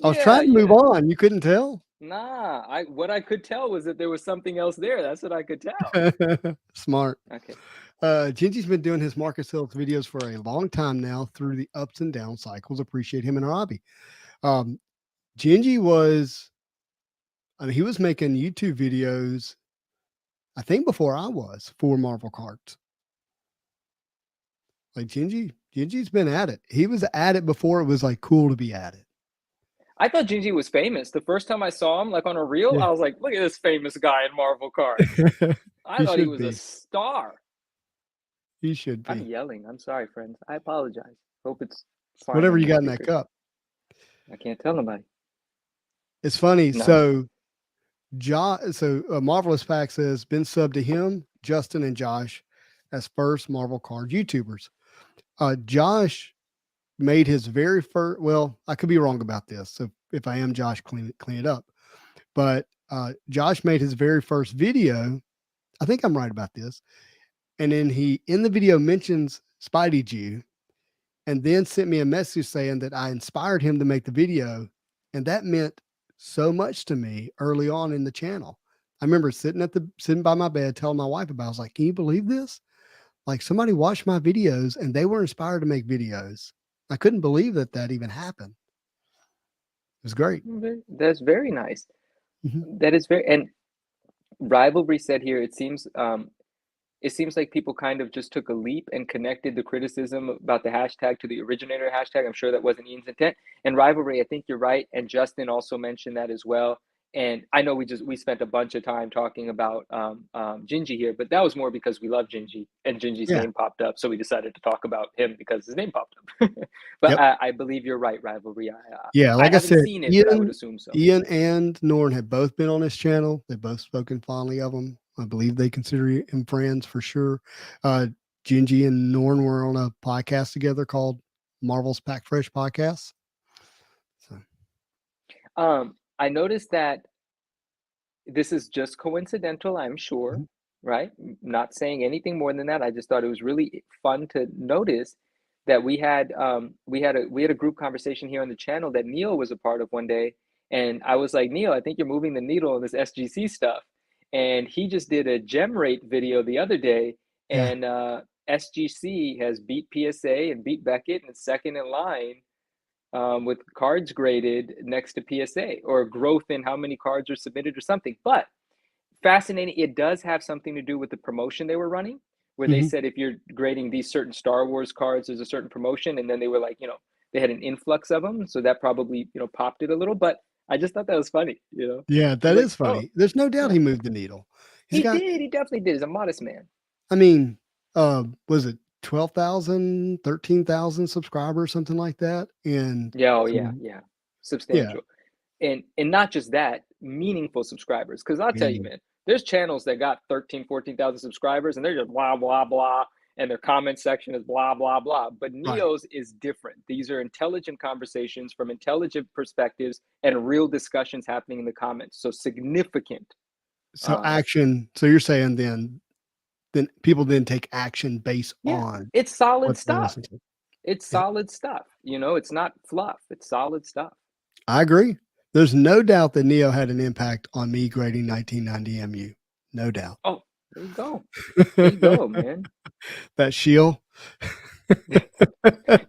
I was
Yeah,
trying to move
yeah.
on. You couldn't tell?
Nah, I what I could tell was that there was something else there. That's what I could tell.
Smart.
Okay.
Gingy's been doing his market sales videos for a long time now through the ups and down cycles. Appreciate him in our hobby. Um, Gingy was, I mean, he was making YouTube videos, I think before I was, for Marvel cards. Like Gingy's been at it. He was at it before it was like cool to be at it.
I thought Gingy was famous. The first time I saw him, like on a reel,
Yeah.
I was like, look at this famous guy in Marvel cards. I
He
thought he
should
was a
be.
star.
He should
I'm
be.
yelling. I'm sorry, friends. I apologize. Hope it's fine
Whatever
on
you
your
got in that
speakers.
cup.
I can't tell nobody.
It's funny.
No.
So Marvelous Pack says been subbed to him, Justin, and Josh as first Marvel card YouTubers. Josh made his very first. Well, I could be wrong about this. So if I am Josh, clean it up. But Josh made his very first video. I think I'm right about this. And then he in the video mentions Spidey Jew, and then sent me a message saying that I inspired him to make the video, and that meant so much to me early on in the channel. I remember sitting by my bed telling my wife about it. I was like, can you believe this? Like somebody watched my videos and they were inspired to make videos. I couldn't believe that even happened. It was great.
That's very nice.
Mhm.
That is very and rivalry said here, it seems like people kind of just took a leap and connected the criticism about the hashtag to the originator hashtag. I'm sure that wasn't Ian's intent. And rivalry, I think you're right. And Justin also mentioned that as well. And I know we spent a bunch of time talking about Gingy here, but that was more because we love Gingy and Gingy's
Yeah.
name popped up, so we decided to talk about him because his name popped up. But
Yep.
I believe you're right, Rivalry.
Yeah.
I
Like I
haven't
said,
seen it, but I would assume so.
Ian and Norn have both been on this channel. They've both spoken fondly of him. I believe they consider him friends for sure. Gingy and Norn were on a podcast together called Marvel's Pack Fresh Podcast. So.
I noticed that this is just coincidental, I'm sure, right? Not saying anything more than that. I just thought it was really fun to notice that we had a group conversation here on the channel that Neil was a part of one day, and I was like, Neil, I think you're moving the needle on this SGC stuff, and he just did a gem rate video the other day,
Yeah.
and SGC has beat PSA and beat Beckett and second in line with cards graded next to PSA or growth in how many cards are submitted or something. But fascinating, it does have something to do with the promotion they were running, where they said if you're grading these certain Star Wars cards, there's a certain promotion, and then they were like, they had an influx of them, so that probably popped it a little. But I just thought that was funny,
Yeah,
I
that
was like,
is
oh
funny. There's no doubt
yeah,
he moved the needle. He's
he
got,
did, he definitely did. He's a modest man.
I mean, was it 12,000, 13,000 subscribers, something like that? And
Yeah, oh yeah,
some,
yeah,
yeah,
substantial. And not just that, meaningful subscribers. Because I'll tell you,
meaning,
man, there's channels that got 13, 14,000 subscribers and they're just blah, blah, blah. And their comment section is blah, blah, blah. But
right.
Neo's is different. These are intelligent conversations from intelligent perspectives and real discussions happening in the comments. So significant.
So action. So you're saying then people then take action based
Yeah,
on
it's solid
what they
stuff.
listen to.
It's
Yep.
solid stuff. It's not fluff. It's solid stuff.
I agree. There's no doubt that Neo had an impact on me grading 1990 MU. No doubt.
Oh, there you go. There you go, man.
That shield.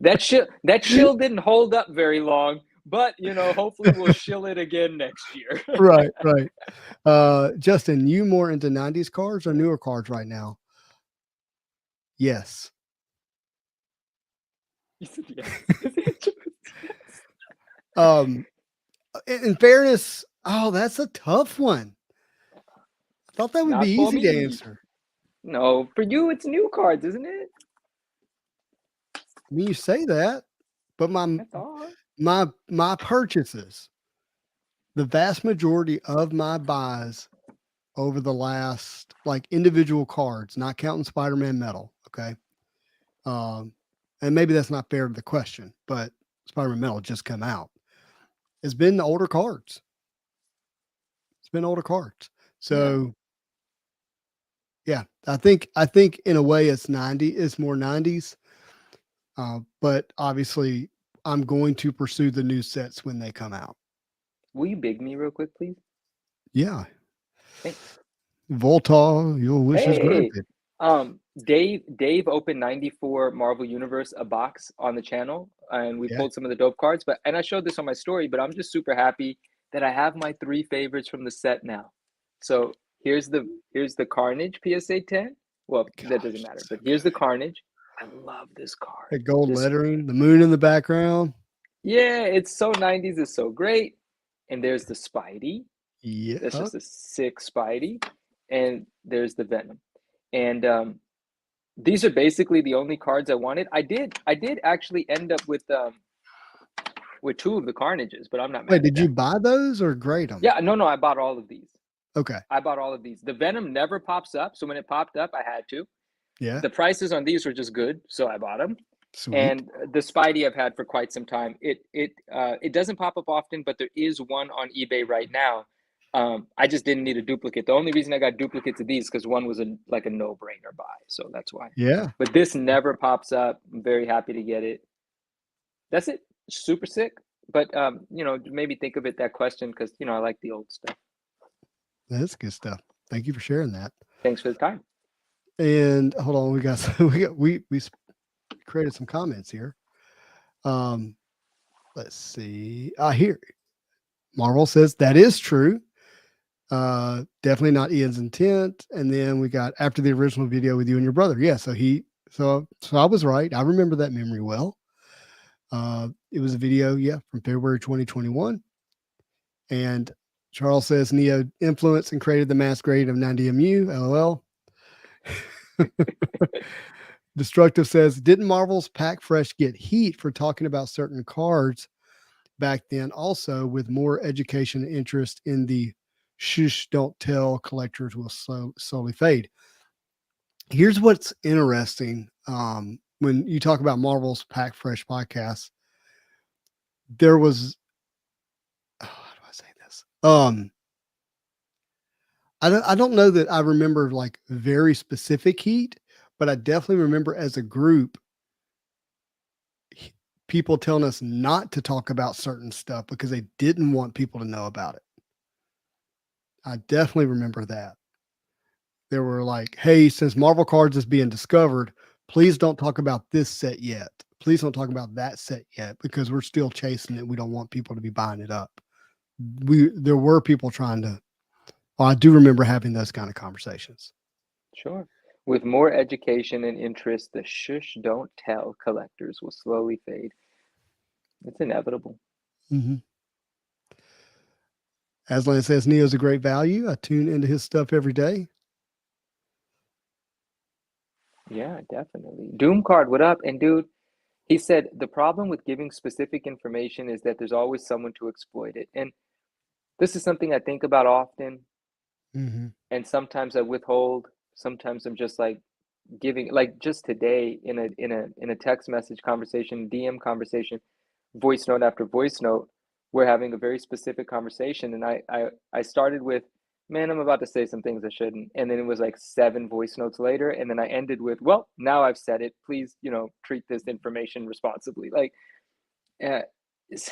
That shill didn't hold up very long, but hopefully we'll shill it again next year.
Right, right. Justin, you more into 90s cards or newer cards right now? Yes.
He said yes.
In fairness, oh, that's a tough one. I thought that would be
Not for
easy to
me.
answer.
No, for you it's new cards, isn't it?
I mean, you say that, but
That's all.
my purchases, the vast majority of my buys over the last, like, individual cards, not counting Spider-Man metal, okay? And maybe that's not fair to the question, but Spider-Man metal just come out. It's been the older cards. It's been older cards. So yeah, I think in a way it's more 90s. But obviously I'm going to pursue the new sets when they come out.
Will you big me real quick, please?
Yeah.
Thanks.
Volta, your wish is
Hey,
granted.
Dave opened 94 Marvel Universe a box on the channel, and we
Yeah.
pulled some of the dope cards. And I showed this on my story, but I'm just super happy that I have my 3 favorites from the set now. So here's the Carnage PSA 10. Well, that doesn't matter, but here's the Carnage. I love this card.
The gold lettering, the moon in the background.
Yeah, it's so 90s, it's so great. And there's the Spidey.
Yeah.
That's just a sick Spidey. And there's the Venom. And these are basically the only cards I wanted. I did actually end up with 2 of the Carnages, but I'm not mad
Wait,
at
did you
that.
buy those or grade them?
Yeah, no, I bought all of these.
Okay.
I bought all of these. The Venom never pops up, so when it popped up, I had to.
Yeah.
The prices on these were just good, so I bought them.
Sweet.
And the Spidey I've had for quite some time. It doesn't pop up often, but there is one on eBay right now. I just didn't need a duplicate. The only reason I got duplicates of these because one was a no-brainer buy, so that's why.
Yeah.
But this never pops up. I'm very happy to get it. That's it. Super sick. But maybe think of it that question because I like the old stuff.
That's good stuff. Thank you for sharing that.
Thanks for the time.
And hold on, we created some comments here. Let's see. Here, Marvel says that is true. Definitely not Ian's intent. And then we got after the original video with you and your brother. Yeah, so I was right. I remember that memory well. It was a video, from February 2021. And Charles says Neo influenced and created the mass grade of 90MU. LOL. Destructive says, didn't Marvel's Pack Fresh get heat for talking about certain cards back then? Also, with more education and interest in the shush, don't tell, collectors will slowly fade. Here's what's interesting. When you talk about Marvel's Pack Fresh podcast, there was, how do I say this? I don't know that I remember like very specific heat, but I definitely remember as a group people telling us not to talk about certain stuff because they didn't want people to know about it. I definitely remember that. They were like, hey, since Marvel Cards is being discovered, please don't talk about this set yet. Please don't talk about that set yet because we're still chasing it. We don't want people to be buying it up. There were people trying to, well, I do remember having those kind of conversations.
Sure. With more education and interest, the shush, don't tell collectors will slowly fade. It's inevitable.
Mm-hmm. Aslan says Neo's a great value. I tune into his stuff every day.
Yeah, definitely. Doom Card, what up? And dude, he said the problem with giving specific information is that there's always someone to exploit it. And this is something I think about often.
Mm-hmm.
And sometimes I withhold. Sometimes I'm just like giving, like just today in a text message conversation, DM conversation, voice note after voice note, we're having a very specific conversation. And I started with, man, I'm about to say some things I shouldn't. And then it was like 7 voice notes later. And then I ended with, well, now I've said it. Please, treat this information responsibly. Like, uh, it's,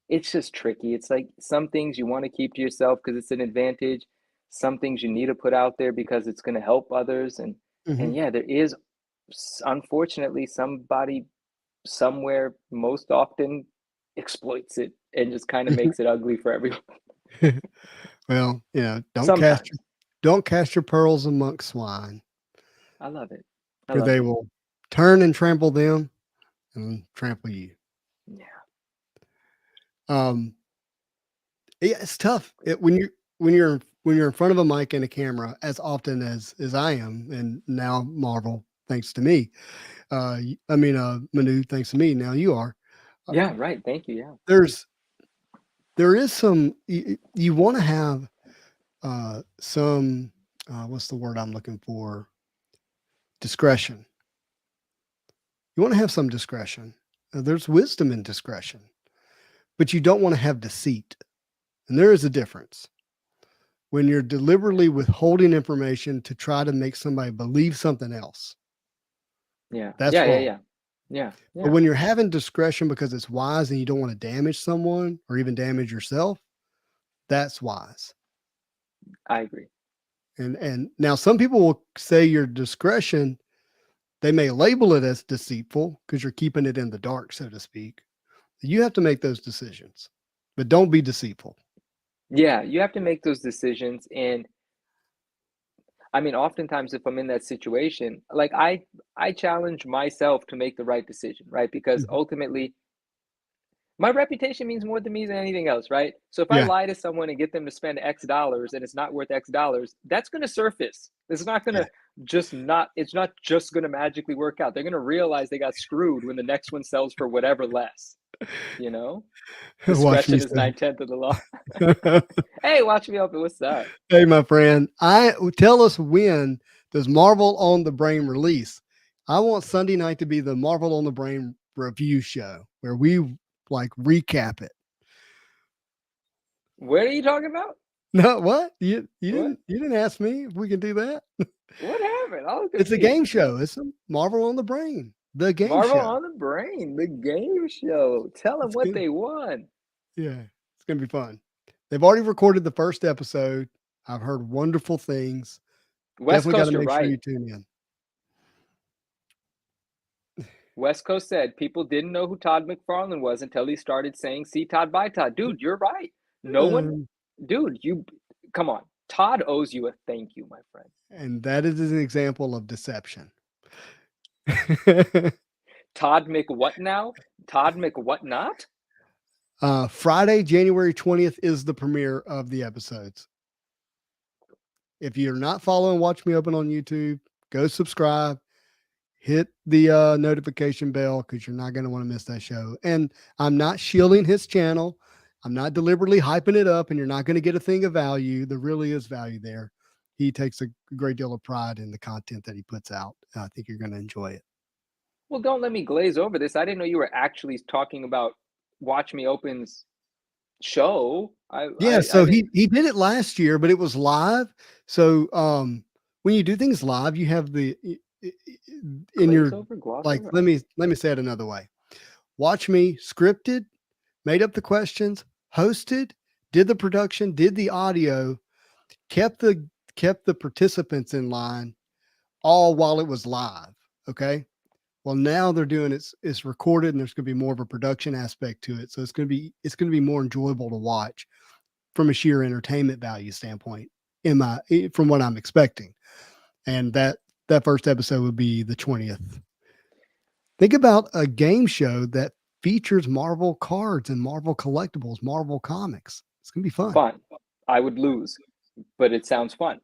it's just tricky. It's like some things you want to keep to yourself because it's an advantage. Some things you need to put out there because it's going to help others. And
Mm-hmm.
yeah, there is unfortunately somebody somewhere most often exploits it and just kind of makes it ugly for everyone.
Well,
Sometimes.
don't cast your pearls amongst swine,
I love it. I
for
love
they
it.
will turn and trample them and trample you.
Yeah.
Um, yeah, it's tough when you're in front of a mic and a camera as often as I am, and now Marvel, thanks to me. Manu, thanks to me. Now you are. Uh,
Yeah, right. Thank you. Yeah.
there's there is some you want to have some what's the word I'm looking for? Discretion. You want to have some discretion. There's wisdom in discretion, but you don't want to have deceit. And there is a difference. When you're deliberately withholding information to try to make somebody believe something else,
Yeah.
that's
Yeah. Yeah.
wrong.
Yeah. Yeah.
But
Yeah.
when you're having discretion because it's wise and you don't want to damage someone or even damage yourself, that's wise.
I agree.
And now some people will say your discretion, they may label it as deceitful because you're keeping it in the dark, so to speak. You have to make those decisions, but don't be deceitful.
Yeah. You have to make those decisions. And I mean, oftentimes if I'm in that situation, like I challenge myself to make the right decision, right? Because
Mhm.
ultimately my reputation means more to me than anything else, right? So if I
Yeah.
lie to someone and get them to spend X dollars and it's not worth X dollars, that's going to surface. It's not going
Yeah.
to it's not just going to magically work out. They're going to realize they got screwed when the next one sells for whatever less, you know?
Watch me
Discretion is
say.
9/10 of the law. Hey, watch me open. What's up?
Hey, my friend, I tell us when does Marvel on the Brain release? I want Sunday night to be the Marvel on the Brain review show where we like recap it.
What are you talking about?
No, what
What?
you didn't ask me if we can do that.
What happened? I was
It's a game
confused.
show. It's a Marvel on the Brain, the game
Marvel
show.
on the Brain, the game show. Tell them
It's
what
good.
they won.
Yeah, it's gonna be fun. They've already recorded the first episode. I've heard wonderful things.
West
Definitely got to
Coast, you're
make sure
right.
you tune in.
West Coast said people didn't know who Todd McFarlane was until he started saying "See Todd, by Todd." Dude, you're right. No one,
Um,
dude, you come on. Todd owes you a thank you, my friend.
and that is an example of deception.
Todd Mc what now? Todd Mc what not?
Friday, January 20th is the premiere of the episodes. If you're not following Watch Me Open on YouTube, go subscribe, hit the notification bell because you're not going to want to miss that show. And I'm not shielding his channel. I'm not deliberately hyping it up, and you're not going to get a thing of value. There really is value there. He takes a great deal of pride in the content that he puts out. I think you're going to enjoy it.
Well, don't let me glaze over this. I didn't know you were actually talking about Watch Me Open's show.
Yeah,
I
so
didn't
he did it last year, but it was live. So when you do things live, you have the in
glaze
your
over, gloss
like
over.
let me say it another way. Watch Me scripted, made up the questions, hosted, did the production, did the audio, kept the participants in line all while it was live. Okay. Well, now they're doing it's recorded, and there's going to be more of a production aspect to it. So it's going to be more enjoyable to watch from a sheer entertainment value standpoint from what I'm expecting. And that first episode would be the 20th. Think about a game show that features Marvel cards and Marvel collectibles, Marvel comics. It's going to be fun.
Fun. I would lose, but it sounds fun.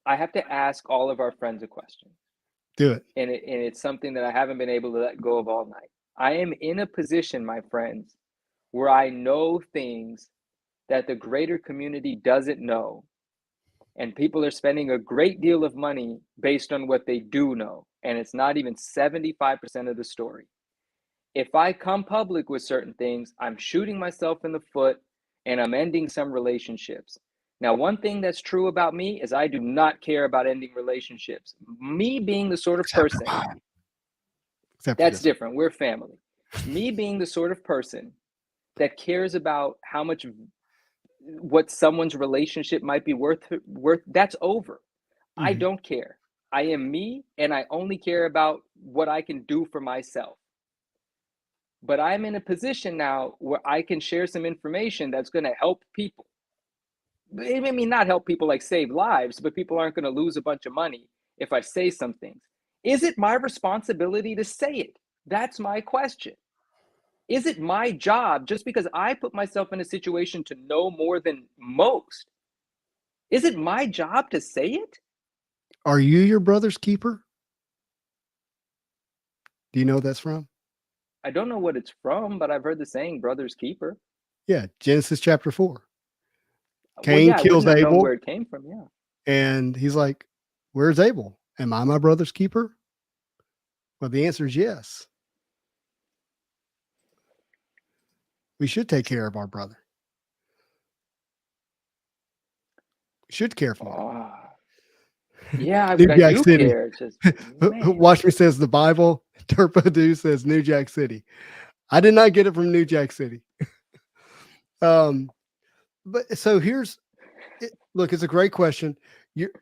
I have to ask all of our friends a question.
Do it.
And it's something that I haven't been able to let go of all night. I am in a position, my friends, where I know things that the greater community doesn't know. And people are spending a great deal of money based on what they do know. And it's not even 75% of the story. If I come public with certain things, I'm shooting myself in the foot and I'm ending some relationships. Now, one thing that's true about me is I do not care about ending relationships. Me being the sort of person,
Except for
that's
this.
different. We're family. Me being the sort of person that cares about how much what someone's relationship might be worth, that's over. I don't care. I am me, and I only care about what I can do for myself. But I'm in a position now where I can share some information that's going to help people. It may not help people like save lives, but people aren't going to lose a bunch of money if I say some things. Is it my responsibility to say it? That's my question. Is it my job, just because I put myself in a situation to know more than most? Is it my job to say it?
Are you your brother's keeper? Do you know what that's from?
I don't know what it's from, but I've heard the saying, brother's keeper.
Yeah, Genesis chapter 4.
Well,
Cain
yeah, I
kills
wouldn't have known
Abel,
where it came from. Yeah.
and he's like, "Where's Abel? Am I my brother's keeper?" Well, the answer is yes. We should take care of our brother. We should care for him.
Yeah,
New
I
Jack
do
City.
care. It's just, man.
Watch Me says the Bible. Turpadu says New Jack City. I did not get it from New Jack City. But so look, it's a great question.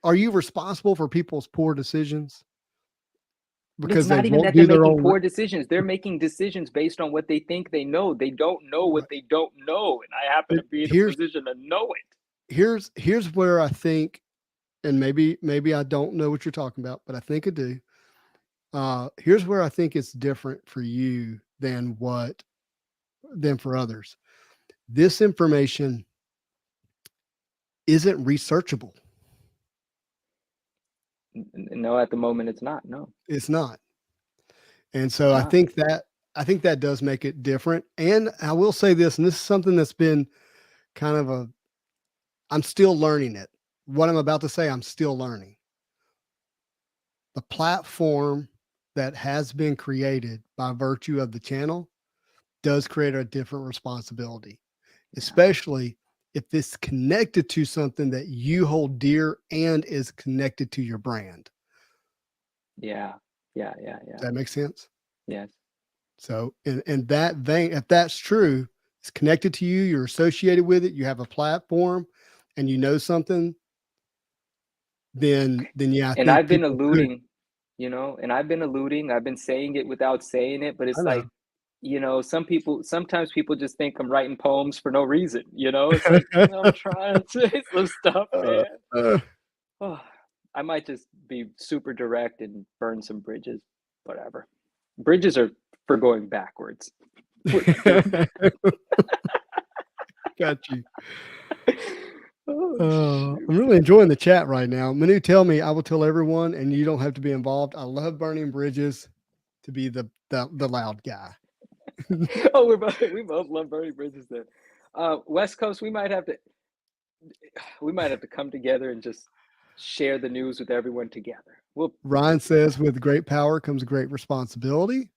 Are you responsible for people's poor decisions?
But it's
Because they
not even
won't
that they're
do their
making
own.
poor decisions. They're making decisions based on what they think they know. They don't know what they don't know. And I happen to be in a
Here's
position to know it.
here's where I think, and maybe I don't know what you're talking about, but I think I do. Here's where I think it's different for you than for others. This information isn't researchable.
No, at the moment it's not. No,
It's not. And so
it's not.
I think that does make it different. And I will say this, and this is something that's been kind of I'm still learning it. What I'm about to say, I'm still learning. The platform that has been created by virtue of the channel does create a different responsibility, especially if it's connected to something that you hold dear and is connected to your brand.
Yeah.
Does that make sense?
Yes.
So in that vein, if that's true, it's connected to you, you're associated with it, you have a platform, and you know something, then yeah, I
And
think
I've been
people could.
alluding, I've been saying it without saying it, but
I
it's
know.
like, sometimes people just think I'm writing poems for no reason, It's like, I'm trying to say some stuff,
uh,
man.
uh,
Oh, I might just be super direct and burn some bridges, whatever. bridges are for going backwards.
Got you.
Oh,
I'm really enjoying the chat right now. Manu, tell me, I will tell everyone, and you don't have to be involved. I love burning bridges to be the loud guy.
oh, we both love burning bridges then. West Coast, we might have to come together and just share the news with everyone together.
Ryan says, with great power comes great responsibility.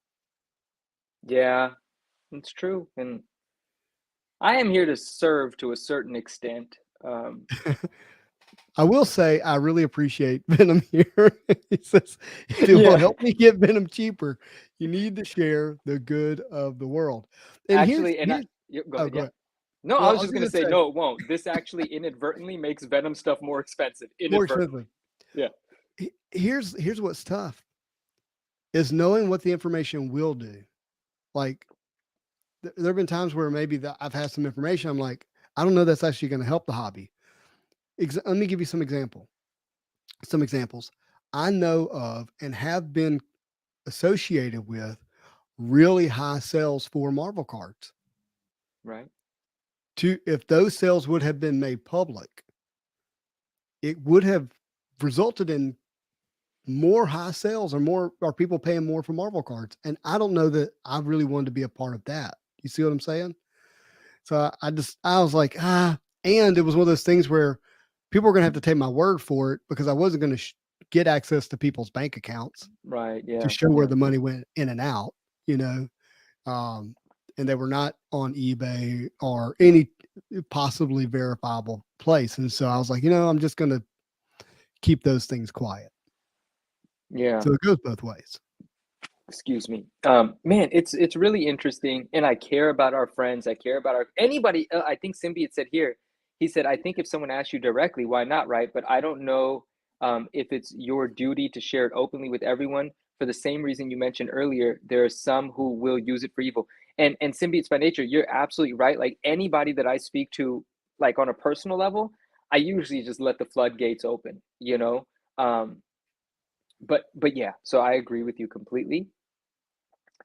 Yeah, it's true. And I am here to serve to a certain extent.
I will say I really appreciate Venom here. He says, if it will help me get Venom cheaper, you need to share the good of the world. And
actually,
go ahead.
No,
well,
I was just going to say, no, it won't. This actually inadvertently makes Venom stuff more expensive.
More expensive.
Yeah.
Here's what's tough is knowing what the information will do. Like there have been times where maybe I've had some information. I'm like, I don't know that's actually going to help the hobby. Let me give you some examples. I know of and have been associated with really high sales for Marvel cards.
Right.
If those sales would have been made public, it would have resulted in more high sales or people paying more for Marvel cards. And I don't know that I really wanted to be a part of that. You see what I'm saying? So I was like, and it was one of those things where people were going to have to take my word for it because I wasn't going to get access to people's bank accounts.
Right. Yeah.
To show where the money went in and out, and they were not on eBay or any possibly verifiable place. And so I was like, I'm just going to keep those things quiet.
Yeah.
So it goes both ways.
Excuse me. Man, it's really interesting, and I care about our friends. I care about anybody. I think Symbiote said here. He said, "I think if someone asks you directly, why not, right? But I don't know if it's your duty to share it openly with everyone for the same reason you mentioned earlier. There are some who will use it for evil, and Symbiotes by nature. You're absolutely right. Like anybody that I speak to, like on a personal level, I usually just let the floodgates open. But yeah, so I agree with you completely.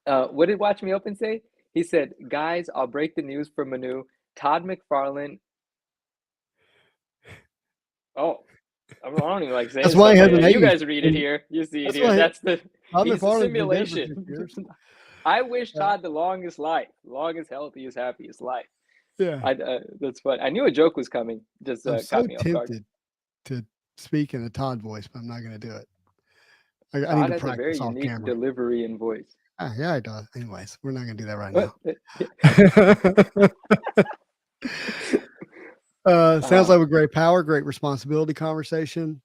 What did Watch Me Open say? He said, "Guys, I'll break the news for Manu. Todd McFarlane." Oh, I don't even like saying
that's why he has an
you guys read it here. You see it here. That's he's a simulation. I wish Todd the longest life, longest, healthiest, happiest life.
Yeah,
that's fun. I knew a joke was coming. Just
I'm so
caught me off guard.
tempted to speak in a Todd voice, but I'm not going to do it. I
Todd
need to
has a very
practice off
unique
camera.
delivery and voice.
Yeah, it does. Anyways, we're not going to do that right now. Sounds like a great power, great responsibility conversation.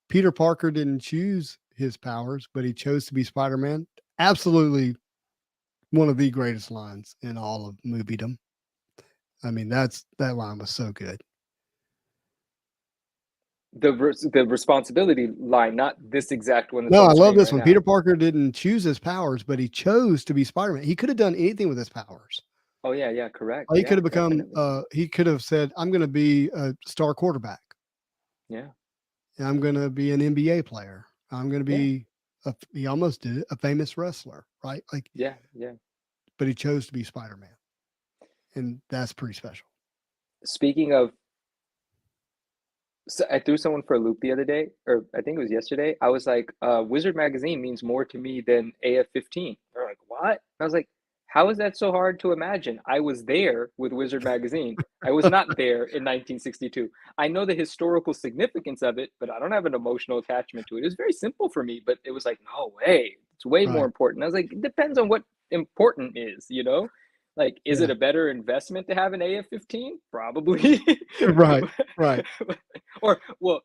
Peter Parker didn't choose his powers, but he chose to be Spider-Man. Absolutely one of the greatest lines in all of moviedom. I mean, that line was so good.
The responsibility line, not this exact one.
No, I love this one. Peter Parker didn't choose his powers, but he chose to be Spider-Man. He could have done anything with his powers.
Oh yeah, correct.
He could have become. He could have said, "I'm going to be a star quarterback."
Yeah.
I'm going to be an NBA player. I'm going to be. He almost did it, a famous wrestler, right? Like.
Yeah.
But he chose to be Spider-Man, and that's pretty special.
Speaking of. So I threw someone for a loop the other day, or I think it was yesterday. I was like, Wizard Magazine means more to me than AF-15. They're like, what? And I was like, how is that so hard to imagine? I was there with Wizard Magazine. I was not there in 1962. I know the historical significance of it, but I don't have an emotional attachment to it. It was very simple for me, but it was like, no way. It's way more important. I was like, it depends on what important is, Like, is it a better investment to have an AF-15? Probably.
Right.
Or, well,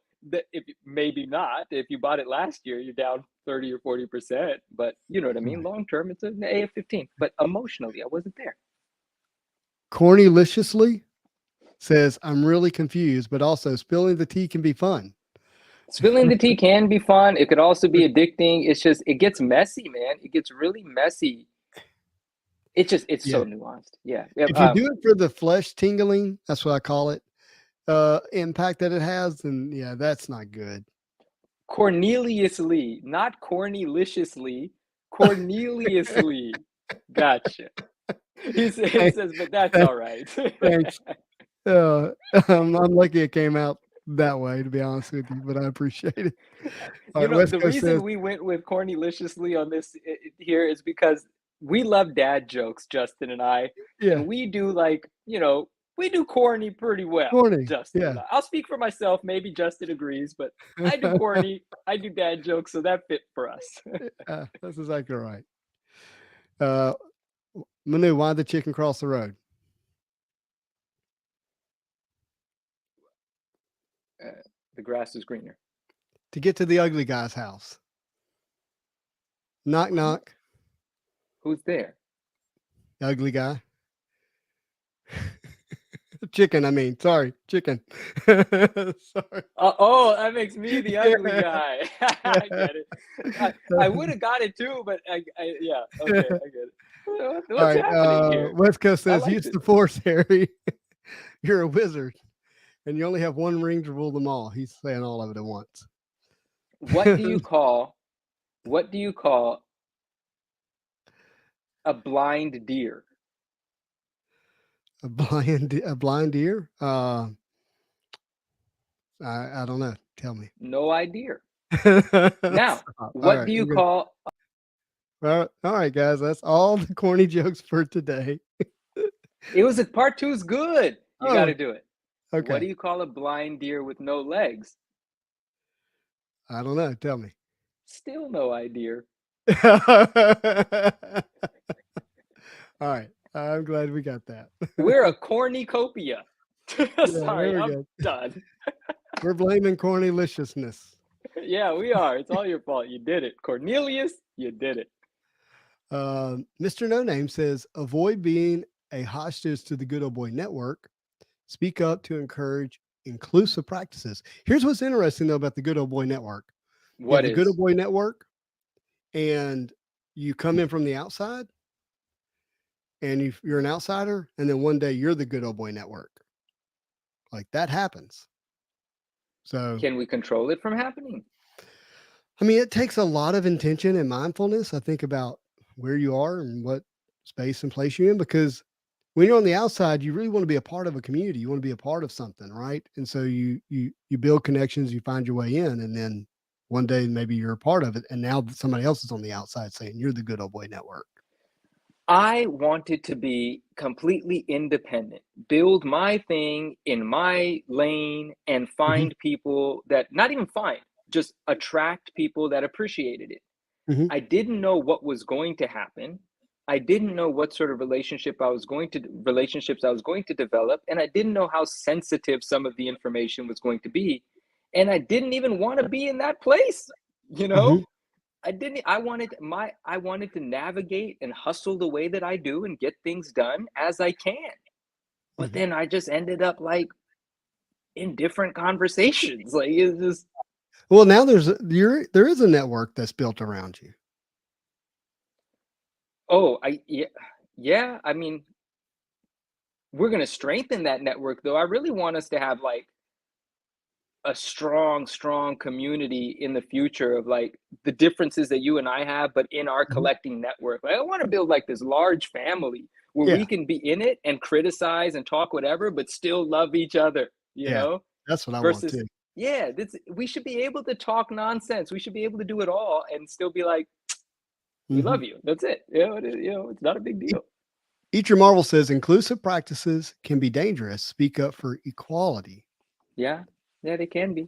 maybe not. If you bought it last year, you're down 30 or 40%. But you know what I mean? Long term, it's an AF-15. But emotionally, I wasn't there.
Cornyliciously says, I'm really confused, but also spilling the tea can be fun.
Spilling the tea can be fun. It could also be addicting. It's just, it gets messy, man. It gets really messy. It's so nuanced. Yeah.
If you do it for the flesh tingling, that's what I call it, impact that it has, then that's not good.
Corneliously, not cornyliciously. Corneliously. Gotcha. It
Thank-
says, but that's all right.
Thanks. Uh, I'm lucky it came out that way, to be honest with you, but I appreciate it. All
You
right,
know,
West
the
Coast says,
reason we went with corneliciously on this here is because we love dad jokes, Justin and I,
yeah,
and we do like, we do corny pretty well,
corny.
Justin
Yeah.
and I. I'll speak for myself, maybe Justin agrees, but I do corny, I do dad jokes, so that fit for us.
That's exactly right. Uh, Manu, why the chicken cross the road?
The grass is greener.
To get to the ugly guy's house. Knock,
What?
knock.
Who's there?
Ugly guy. Chicken, I mean. Sorry, chicken. Sorry.
Oh, that makes me the ugly
Yeah.
guy. I get it. I would have got it too, but yeah, okay, I get it.
All
What's
right.
happening here?
West Coast
I
says,
like
use
this.
the force, Harry. You're a wizard, and you only have one ring to rule them all. He's saying all of it at once.
What do you call a blind deer?
A blind deer? I don't know. Tell me.
No idea. Now,
Stop. All
what
right.
do you
We're good.
call
All right, guys. That's all the corny jokes for today.
it was a part two is good. You got
Oh,
to do it. What do
okay.
you call a blind deer with no legs?
I don't know. Tell me.
Still no idea.
All right. I'm glad we got that.
We're a cornucopia.
Yeah,
Sorry,
there we
I'm
go.
done.
We're blaming cornyliciousness.
Yeah, we are. It's all your fault. You did it. Cornelius, you did it.
Mr. No Name says, avoid being a hostage to the Good Old Boy Network. Speak up to encourage inclusive practices. Here's what's interesting, though, about the Good Old Boy Network. You have
What
the Good Old
is?
Boy Network, and you come in from the outside, and you're an outsider, and then one day you're the Good Old Boy Network. Like that happens. So,
Can we control it from happening?
I mean, it takes a lot of intention and mindfulness. I think about where you are and what space and place you're in, because when you're on the outside, you really want to be a part of a community. You want to be a part of something, right? And so you build connections, you find your way in, and then one day maybe you're a part of it, and now somebody else is on the outside saying you're the Good Old Boy Network.
I wanted to be completely independent, build my thing in my lane, and
Mm-hmm.
find people that not even find, just attract people that appreciated it.
Mm-hmm.
I didn't know what was going to happen. I didn't know what sort of relationships I was going to develop, and I didn't know how sensitive some of the information was going to be. And I didn't even want to be in that place, you
Mm-hmm.
know? I didn't I wanted to navigate and hustle the way that I do and get things done as I can. But
Mm-hmm.
then I just ended up like in different conversations. Like it's just
Well, now there is a network that's built around you.
oh, yeah, I mean, we're going to strengthen that network though. I really want us to have like a strong community in the future of like the differences that you and I have, but in our
Mm-hmm.
collecting network. Like, I want to build like this large family where we
Yeah,
can be in it and criticize and talk whatever, but still love each other, you
yeah,
know?
that's what I want
Versus,
too.
yeah, we should be able to talk nonsense. We should be able to do it all and still be like, we
Mm-hmm.
love you. That's it. It's not a big deal.
Each Marvel says inclusive practices can be dangerous. Speak up for equality.
Yeah, yeah, they can be.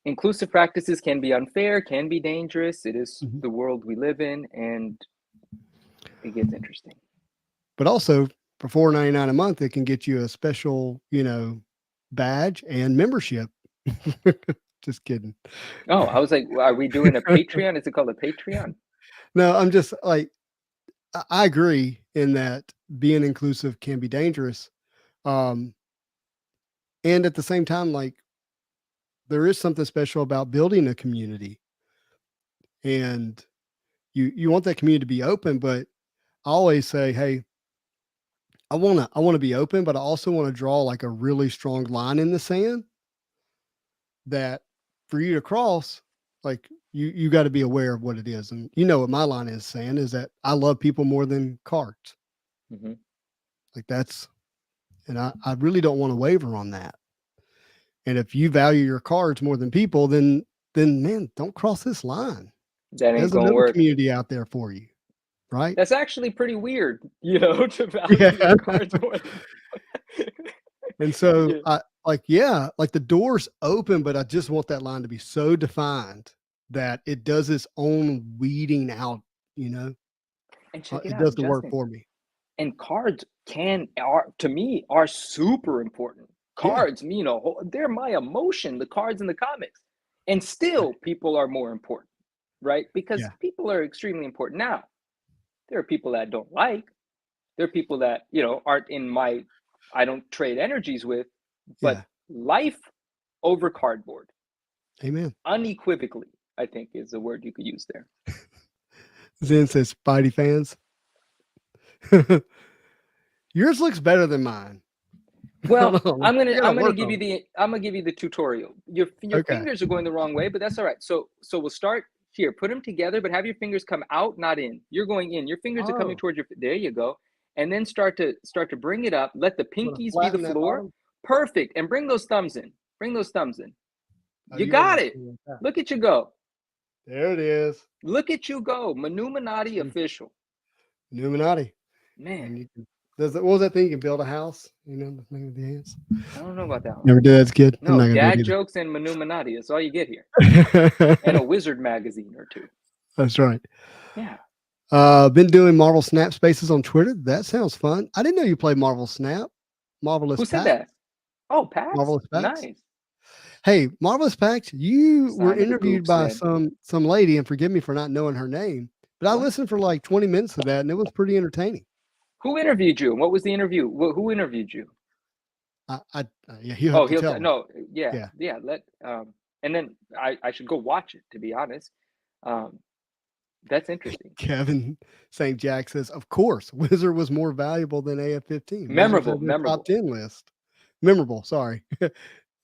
Inclusive practices can be unfair, can be dangerous. It is
Mhm.
the world we live in, and it gets interesting.
But also for $4.99 a month, it can get you a special, badge and membership. Just kidding.
Oh, I was like, are we doing a Patreon? Is it called a Patreon?
No, I'm just like, I agree in that being inclusive can be dangerous. Um, and at the same time, like there is something special about building a community, and you want that community to be open. But I always say, hey, I wanna be open, but I also want to draw like a really strong line in the sand that for you to cross, like you got to be aware of what it is. And you know what my line is saying is that I love people more than cards.
Mhm.
Like that's, and I really don't want to waver on that. And if you value your cards more than people, then man, don't cross this line.
That ain't
There's
gonna
another
work.
community out there for you, right?
That's actually pretty weird, you know, to value
Yeah.
your cards more than
And so
yeah.
I like, yeah, like the door's open, but I just want that line to be so defined that it does its own weeding out, you know,
And check it
it
out,
does the work
Justin.
for me.
And cards are to me are super important.
Yeah.
Cards mean they're my emotion, the cards in the comics. And
Right.
still people are more important, right? Because
Yeah.
people are extremely important. Now, there are people that I don't like. There are people that, aren't in my I don't trade energies with, but
Yeah.
life over cardboard,
Amen.
unequivocally, I think is the word you could use there.
Zen says Spidey fans. Yours looks better than mine.
Well,
Hold on.
I'm gonna
I gotta
I'm gonna
work
give
on
you
it.
the tutorial. Your
Okay.
fingers are going the wrong way, but that's all right. So we'll start here. Put them together, but have your fingers come out, not in. You're going in. Your fingers are coming
Oh,
towards your. There you go. And then start to bring it up. Let the
I'm gonna
pinkies be the
flatten that
floor.
bottom.
Perfect. And bring those thumbs in. Bring those thumbs in.
Oh,
You
you want me
got
to
it.
do that?
Look at you go.
There it is.
Look at you go. Manuminati official.
Illuminati.
Man,
And you can what was that thing? You can build a house, you know, the thing with the ants.
I don't know about that one.
Never did that as a kid. I'm
No,
not gonna do
dad
it
jokes and Manuminati. That's all you get here. And a
either.
wizard magazine or two.
That's right.
Yeah.
Been doing Marvel Snap Spaces on Twitter. That sounds fun. I didn't know you played Marvel Snap. Marvelous
Who said
Pack.
that? Oh, PAX?
Marvelous Packs.
Nice.
Hey, Marvelous Packs, you were
Sign of the
interviewed
Goops
by
then.
some lady, and forgive me for not knowing her name, but I
What?
listened for like 20 minutes of that, and it was pretty entertaining.
Who interviewed you? And what was the interview? Who interviewed you?
Yeah, you have
Oh,
to tell them.
no, yeah,
Yeah.
yeah. And then I should go watch it, to be honest. Um, that's interesting.
Kevin St. Jack says, of course, Wizard was more valuable than AF-15. Wizards
Memorable,
have their top
memorable.
10 list. Memorable, sorry.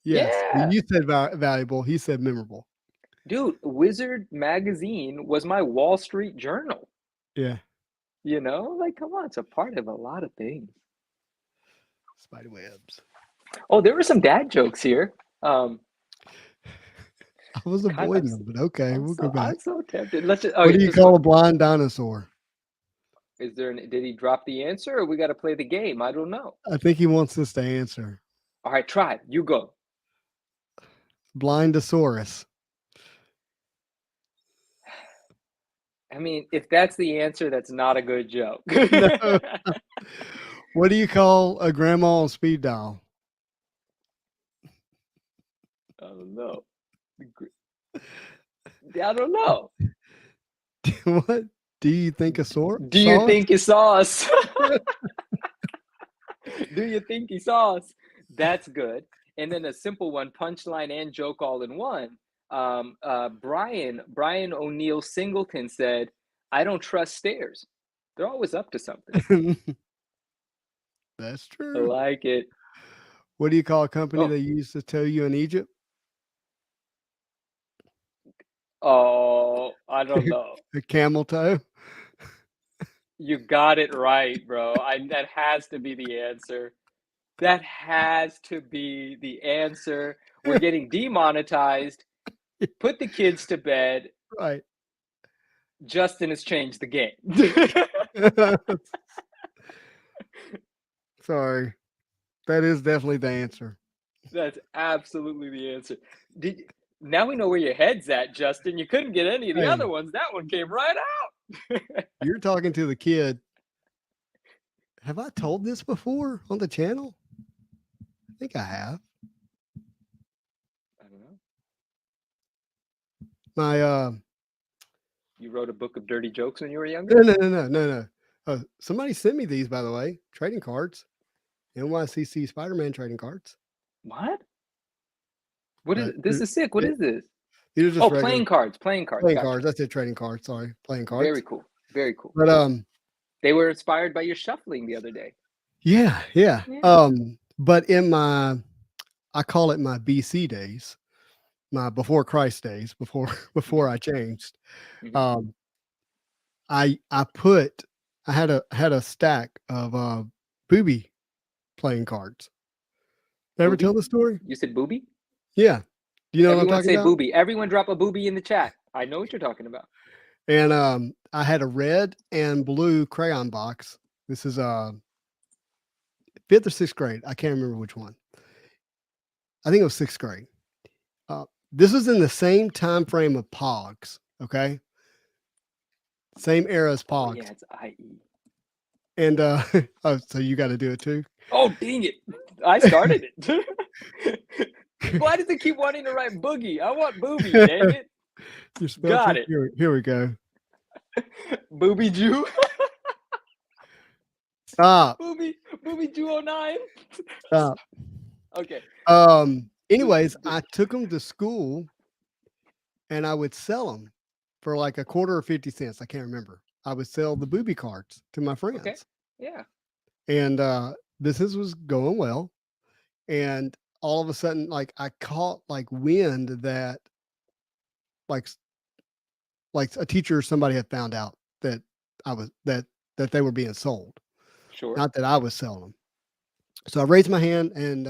Yes.
Yeah.
You said valuable. He said memorable.
Dude, Wizard magazine was my Wall Street Journal.
Yeah.
Like, come on, it's a part of a lot of things.
Spiderwebs.
Oh, there were some dad jokes here.
I was
God,
avoiding them, but okay, we'll go back.
I'm so tempted. Let's just.
What
Okay,
do you call a blind dinosaur?
did he drop the answer, or we got to play the game? I don't know.
I think he wants us to answer.
All right, try it. You go.
Blindosaurus.
I mean, if that's the answer, that's not a good joke.
No. What do you call a grandma on speed dial?
I don't know. I don't know.
What do you think a
Do you think he saw us? Do you think he saw us? That's good. And then a simple one, punchline and joke all in one. Brian O'Neill Singleton said, "I don't trust stairs. They're always up to something."
That's
I
true.
like it.
What do you call a company
Oh.
they used to tow you in Egypt?
Oh, I don't know.
A camel toe.
You got it right, bro. That has to be the answer. That has to be the answer. We're getting demonetized. Put the kids to bed.
Right.
Justin has changed the game.
Sorry. That is definitely the answer.
That's absolutely the answer. Now we know where your head's at, Justin. You couldn't get any of the other ones. That one came right out.
You're talking to the kid. Have I told this before on the channel? I think I have.
I don't know.
My
You wrote a book of dirty jokes when you were younger?
no. Somebody sent me these, by the way. Trading cards. NYCC Spider-Man trading cards.
What? What is it? This is sick. What is this?
These are just regular
playing cards. Playing cards.
playing
Gotcha.
cards. That's it. Trading cards. Sorry, playing cards.
Very cool. Very cool.
But
they were inspired by your shuffling the other day.
Yeah. But in I call it my BC days. my before Christ days, before I changed.
Hmm.
Um, I had a stack of booby playing cards. Did I ever tell
Booby?
the story?
You said booby?
Yeah. Do you know what I'm
Everyone
talking
say
about?
booby. Everyone drop a booby in the chat. I know what you're talking about.
And I had a red and blue crayon box. This is fifth or sixth grade. I can't remember which one. I think it was sixth grade. This was in the same time frame of Pogs. Okay, same era as
Oh yeah,
Pogs.
it's IE.
And oh, so you got to do it too.
Oh dang it! I started it. Why does it keep wanting to write boogie? I want booby. Dang it!
Your spell
Got
check.
it.
Here we go.
Booby Jew.
Stop.
Booby Jew 09.
Stop.
Okay.
Anyways, I took them to school and I would sell them for like a quarter or 50 cents. I can't remember. I would sell the booby cards to my
Okay.
friends.
Yeah.
And business was going well. And all of a sudden, like I caught like wind that like like a teacher or somebody had found out that I was that they were being sold.
Sure.
Not that I was selling them. So I raised my hand and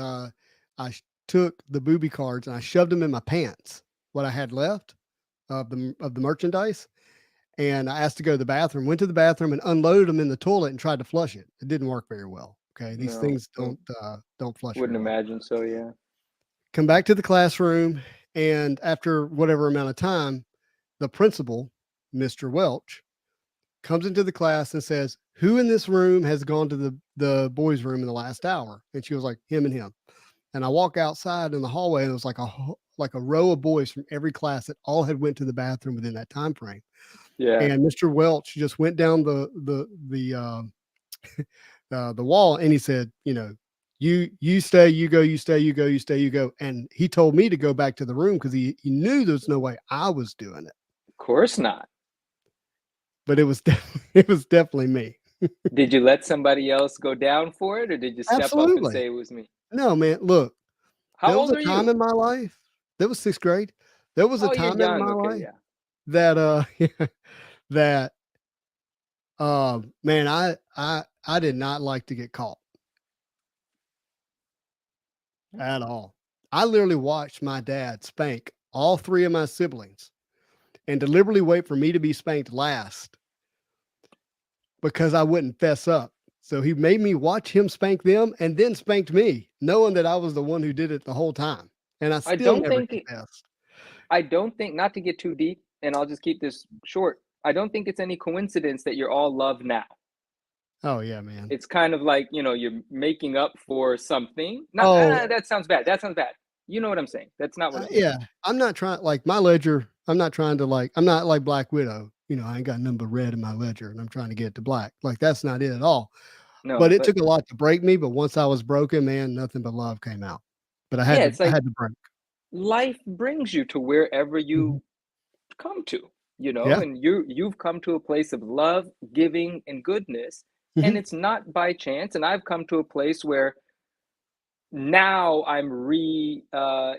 took the booby cards and I shoved them in my pants, what I had left of the merchandise. And I asked to go to the bathroom, went to the bathroom and unloaded them in the toilet and tried to flush it. It didn't work very well. Okay. These
No.
things don't flush
Wouldn't
very well.
imagine so. Yeah.
Come back to the classroom, and after whatever amount of time, the principal, Mr. Welch, comes into the class and says, "Who in this room has gone to the boys' room in the last hour?" And she was like, "Him and him." And I walk outside in the hallway, and it was like a row of boys from every class that all had went to the bathroom within that time frame.
Yeah.
And Mr. Welch just went down the wall and he said, you know, you stay, you go, you stay, you go, you stay, you go. And he told me to go back to the room because he knew there's no way I was doing it.
Of course not.
But it was it was definitely me.
Did you let somebody else go down for it, or did you step up and
Absolutely.
say it was me?
No, man. Look,
How
there was
old
a
are
time
you?
in my life. That was sixth grade. There was a
Oh, you're
time in
young.
my
Okay,
life
yeah.
that that man, I did not like to get caught at all. I literally watched my dad spank all three of my siblings and deliberately wait for me to be spanked last because I wouldn't fess up. So he made me watch him spank them and then spanked me, knowing that I was the one who did it the whole time. And I
I
still
don't
never
think
confessed.
I don't think, not to get too deep, and I'll just keep this short. I don't think it's any coincidence that you're all love now.
Oh yeah, man.
It's kind of like, you're making up for something. Not
Oh
that sounds bad. That sounds bad. You know what I'm saying? That's not what I'm saying.
yeah. I'm not trying like my ledger. I'm not trying to like. I'm not like Black Widow. You know, I ain't got nothing but red in my ledger, and I'm trying to get it to black. Like that's not it at all.
No,
But it
but
took a lot to break me. But once I was broken, man, nothing but love came out. But
yeah, it's
I
like
had to break.
life brings you to wherever
Mhm.
you come to,
Yeah.
and you've come to a place of love, giving, and goodness, and
Mhm.
it's not by chance. And I've come to a place where now I'm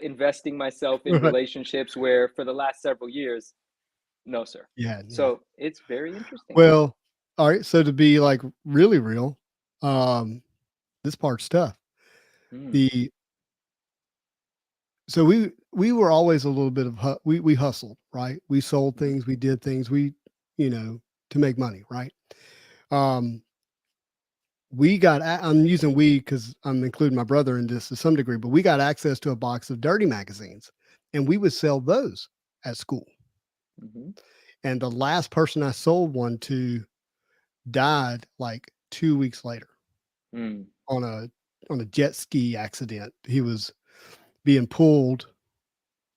investing myself in
Right.
relationships where for the last several years, no, sir.
Yeah, yeah.
So it's very interesting.
Well, all right. So to be like really real, um, this part's tough.
Mm,
The so we were always a little bit of we hustled, right? We sold
mhm,
things, we did things, we you know to make money, right? Um, we got I'm using we because I'm including my brother in this to some degree, but we got access to a box of dirty magazines, and we would sell those at school.
mhm,
And the last person I sold one to died like 2 weeks later
mm,
on a jet ski accident. He was being pulled,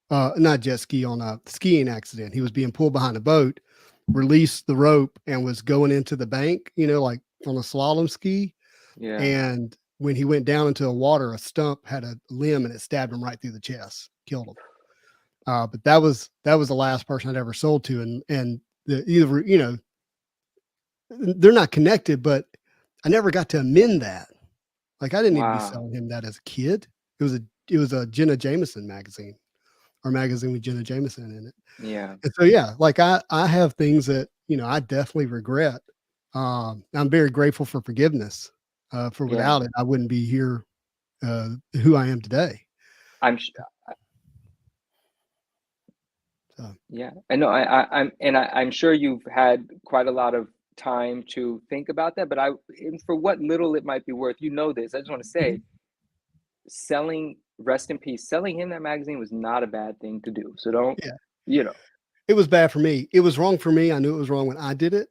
not jet ski, on a skiing accident. He was being pulled behind a boat, released the rope, and was going into the bank, like on a slalom ski.
yeah.
And when he went down into the water, a stump had a limb and it stabbed him right through the chest, killed him. But that was the last person I'd ever sold to, and either they're not connected, but I never got to amend that. Like I didn't need to be
Wow.
selling him that as a kid. It was a Jenna Jameson magazine. our magazine with Jenna Jameson in it.
Yeah.
And so, yeah, like I have things that, I definitely regret. I'm very grateful for forgiveness. For
Yeah.
without it, I wouldn't be here, who I am today.
I'm
So,
Yeah, I know. I'm sure you've had quite a lot of time to think about that. But and for what little it might be worth, this. I just want to say,
mhm.
rest in peace, selling him that magazine was not a bad thing to do. So don't,
Yeah,
you know,
it was bad for me. It was wrong for me. I knew it was wrong when I did it.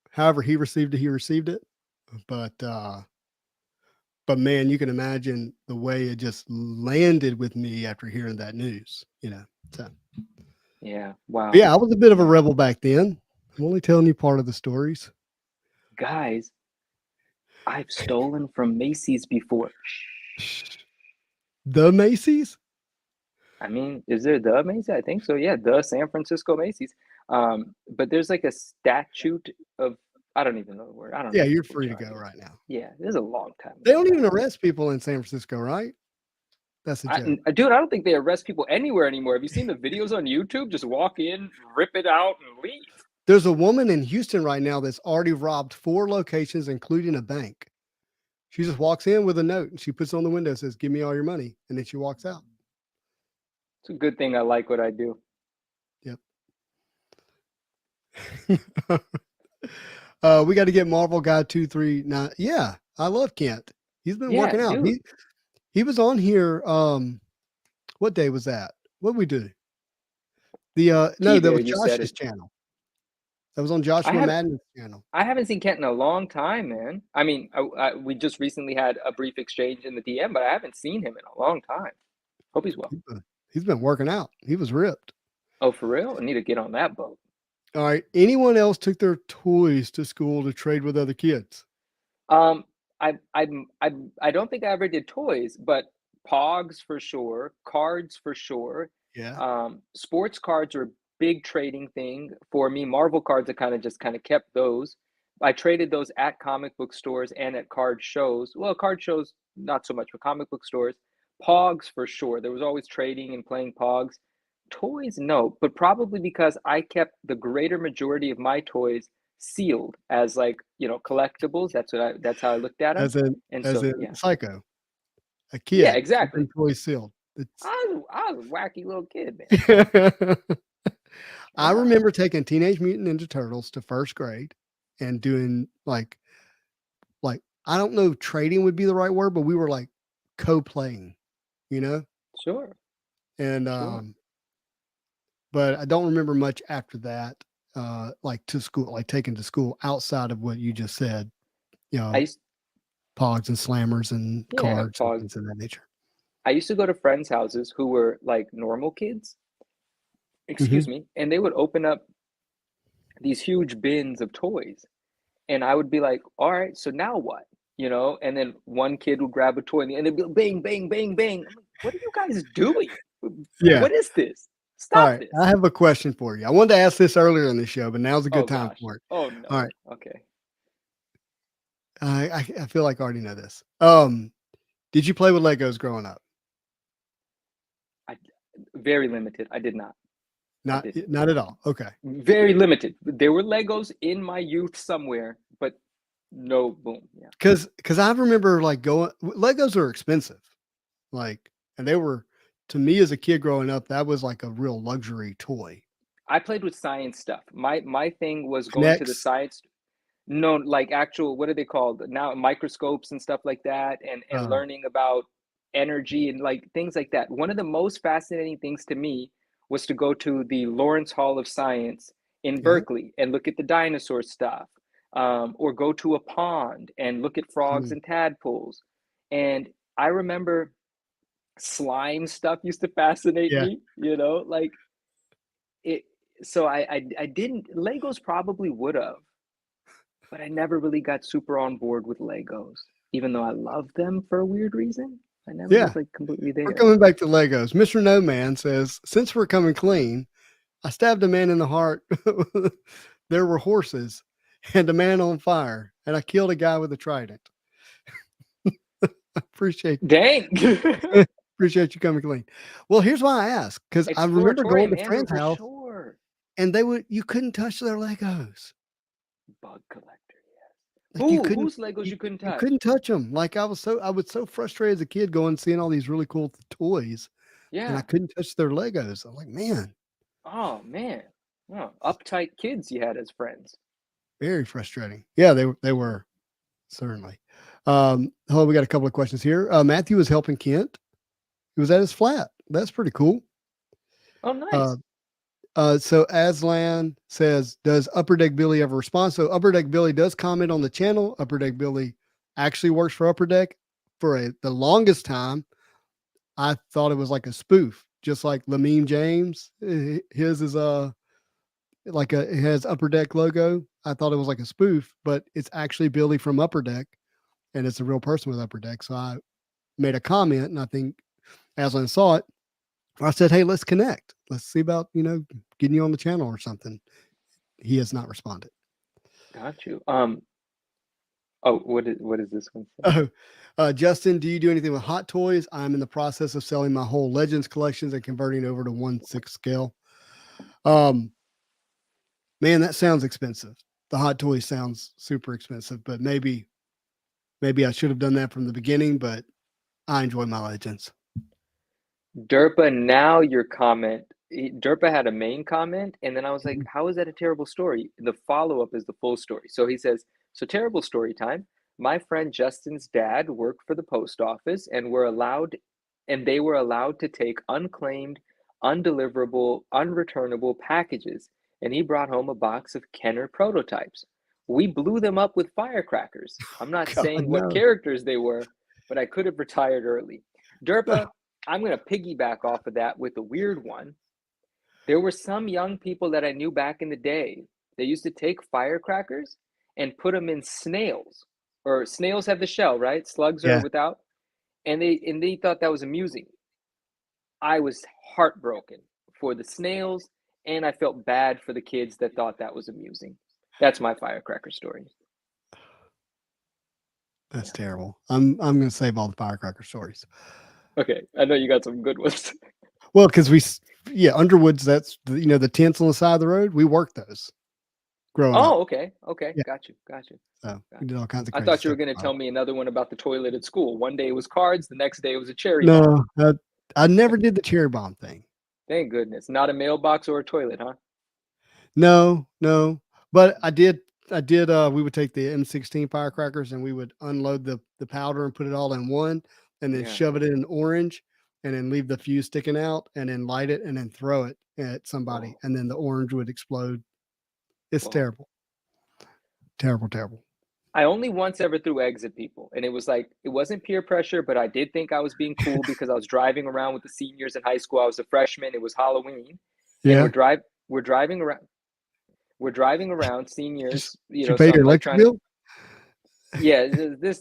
However, he received it. But man, you can imagine the way it just landed with me after hearing that news. So
yeah, wow,
yeah, I was a bit of a
yeah,
rebel back then. I'm only telling you part of the stories.
guys, I've stolen from Macy's before.
The Macy's?
I mean, is there the Macy's? I think so. Yeah, the San Francisco Macy's. But there's like a statute of, I don't even know the word. I don't
Yeah,
know
you're
fucking
free to go
jargon.
right now.
Yeah, this is a long time
They
ago
don't even
now.
arrest people in San Francisco, right? That's a joke.
Dude, I don't think they arrest people anywhere anymore. Have you seen the videos on YouTube? Just walk in, rip it out, and leave.
There's a woman in Houston right now that's already robbed 4 locations, including a bank. She just walks in with a note and she puts it on the window, says, "Give me all your money," and then she walks out.
It's a good thing I like what I do.
Yep. We got to get Marvel Guy 239. Yeah, I love Kent. He's been
Yeah,
working out.
dude.
He was on here. What day was that? What did we do? No, that
T-Bear,
was
you said
Josh's
it.
channel. That was on
I
Joshua
have
Madden's channel.
I haven't seen Kent in a long time, man. I mean, we just recently had a brief exchange in the DM, but I haven't seen him in a long time. Hope he's well.
He's been working out. He was ripped.
Oh, for real? I need to get on that boat.
All right. Anyone else took their toys to school to trade with other kids?
Um, I don't think I ever did toys, but Pogs for sure, cards for sure.
Yeah.
Sports cards are a big trading thing for me. Marvel cards, I kind of kept those. I traded those at comic book stores and at card shows. Well, card shows not so much, but comic book stores. Pogs for sure. There was always trading and playing Pogs. Toys, no, but probably because I kept the greater majority of my toys sealed as like, collectibles. That's how I looked at them.
As in
And
as
so,
in
yeah.
Psycho, a
Yeah,
kid
exactly.
keeping toys sealed. It's
I was a wacky little kid, man.
I
Yeah.
remember taking Teenage Mutant Ninja Turtles to first grade and doing like I don't know if trading would be the right word, but we were like co-playing, you know?
Sure.
And
Sure.
but I don't remember much after that, like to school, like taken to school outside of what you just said, you
I
know,
used
pogs and slammers and
Yeah,
cards and
pause.
things of that nature.
I used to go to friends' houses who were like normal kids,
Mhm.
excuse me, and they would open up these huge bins of toys. And I would be like, all right, so now what? And then one kid would grab a toy and they'd be bang, bang, bang, bang. I'm like, what are you guys doing?
Yeah.
What is this?
All
Stop
right.
this.
I have a question for you. I wanted to ask this earlier in the show, but now's a
Oh
good time
gosh.
for it.
Oh
All
no.
right.
Okay.
I feel like I already know this. Did you play with Legos growing up?
I Very limited. I did not. I didn't.
Not at all. Okay.
Very limited. There were Legos in my youth somewhere, but no boom. Yeah.
Because I remember like Legos are expensive. Like, and they were, to me as a kid growing up, that was like a real luxury toy.
I played with science stuff. My thing was going to the
Connects.
science. No, like actual, what are they called now? Microscopes and stuff like that, and
Oh,
learning about energy and like things like that. One of the most fascinating things to me was to go to the Lawrence Hall of Science in
yeah.
Berkeley and look at the dinosaur stuff, or go to a pond and look at frogs
Mm,
and tadpoles. And I remember slime stuff used to fascinate
yeah.
me, like it. So I didn't. Legos probably would have, but I never really got super on board with Legos, even though I love them for a weird reason. I never was
Yeah.
like completely
We're
there.
coming back to Legos. Mr. No Man says, since we're coming clean, I stabbed a man in the heart. There were horses and a man on fire, and I killed a guy with a trident. Appreciate
Dang.
Appreciate you coming clean. Well, here's why I ask, because I remember going
Exploratorium,
to
Andrew,
friends'
for
house
sure.
and you couldn't touch their Legos.
Bug collector, yes.
Like you couldn't,
Whose Legos you couldn't
you
touch?
couldn't touch them. Like I was so frustrated as a kid going and seeing all these really cool toys, and I
Yeah.
couldn't touch their Legos. I'm like, man,
Oh man. Oh, uptight kids you had as friends.
very frustrating. Yeah, they were certainly. Hello, we got a couple of questions here. Matthew was helping Kent. He was at his flat. That's pretty cool.
Oh,
Uh,
nice.
so Aslan says, does Upper Deck Billy ever respond? So Upper Deck Billy does comment on the channel. Upper Deck Billy actually works for Upper Deck. The longest time, I thought it was like a spoof, just like Lamine James. His is it has Upper Deck logo. I thought it was like a spoof, but it's actually Billy from Upper Deck, and it's a real person with Upper Deck. So I made a comment, and I think Aslan saw it. I said, "Hey, let's connect. Let's see about getting you on the channel or something." He has not responded.
Got you. Oh, what is this one say?
Oh, Justin, do you do anything with Hot Toys? I'm in the process of selling my whole Legends collections and converting over to 1/6 scale. Um, man, that sounds expensive. The Hot Toys sounds super expensive, but maybe I should have done that from the beginning. But I enjoy my Legends.
Derpa, now your comment. Derpa had a main comment, and then I was like, how is that a terrible story? The follow-up is the full story. So he says, so terrible story time. My friend Justin's dad worked for the post office and they were allowed to take unclaimed, undeliverable, unreturnable packages, and he brought home a box of Kenner prototypes. We blew them up with firecrackers. I'm not
God,
saying what
no.
characters they were, but I could have retired early.
No.
Derpa, I'm going to piggyback off of that with a weird one. There were some young people that I knew back in the day. They used to take firecrackers and put them in snails, or snails have the shell, right? Slugs are
Yeah.
without, and they thought that was amusing. I was heartbroken for the snails, and I felt bad for the kids that thought that was amusing. That's my firecracker story.
That's terrible. I'm going to save all the firecracker stories.
Okay, I know you got some good ones.
Well, because Underwoods. That's the tents on the side of the road. We worked those growing up.
Oh, okay,
Yeah.
got you.
So we
Gotcha.
did all kinds of
I
crazy
thought you were
stuff.
going to tell me another one about the toilet at school. One day it was cards, the next day it was a cherry bomb.
No, I never did the cherry bomb thing.
Thank goodness. Not a mailbox or a toilet, huh?
No, no. But I did. We would take the M16 firecrackers and we would unload the powder and put it all in one, and then
Yeah.
shove it in orange, and then leave the fuse sticking out, and then light it, and then throw it at somebody,
Whoa.
and then the orange would explode. It's
Whoa.
terrible, terrible, terrible.
I only once ever threw eggs at people, and it was like it wasn't peer pressure, but I did think I was being cool because I was driving around with the seniors in high school. I was a freshman. It was Halloween, and
Yeah.
we're driving around. We're driving around,
Did
seniors.
you
So
pay your
I'm like
electric
trying to.
bill?
Yeah,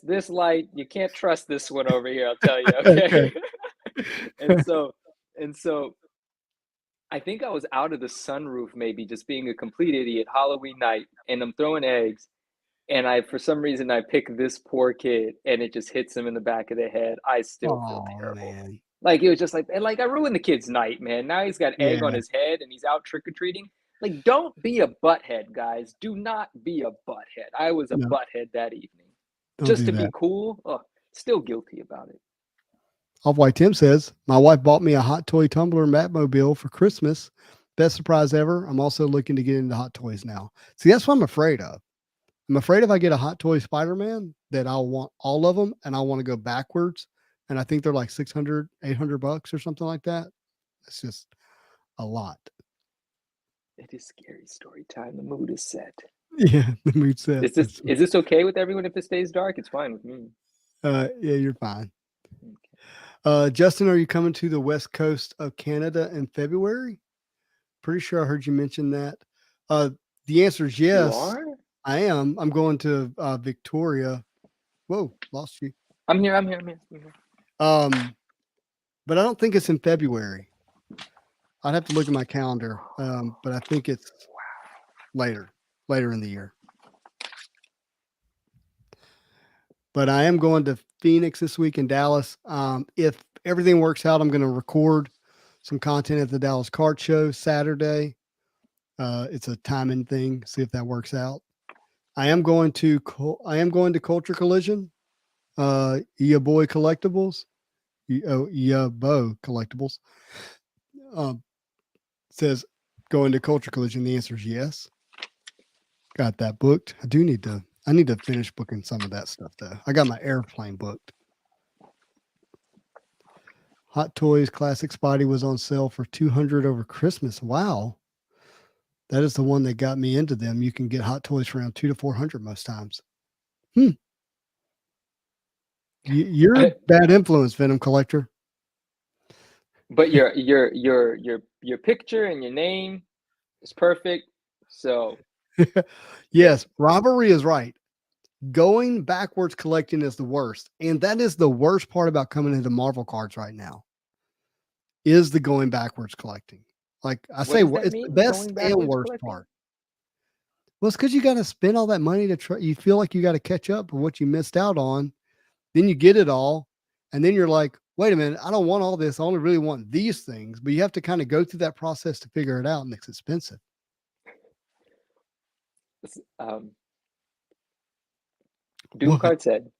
this light. You can't trust this one over here. I'll tell you.
Okay.
Okay. and so and so I think I was out of the sunroof, maybe just being a complete idiot, Halloween night, and I'm throwing eggs. And for some reason, I pick this poor kid and it just hits him in the back of the head. I still feel
Oh
terrible.
man.
Like, it was just like, and like, I ruined the kid's night, man. Now he's got egg on
Yeah.
his head and he's out trick or treating. Like, don't be a butthead, guys. Do not be a butthead. I was a
No,
butthead that evening.
don't
Just
do
to be
that.
cool, still guilty about it.
Off White Tim says, my wife bought me a hot toy tumbler Batmobile for Christmas. Best surprise ever. I'm also looking to get into hot toys now. See, that's what I'm afraid of. I'm afraid if I get a hot toy Spider-Man that I'll want all of them and I want to go backwards. And I think they're like 600, $800 or something like that. It's just a lot.
It is scary story time. The mood is set.
Yeah, the mood set.
Is this okay with everyone if it stays dark? It's fine with me.
Yeah, you're fine.
Okay.
Justin, are you coming to the west coast of Canada in February? Pretty sure I heard you mention that. The answer is
You
yes.
are?
I am. I'm going to Victoria. Whoa, lost you.
I'm here. I'm here.
But I don't think it's in February. I'd have to look at my calendar. But I think it's later in the year. But I am going to Phoenix this week in Dallas. If everything works out, I'm going to record some content at the Dallas Card Show Saturday. It's a timing thing. See if that works out. I am going to Culture Collision. Yeah, boy Collectibles. Yeah, Bo Collectibles. Says going to Culture Collision. The answer is yes. Got that booked. I need to finish booking some of that stuff though. I got my airplane booked. Hot Toys Classic Spidey was on sale for $200 over Christmas. Wow. That is the one that got me into them. You can get Hot Toys for around $200 to $400 most times. You're a bad influence, Venom Collector.
But your picture and your name is perfect. So
yes, Robbery is right. Going backwards collecting is the worst. And that is the worst part about coming into Marvel cards right now. Is the going backwards collecting. Like I say, it's the best and worst part. Well, it's because you got to spend all that money to try. You feel like you got to catch up for what you missed out on. Then you get it all. And then you're like, wait a minute, I don't want all this. I only really want these things. But you have to kind of go through that process to figure it out. And it's expensive.
Doom Card said,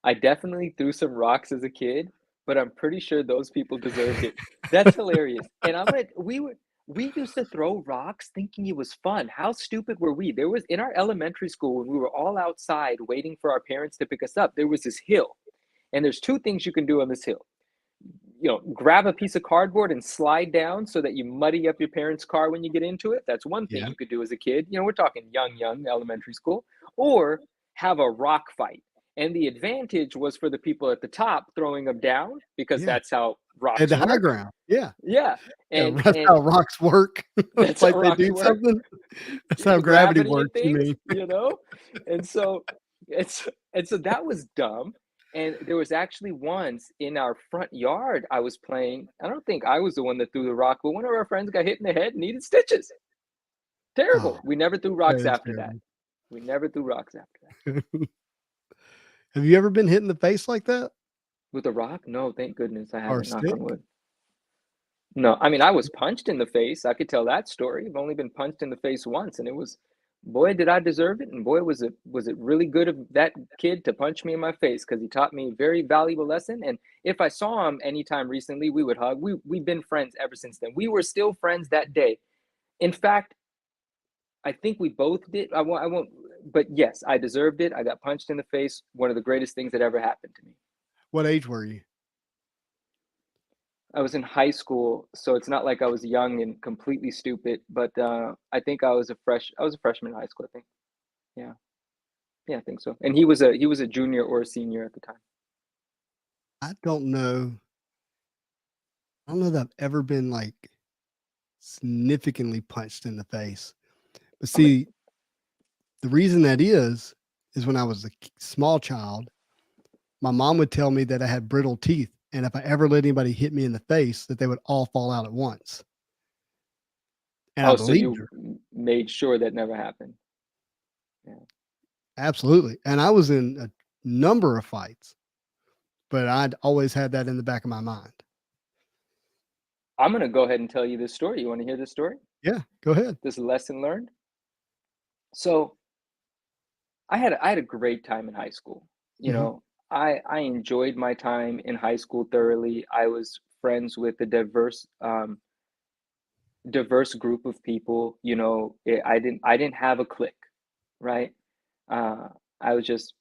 I definitely threw some rocks as a kid, but I'm pretty sure those people deserved it. That's hilarious. And I'm like, we used to throw rocks thinking it was fun. How stupid were we? There was in our elementary school when we were all outside waiting for our parents to pick us up, there was this hill. And there's two things you can do on this hill. You know, grab a piece of cardboard and slide down so that you muddy up your parents' car when you get into it. That's one thing you could do as a kid. You know, we're talking young elementary school. Or have a rock fight. And the advantage was for the people at the top throwing them down because that's how rocks
at the
work.
high ground. Yeah.
And
that's how rocks work.
That's
like
how
they
rocks
do
work.
something. That's how gravity works.
Things, you know? And so that was dumb. And there was actually once in our front yard I was playing. I don't think I was the one that threw the rock, but one of our friends got hit in the head and needed stitches. Terrible. We never threw rocks after that. We never threw rocks after that.
Have you ever been hit in the face like that?
With a rock? No, thank goodness I haven't, knock on wood. No, I mean, I was punched in the face. I could tell that story. I've only been punched in the face once, and it was, boy, did I deserve it, and boy, was it really good of that kid to punch me in my face because he taught me a very valuable lesson. And if I saw him anytime recently, we would hug. We've been friends ever since then. We were still friends that day. In fact, I think we both did. I won't, but yes, I deserved it. I got punched in the face. One of the greatest things that ever happened to me.
What age were you?
I was in high school, so it's not like I was young and completely stupid, but I think I was a freshman in high school, I think. Yeah, I think so. And he was a junior or a senior at the time.
I don't know that I've ever been like significantly punched in the face. But see, the reason that is when I was a small child, my mom would tell me that I had brittle teeth. And if I ever let anybody hit me in the face, that they would all fall out at once. And I believed her.
Made sure that never happened.
Yeah. Absolutely. And I was in a number of fights, but I'd always had that in the back of my mind.
I'm going to go ahead and tell you this story. You want to hear this story?
Yeah, go ahead.
This lesson learned. So I had a great time in high school. You know, I enjoyed my time in high school thoroughly. I was friends with a diverse group of people. You know, I didn't have a clique, right? I was just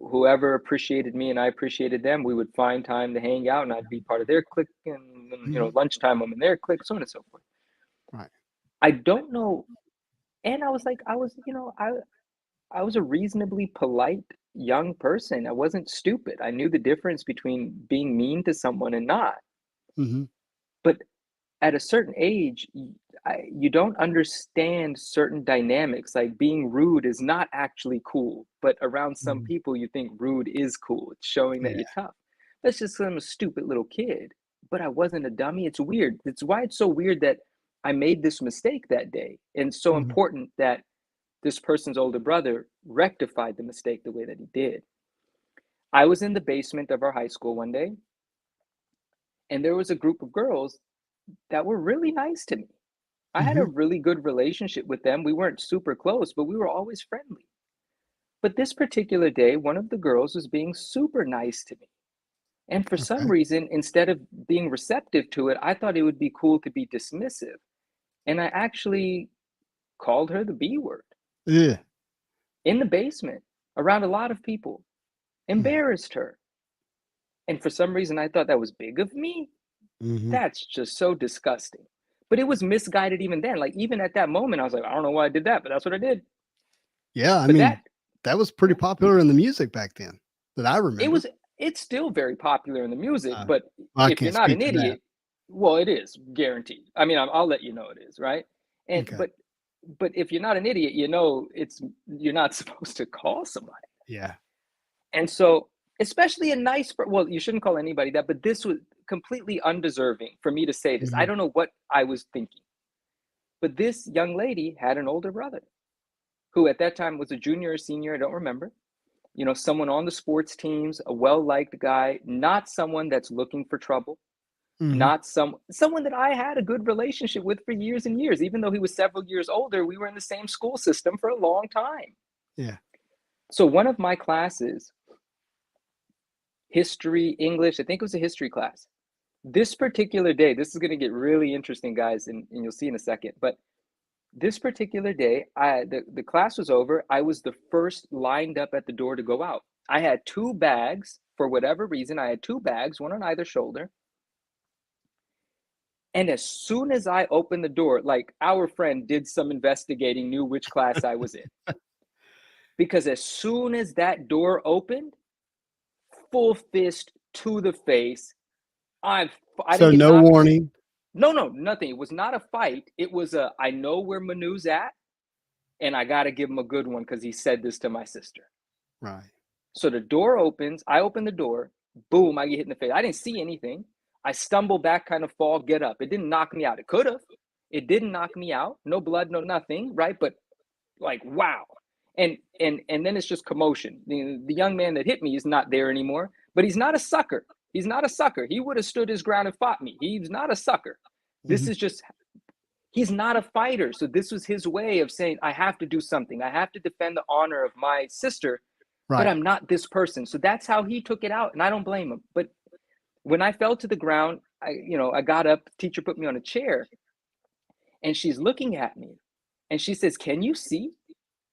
whoever appreciated me and I appreciated them. We would find time to hang out, and I'd be part of their clique. And you know, lunchtime I'm in their clique, so on and so forth.
Right.
I don't know, and I was a reasonably polite young person. I wasn't stupid. I knew the difference between being mean to someone and not. But at a certain age, you don't understand certain dynamics. Like being rude is not actually cool, but around some people, you think rude is cool. It's showing that you're tough. That's just some stupid little kid. But I wasn't a dummy. It's weird. It's why it's so weird that I made this mistake that day. And so important that this person's older brother rectified the mistake the way that he did. I was in the basement of our high school one day. and there was a group of girls that were really nice to me. I had a
Mm-hmm.
really good relationship with them. We weren't super close, but we were always friendly. But this particular day, one of the girls was being super nice to me. And for some
Okay.
reason, instead of being receptive to it, I thought it would be cool to be dismissive. And I actually called her the B word
Yeah.
in the basement around a lot of people, embarrassed her. And for some reason, I thought that was big of me.
Mm-hmm.
That's just so disgusting. But it was misguided even then. Like, even at that moment, I was like, I don't know why I did that, but that's what I did.
Yeah. I
But
mean,
that,
that was pretty
yeah,
popular in the music back then that I
it
remember.
was, it's still very popular in the music,
Uh,
but
I
if you're
can't
not
speak
an
to that.
idiot, well, it is guaranteed. I mean, I'll let you know it is, right? And,
Okay.
but if you're not an idiot, you're not supposed to call somebody.
Yeah.
And so, especially a nice, well, you shouldn't call anybody that, but this was completely undeserving for me to say this. I
Mm-hmm.
don't know what I was thinking, but this young lady had an older brother who at that time was a junior or senior, I don't remember. Someone on the sports teams, a well-liked guy, not someone that's looking for trouble,
Mm-hmm.
not someone that I had a good relationship with for years and years. Even though he was several years older, we were in the same school system for a long time.
Yeah.
So one of my classes, history, English, I think it was a history class. This particular day, this is going to get really interesting, guys, and you'll see in a second. But this particular day, the class was over. I was the first lined up at the door to go out. I had two bags. For whatever reason, I had two bags, one on either shoulder. And as soon as I opened the door, like, our friend did some investigating, knew which class I was in. Because as soon as that door opened, full fist to the face. I
So
didn't get
no
knocked.
warning.
No, nothing. It was not a fight. It was I know where Manu's at, and I got to give him a good one because he said this to my sister.
Right.
So the door opens. I open the door. Boom, I get hit in the face. I didn't see anything. I stumble back, kind of fall, get up. It didn't knock me out. It could have. It didn't knock me out. No blood, no nothing, right? But like, wow. And then it's just commotion. The young man that hit me is not there anymore, but he's not a sucker. He's not a sucker. He would have stood his ground and fought me. He's not a sucker. This
Mm-hmm.
is just, he's not a fighter. So this was his way of saying, I have to do something. I have to defend the honor of my sister, but
Right.
I'm not this person. So that's how he took it out. And I don't blame him. But when I fell to the ground, I got up, the teacher put me on a chair, and she's looking at me and she says, can you see?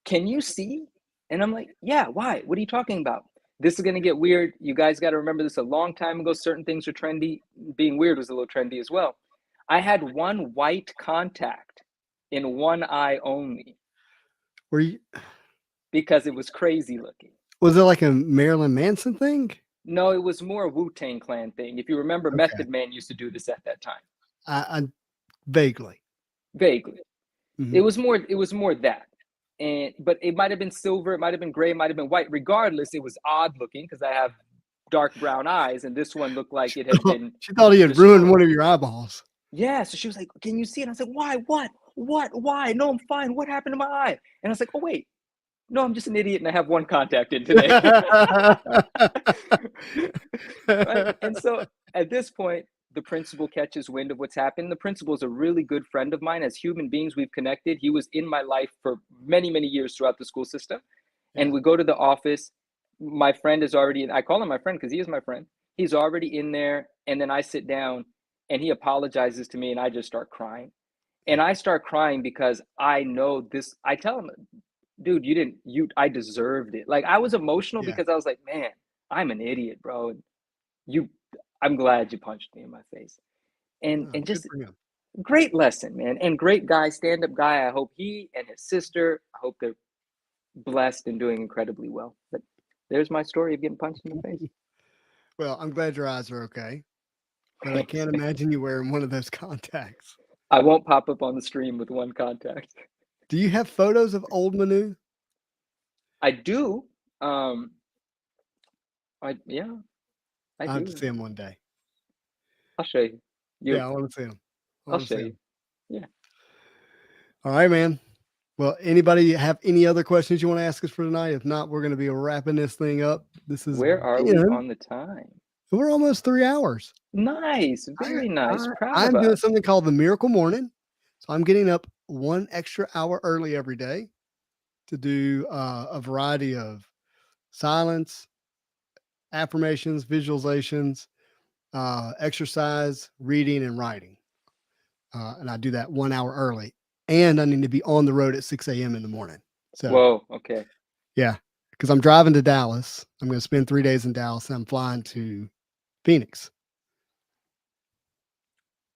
Can you see? And I'm like, yeah, why? What are you talking about? This is going to get weird. You guys got to remember this, a long time ago. Certain things are trendy. Being weird was a little trendy as well. I had one white contact in one eye only
Were you?
because it was crazy looking.
Was it like a Marilyn Manson thing?
No, it was more a Wu-Tang Clan thing. If you remember,
Okay.
Method Man used to do this at that time.
I vaguely.
Vaguely.
Mm-hmm.
It was more that. But it might have been silver, it might have been gray, it might have been white. Regardless, it was odd looking because I have dark brown eyes, and this one looked like it had been
She thought he had ruined
destroyed.
one of your eyeballs.
Yeah, so she was like, "Can you see it?" I was like, "Why? What? Why? No, I'm fine. What happened to my eye?" And I was like, "Oh wait, no, I'm just an idiot, and I have one contact in today." Right? And so at this point, the principal catches wind of what's happened. The principal is a really good friend of mine. As human beings, we've connected. He was in my life for many, many years throughout the school system. And
Yeah.
we go to the office. My friend is already in. I call him my friend because he is my friend. He's already in there. And then I sit down and he apologizes to me, and I just start crying. And I start crying because I know this. I tell him, dude, I deserved it. Like, I was emotional
Yeah.
because I was like, man, I'm an idiot, bro. You, I'm glad you punched me in my face. And
Oh,
and
good
just
for him.
great lesson, man. And great guy, stand-up guy. I hope he and his sister, I hope they're blessed and doing incredibly well. But there's my story of getting punched in the face.
Well, I'm glad your eyes are okay, but I
Thanks,
can't
man.
imagine you wearing one of those contacts.
I won't pop up on the stream with one contact.
Do you have photos of old Manu?
I do. Um, yeah, I
I have to
do.
see him one day.
I'll show you. You,
Yeah, I want to see him. I
I'll
want to
show
see
you.
him.
Yeah.
All right, man. Well, anybody have any other questions you want to ask us for tonight? If not, we're going to be wrapping this thing up. This has
Where are we
been
on the time?
We're almost 3 hours.
Nice, very nice. Proud of
I'm doing
us.
something called the Miracle Morning. So I'm getting up 1 extra hour early every day to do a variety of silence, affirmations, visualizations, exercise, reading, and writing. And I do that 1 hour early. And I need to be on the road at 6 a.m. in the morning. So,
Whoa, okay.
yeah, because I'm driving to Dallas. I'm going to spend 3 days in Dallas, and I'm flying to Phoenix.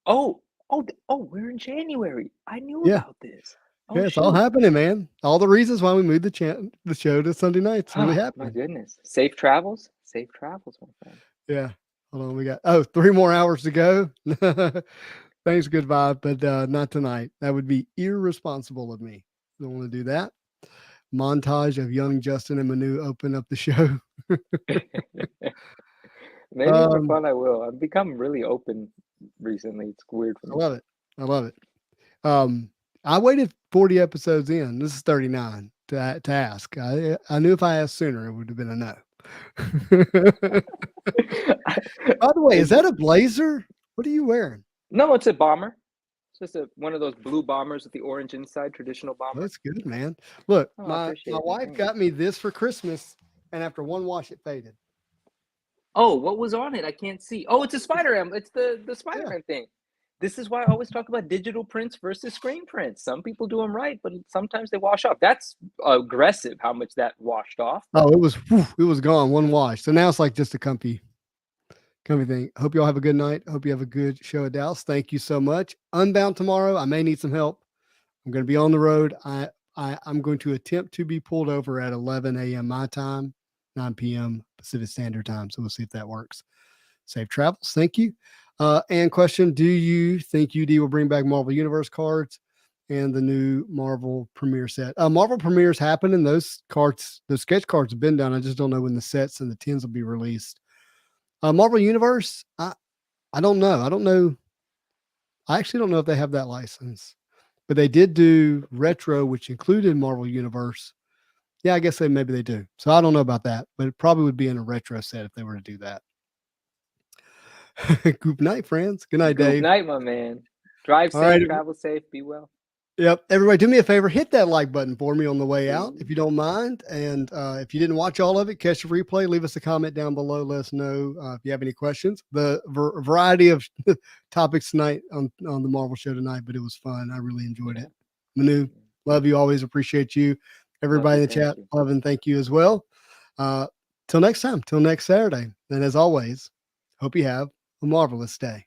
We're in January. I knew
Yeah.
about this.
Yeah,
Oh,
it's all
shoot.
happening, man. All the reasons why we moved the show to Sunday nights really
Oh, my
happening.
goodness. Safe travels. Safe travels, my friend.
Yeah. Hold on, we got 3 more hours to go. Thanks, goodbye, but not tonight. That would be irresponsible of me. Don't want to do that. Montage of young Justin and Manu open up the show.
Maybe for
Um,
fun I will. I've become really open recently. It's weird for
I
me.
love it. I love it. I waited 40 episodes in. This is 39 to ask. I knew if I asked sooner, it would have been a no. By the way, is that a blazer? What are you wearing?
No, it's a bomber. It's just one of those blue bombers with the orange inside, traditional bomber.
That's good, man. Look,
Oh, I
my
appreciate it, man.
wife
Thanks.
got me this for Christmas, and after one wash, it faded.
Oh, what was on it? I can't see. Oh, it's a Spider-Man. It's the Spider-Man thing. This is why I always talk about digital prints versus screen prints. Some people do them right, but sometimes they wash off. That's aggressive how much that washed off.
Oh, it was gone, one wash. So now it's like just a comfy thing. Hope you all have a good night. Hope you have a good show at Dallas. Thank you so much. Unbound tomorrow. I may need some help. I'm going to be on the road. I'm going to attempt to be pulled over at 11 a.m. my time, 9 p.m. Pacific Standard Time. So we'll see if that works. Safe travels. Thank you. And question, do you think UD will bring back Marvel Universe cards and the new Marvel Premiere set? Marvel Premieres happen, and those cards, those sketch cards have been done. I just don't know when the sets and the tins will be released. Marvel Universe, I don't know. I don't know. I actually don't know if they have that license, but they did do retro, which included Marvel Universe. Yeah, I guess maybe they do. So I don't know about that, but it probably would be in a retro set if they were to do that. Good night, friends. Good night,
Good
Dave.
night, my man. Drive
All
safe,
right.
travel safe, be well.
Yep. Everybody, do me a favor. Hit that like button for me on the way out,
Ooh.
if you don't mind. And if you didn't watch all of it, catch the replay. Leave us a comment down below. Let us know if you have any questions. The variety of topics tonight on the Marvel show tonight, but it was fun. I really enjoyed it. Manu, love you. Always appreciate you. Everybody in the chat, love and thank you as well. Till next time, till next Saturday. And as always, hope you have a marvelous day.